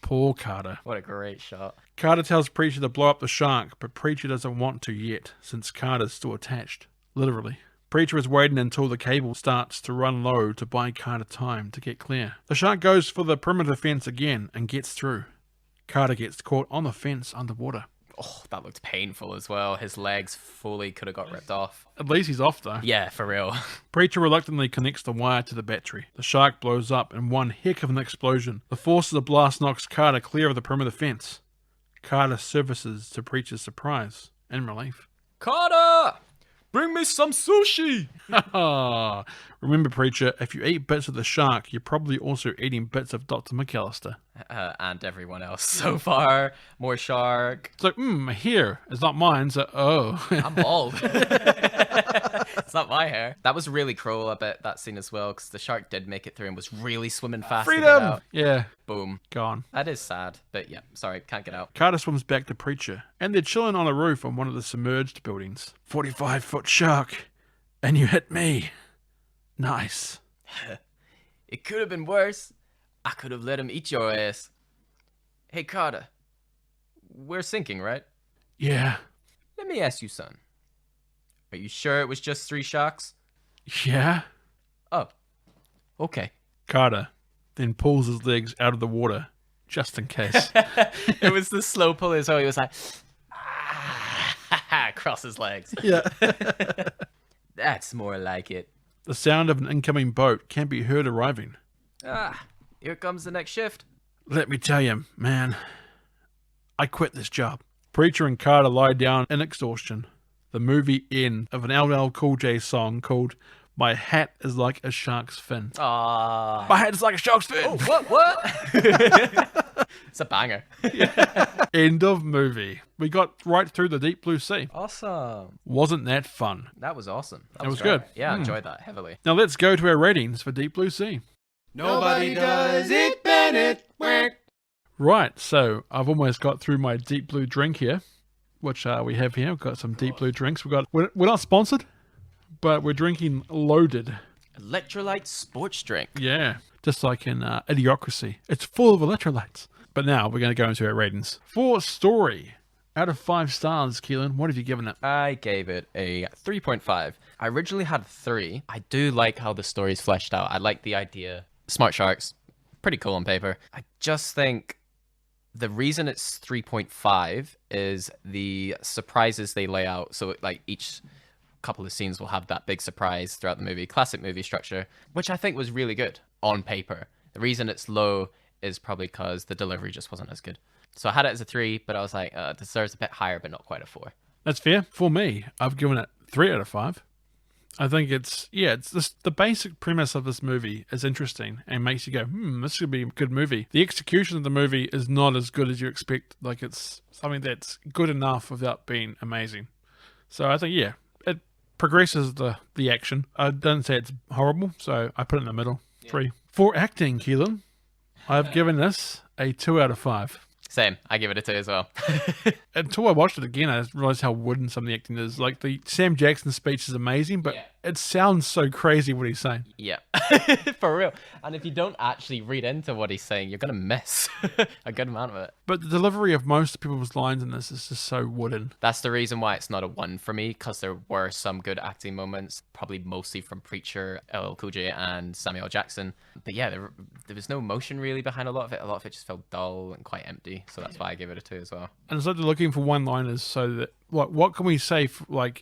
Poor Carter. What a great shot. Carter tells Preacher to blow up the shark, but Preacher doesn't want to yet, since Carter's still attached. Literally. Preacher is waiting until the cable starts to run low to buy Carter time to get clear. The shark goes for the perimeter fence again and gets through. Carter gets caught on the fence underwater. Oh, that looked painful as well. His legs fully could have got ripped off. At least he's off though. Yeah, for real. Preacher reluctantly connects the wire to the battery. The shark blows up in one heck of an explosion. The force of the blast knocks Carter clear of the perimeter fence. Carter surfaces to Preacher's surprise and relief. Carter! Bring me some sushi! Remember, Preacher, if you eat bits of the shark, you're probably also eating bits of Dr. McAllister. And everyone else so far. More shark. It's like, here. It's not mine, so, oh. I'm bald. It's not my hair. That was really cruel, I bet, that scene as well, because the shark did make it through and was really swimming fast to get Freedom! out. Yeah. Boom. Gone. That is sad, but yeah, sorry, can't get out. Carter swims back to Preacher, and they're chilling on a roof on one of the submerged buildings. 45-foot shark, and you hit me. Nice. It could have been worse. I could have let him eat your ass. Hey, Carter. We're sinking, right? Yeah. Let me ask you, son. Are you sure it was just 3 sharks? Yeah? Oh. Okay. Carter then pulls his legs out of the water, just in case. It was the slow pull as well. He was like, cross his legs. Yeah. That's more like it. The sound of an incoming boat can be heard arriving. Here comes the next shift. Let me tell you, man, I quit this job. Preacher and Carter lie down in exhaustion. The movie end of an LL Cool J song called My Hat is Like a Shark's Fin. Ah. My hat is like a shark's fin! Oh, what? It's a banger. End of movie. We got right through the Deep Blue Sea. Awesome. Wasn't that fun? That was awesome. That was great. good. Yeah, I enjoyed that heavily. Now let's go to our ratings for Deep Blue Sea. Nobody does it, Bennett. Right, so I've almost got through my Deep Blue drink here, which we have here. We've got some Deep Blue drinks. We're not sponsored, but we're drinking Loaded. Electrolyte sports drink. Yeah, just like in Idiocracy. It's full of electrolytes. But now we're going to go into our ratings. For story, out of 5 stars, Keelin, what have you given it? I gave it a 3.5. I originally had 3. I do like how the story's fleshed out. I like the idea. Smart sharks, pretty cool on paper. I just think the reason it's 3.5 is the surprises they lay out. So like each couple of scenes will have that big surprise throughout the movie. Classic movie structure, which I think was really good on paper. The reason it's low is probably because the delivery just wasn't as good. So I had it as a 3, but I was like, it deserves a bit higher, but not quite a 4. That's fair. For me, I've given it 3 out of 5. I think it's just the basic premise of this movie is interesting and makes you go, this should be a good movie. The execution of the movie is not as good as you expect. Like it's something that's good enough without being amazing. So I think, it progresses the action. I don't say it's horrible, so I put it in the middle. 3. For acting, Keelin, I've given this a 2 out of 5. Same. I give it a 2 as well. Until I watched it again, I realized how wooden some of the acting is. Like the Sam Jackson speech is amazing, but it sounds so crazy what he's saying. Yeah, for real. And if you don't actually read into what he's saying, you're gonna miss a good amount of it. But the delivery of most people's lines in this is just so wooden. That's the reason why it's not a 1 for me, because there were some good acting moments, probably mostly from Preacher, LL Cool J, and Samuel L. Jackson. But yeah, there was no emotion really behind a lot of it. A lot of it just felt dull and quite empty. So that's why I give it a 2 as well. And it's like they're looking for one-liners, so that what can we say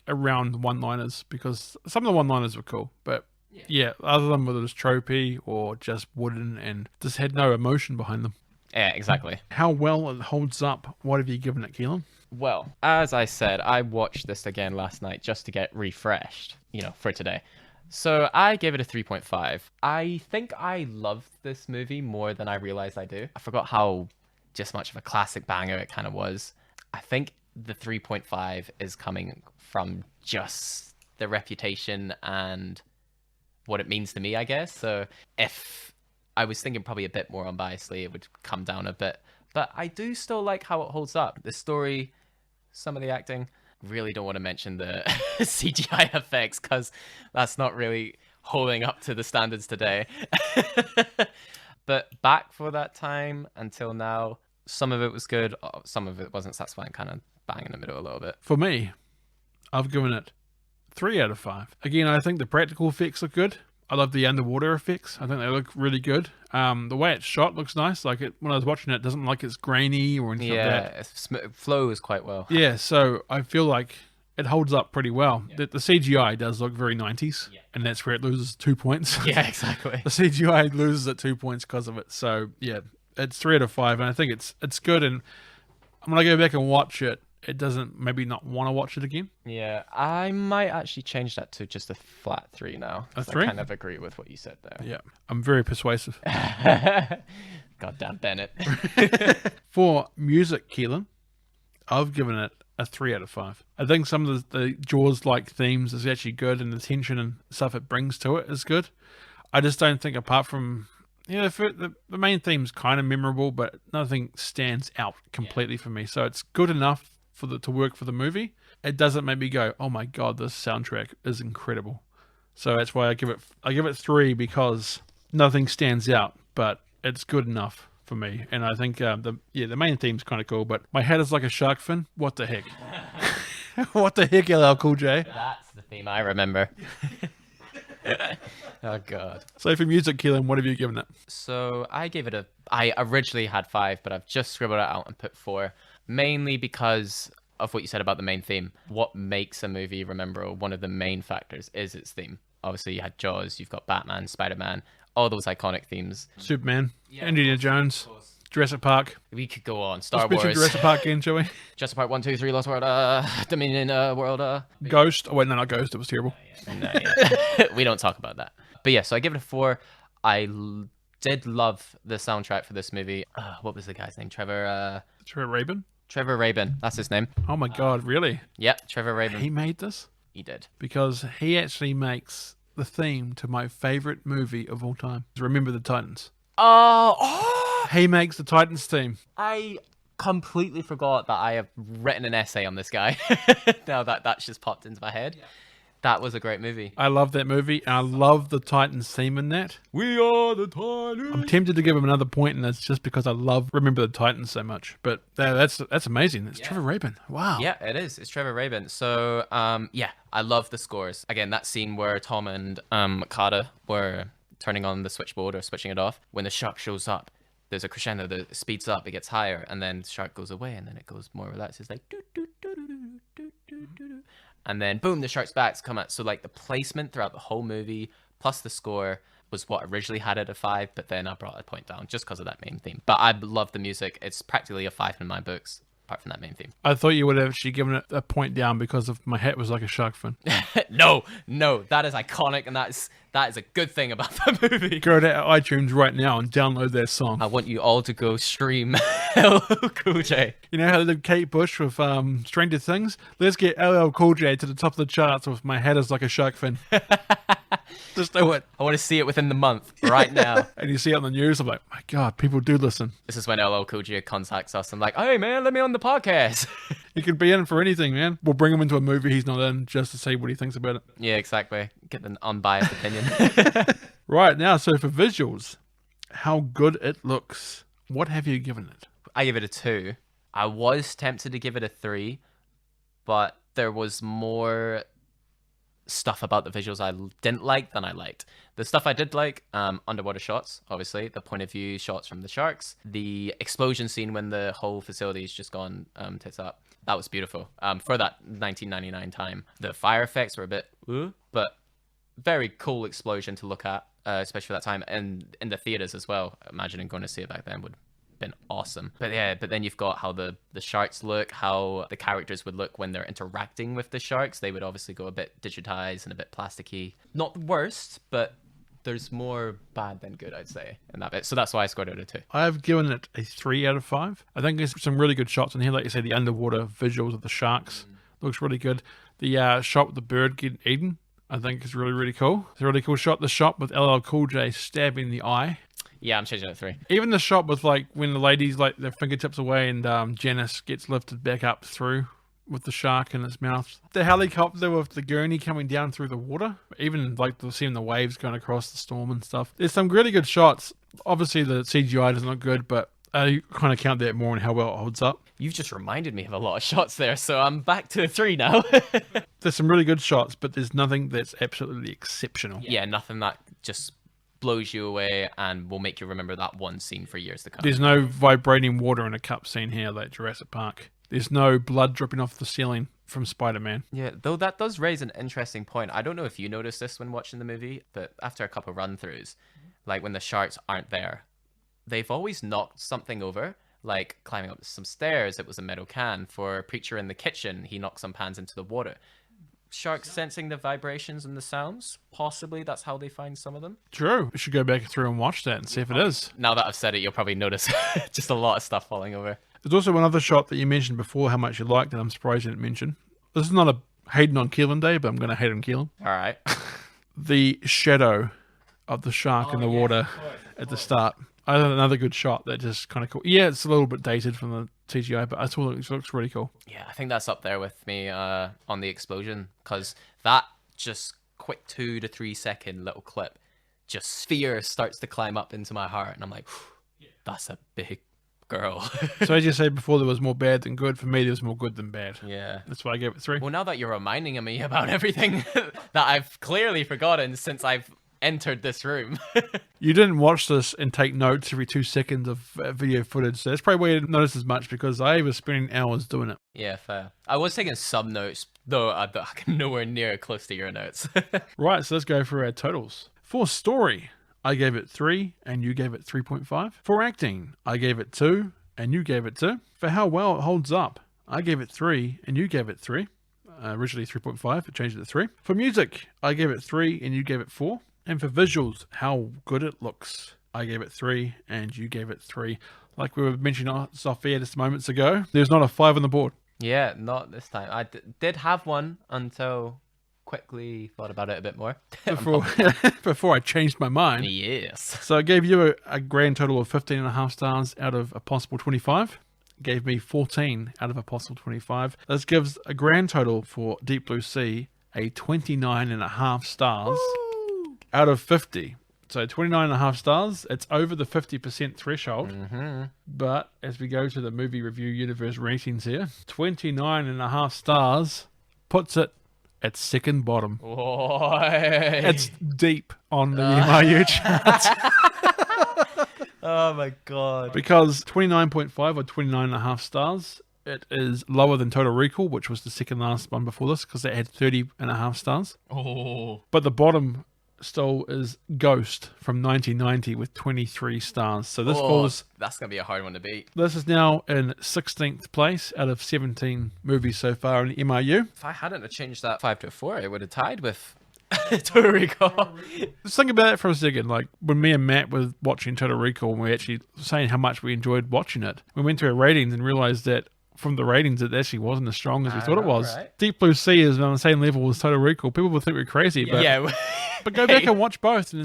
around one-liners? Because some of the one-liners were cool, but yeah, other than whether it's tropey or just wooden and just had no emotion behind them. Yeah, exactly. How well it holds up, what have you given it, Keelin? Well, as I said, I watched this again last night just to get refreshed, for today. So I gave it a 3.5. I think I loved this movie more than I realized I do. I forgot how just much of a classic banger it kind of was. I think the 3.5 is coming from just the reputation and what it means to me, I guess. So if I was thinking probably a bit more unbiasedly, it would come down a bit. But I do still like how it holds up. The story, some of the acting. Really don't want to mention the CGI effects because that's not really holding up to the standards today. But back for that time until now, some of it was good, some of it wasn't, so that's why I'm kind of bang in the middle a little bit. For me, I've given it 3 out of 5. Again, I think the practical effects look good. I love the underwater effects. I think they look really good. The way it's shot looks nice. Like when I was watching it doesn't like it's grainy or anything like that. Yeah, it flows quite well. Yeah, so I feel like it holds up pretty well. The CGI does look very 90s, and that's where it loses 2 points. Yeah, exactly. The CGI loses at 2 points because of it. So yeah, it's 3 out of 5, and I think it's good. And when I go back and watch it, it doesn't maybe not want to watch it again. Yeah, I might actually change that to just a flat 3 now. A 3? I kind of agree with what you said there. Yeah, I'm very persuasive. Goddamn Bennett. For music, Keelin, I've given it a 3 out of 5. I think some of the Jaws-like themes is actually good, and the tension and stuff it brings to it is good. I just don't think, apart from the main theme's kind of memorable, but nothing stands out completely for me. So it's good enough to work for the movie. It doesn't make me go, oh my god, this soundtrack is incredible. So that's why I give it 3, because nothing stands out, but it's good enough for me. And I think the main theme's kind of cool, but my head is like a shark fin. What the heck? What the heck, LL Cool J? That's the theme I remember. Oh god. So for music, Keelin, what have you given it? So I gave it I originally had 5, but I've just scribbled it out and put 4, mainly because of what you said about the main theme. What makes a movie rememberable, one of the main factors, is its theme. Obviously you had Jaws, you've got Batman, Spider-Man, all those iconic themes. Superman, Indiana Jones, Jurassic Park. We could go on. Star Let's mention Wars. Jurassic Park again, shall we? Jurassic Park 1, 2, 3, Lost World, Dominion World. Ghost. Oh wait, no, not Ghost. It was terrible. No, we don't talk about that. But yeah, so I give it a 4. I did love the soundtrack for this movie. What was the guy's name? Trevor Rabin? Trevor Rabin. That's his name. Oh my god, really? Yep, Trevor Rabin. He made this? He did. Because he actually makes the theme to my favorite movie of all time. Remember the Titans. Oh! He makes the Titans theme. I completely forgot that I have written an essay on this guy. Now that's just popped into my head. Yeah. That was a great movie. I love that movie, and I love the Titans theme in that. We are the Titans. I'm tempted to give him another point, and that's just because I love Remember the Titans so much. But that's amazing. It's Trevor Rabin. Wow. Yeah, it is. It's Trevor Rabin. So, I love the scores. Again, that scene where Tom and Carter were turning on the switchboard or switching it off. When the shark shows up, there's a crescendo that speeds up, it gets higher, and then the shark goes away, and then it goes more relaxed. It's like doo, doo, doo, doo, doo, doo, doo, doo. And then boom, the shark's back come out. So like the placement throughout the whole movie plus the score was what originally had it a 5, but then I brought a point down just because of that main theme. But I love the music. It's practically a 5 in my books, apart from that main theme. I thought you would have actually given it a point down because of my hat was like a shark fin. No, that is iconic, and that is a good thing about the movie. Go to iTunes right now and download that song. I want you all to go stream LL Cool J. You know how they did Kate Bush with Stranger Things? Let's get LL Cool J to the top of the charts with my head is like a shark fin. Just do it. I want to see it within the month, right now. And you see it on the news, I'm like, my God, people do listen. This is when LL Cool J contacts us. I'm like, hey, man, let me on the podcast. He could be in for anything, man. We'll bring him into a movie he's not in just to see what he thinks about it. Yeah, exactly. Get an unbiased opinion. Right, now, so for visuals, how good it looks. What have you given it? I give it a 2. I was tempted to give it a 3, but there was more stuff about the visuals I didn't like than I liked. The stuff I did like, underwater shots, obviously, the point of view shots from the sharks, the explosion scene when the whole facility's just gone tits up. That was beautiful. For that 1999 time, the fire effects were a bit, but very cool explosion to look at, especially for that time, and in the theaters as well. Imagining going to see it back then would have been awesome. But yeah, but then you've got how the sharks look, how the characters would look when they're interacting with the sharks. They would obviously go a bit digitized and a bit plasticky. Not the worst, but there's more bad than good, I'd say, in that bit. So that's why I scored it a 2. I've given it a 3 out of 5. I think there's some really good shots in here. Like you say, the underwater visuals of the sharks looks really good. The shot with the bird getting eaten, I think is really, really cool. It's a really cool shot. The shot with LL Cool J stabbing the eye. Yeah, I'm changing it to 3. Even the shot with like when the ladies like their fingertips away and Janice gets lifted back up through with the shark in its mouth. The helicopter with the gurney coming down through the water. Even like seeing the waves going across the storm and stuff. There's some really good shots. Obviously the CGI doesn't look good, but I kind of count that more on how well it holds up. You've just reminded me of a lot of shots there, so I'm back to a 3 now. There's some really good shots, but there's nothing that's absolutely exceptional. Yeah, nothing that just blows you away and will make you remember that one scene for years to come. There's no vibrating water in a cup scene here like Jurassic Park. There's no blood dripping off the ceiling from Spider-Man. Yeah, though that does raise an interesting point. I don't know if you noticed this when watching the movie, but after a couple run-throughs, like when the sharks aren't there, they've always knocked something over. Like climbing up some stairs, it was a metal can. For Preacher in the kitchen, he knocked some pans into the water. Sharks sensing the vibrations and the sounds, possibly that's how they find some of them. True. We should go back through and watch that and see if it is. Now that I've said it, you'll probably notice just a lot of stuff falling over. There's also one other shot that you mentioned before, how much you liked, and I'm surprised you didn't mention. This is not a hating on Keelin day, but I'm going to hate on Keelin. All right. The shadow of the shark in the water at the start. I had another good shot that just kind of cool. Yeah, it's a little bit dated from the CGI, but I thought it looks really cool. Yeah, I think that's up there with me on the explosion, because that just quick 2 to 3 second little clip, just fear starts to climb up into my heart, and I'm like, that's a big girl. So as you said before, there was more bad than good. For me, there was more good than bad. Yeah. That's why I gave it 3. Well, now that you're reminding me about everything that I've clearly forgotten since I've entered this room. You didn't watch this and take notes every 2 seconds of video footage, so that's probably why you didn't notice as much, because I was spending hours doing it. Yeah, fair. I was taking some notes, though I'm nowhere near close to your notes. Right, so let's go through our totals. For story, I gave it 3 and you gave it 3.5. For acting, I gave it 2 and you gave it 2. For how well it holds up, I gave it 3 and you gave it 3. Originally 3.5, it changed it to 3. For music, I gave it 3 and you gave it 4. And for visuals, how good it looks, I gave it 3 and you gave it 3. Like we were mentioning off air just moments ago, there's not a 5 on the board. Yeah, not this time. I did have one until quickly thought about it a bit more. Before I changed my mind. Yes. So I gave you a grand total of 15.5 stars out of a possible 25. Gave me 14 out of a possible 25. This gives a grand total for Deep Blue Sea a 29.5 stars. Out of 50. So 29.5 stars. It's over the 50% threshold. Mm-hmm. But as we go to the movie review universe ratings here, 29.5 stars puts it at second bottom. Boy. It's deep on the MRU charts. Oh my god. Because 29.5 or 29.5 stars, it is lower than Total Recall, which was the second last one before this, because it had 30.5 stars. Oh. But the bottom still is Ghost from 1990 with 23 stars. So this falls... That's going to be a hard one to beat. This is now in 16th place out of 17 movies so far in the MRU. If I hadn't have changed that 5 to a 4, it would have tied with Total Recall. Just think about it for a second. Like when me and Matt were watching Total Recall, and we actually saying how much we enjoyed watching it, we went through our ratings and realized that from the ratings, it actually wasn't as strong as we thought it was. Right? Deep Blue Sea is on the same level as Total Recall. People would think we're crazy, but yeah. But go back and watch both, and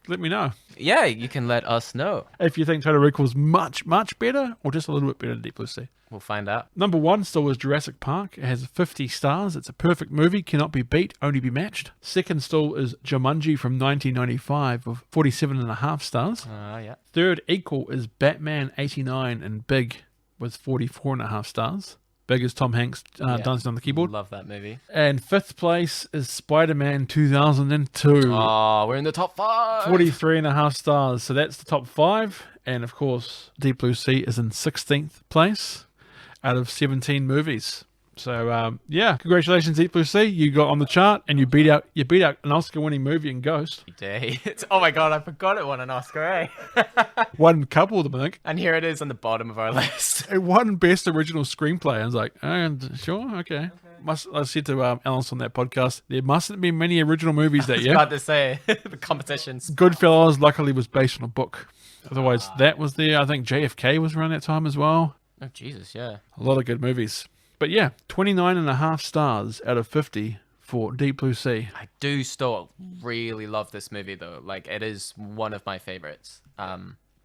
let me know. Yeah, you can let us know. If you think Total Recall's much, much better, or just a little bit better than Deep Blue Sea. We'll find out. Number 1 still is Jurassic Park. It has 50 stars. It's a perfect movie, cannot be beat, only be matched. Second still is Jumanji from 1995 with 47.5 stars. Yeah. Third equal is Batman 89 and Big with 44.5 stars. Big is Tom Hanks dancing on the keyboard. Love that movie. And fifth place is Spider-Man 2002. Oh, we're in the top 5. 43.5 stars. So that's the top 5. And of course, Deep Blue Sea is in 16th place out of 17 movies. So yeah, congratulations, Deep Blue Sea. You got on the chart and you beat out an Oscar-winning movie in Ghost. Oh my god, I forgot it won an Oscar, eh? Won a couple of them, I think. And here it is on the bottom of our list. It won Best Original Screenplay. I was like, sure, okay. I said to Alice on that podcast, there mustn't be many original movies that year. I was about to say, the competitions. Goodfellas luckily was based on a book. Otherwise, that was there. I think JFK was around that time as well. Oh, Jesus, yeah. A lot of good movies. But yeah, 29.5 stars out of 50 for Deep Blue Sea. I do still really love this movie, though. Like, it is one of my favorites.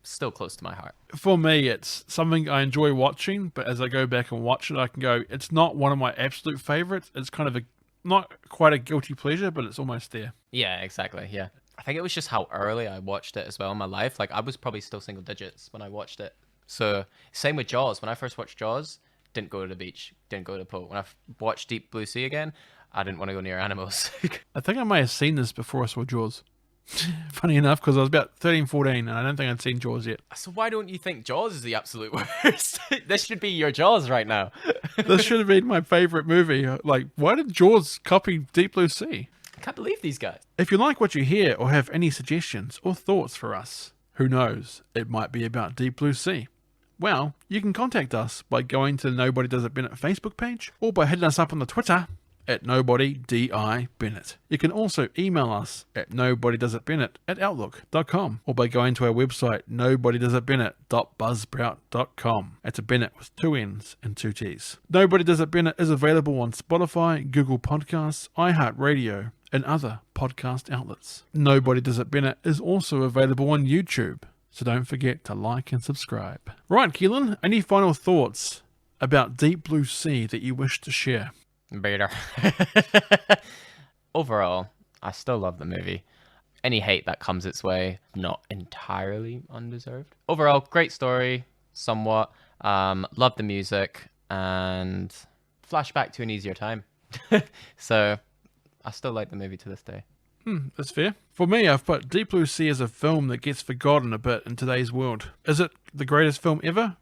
Still close to my heart. For me, it's something I enjoy watching, but as I go back and watch it, I can go, it's not one of my absolute favorites. It's kind of not quite a guilty pleasure, but it's almost there. Yeah, exactly, yeah. I think it was just how early I watched it as well in my life. Like, I was probably still single digits when I watched it. So, same with Jaws. When I first watched Jaws, didn't go to the beach, didn't go to the pool. When I watched Deep Blue Sea again, I didn't want to go near animals. I think I may have seen this before I saw Jaws. Funny enough, because I was about 13, 14, and I don't think I'd seen Jaws yet. So why don't you think Jaws is the absolute worst? This should be your Jaws right now. This should have been my favorite movie. Like, why did Jaws copy Deep Blue Sea? I can't believe these guys. If you like what you hear or have any suggestions or thoughts for us, who knows, it might be about Deep Blue Sea. Well, you can contact us by going to the Nobody Does It Bennett Facebook page or by hitting us up on the Twitter at NobodyDIBennett. You can also email us at nobodydoesitbennett@outlook.com or by going to our website nobodydoesitbennett.buzzsprout.com. That's a Bennett with 2 N's and 2 T's. Nobody Does It Bennett is available on Spotify, Google Podcasts, iHeartRadio, and other podcast outlets. Nobody Does It Bennett is also available on YouTube, so don't forget to like and subscribe. Right, Keelin, any final thoughts about Deep Blue Sea that you wish to share? Better. Overall, I still love the movie. Any hate that comes its way, not entirely undeserved. Overall, great story, somewhat. Love the music, and flashback to an easier time. So, I still like the movie to this day. That's fair. For me, I've put Deep Blue Sea as a film that gets forgotten a bit in today's world. Is it the greatest film ever?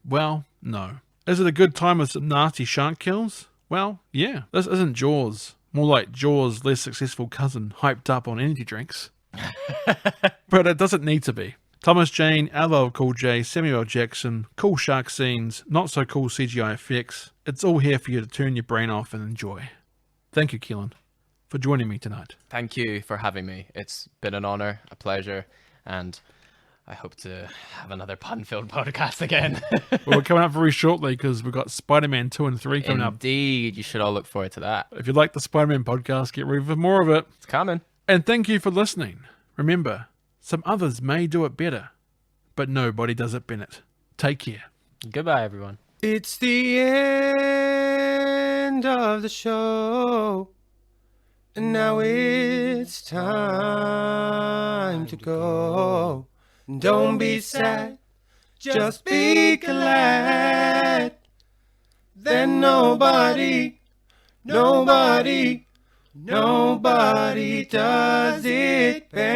Well, no. Is it a good time with some nasty shark kills? Well, yeah. This isn't Jaws. More like Jaws' less successful cousin hyped up on energy drinks. But it doesn't need to be. Thomas Jane, LL Cool J, Samuel L. Jackson, cool shark scenes, not so cool CGI effects. It's all here for you to turn your brain off and enjoy. Thank you, Keelin, for joining me tonight. Thank you for having me. It's been an honor, a pleasure, and I hope to have another pun-filled podcast again. Well, we're coming up very shortly because we've got Spider-Man 2 and 3 coming up. Indeed, you should all look forward to that. If you like the Spider-Man podcast, get ready for more of it. It's coming. And thank you for listening. Remember, some others may do it better, but nobody does it Bennett. Take care. Goodbye, everyone. It's the end of the show, and now it's time to go. Don't be sad, just be glad. Then nobody does it better.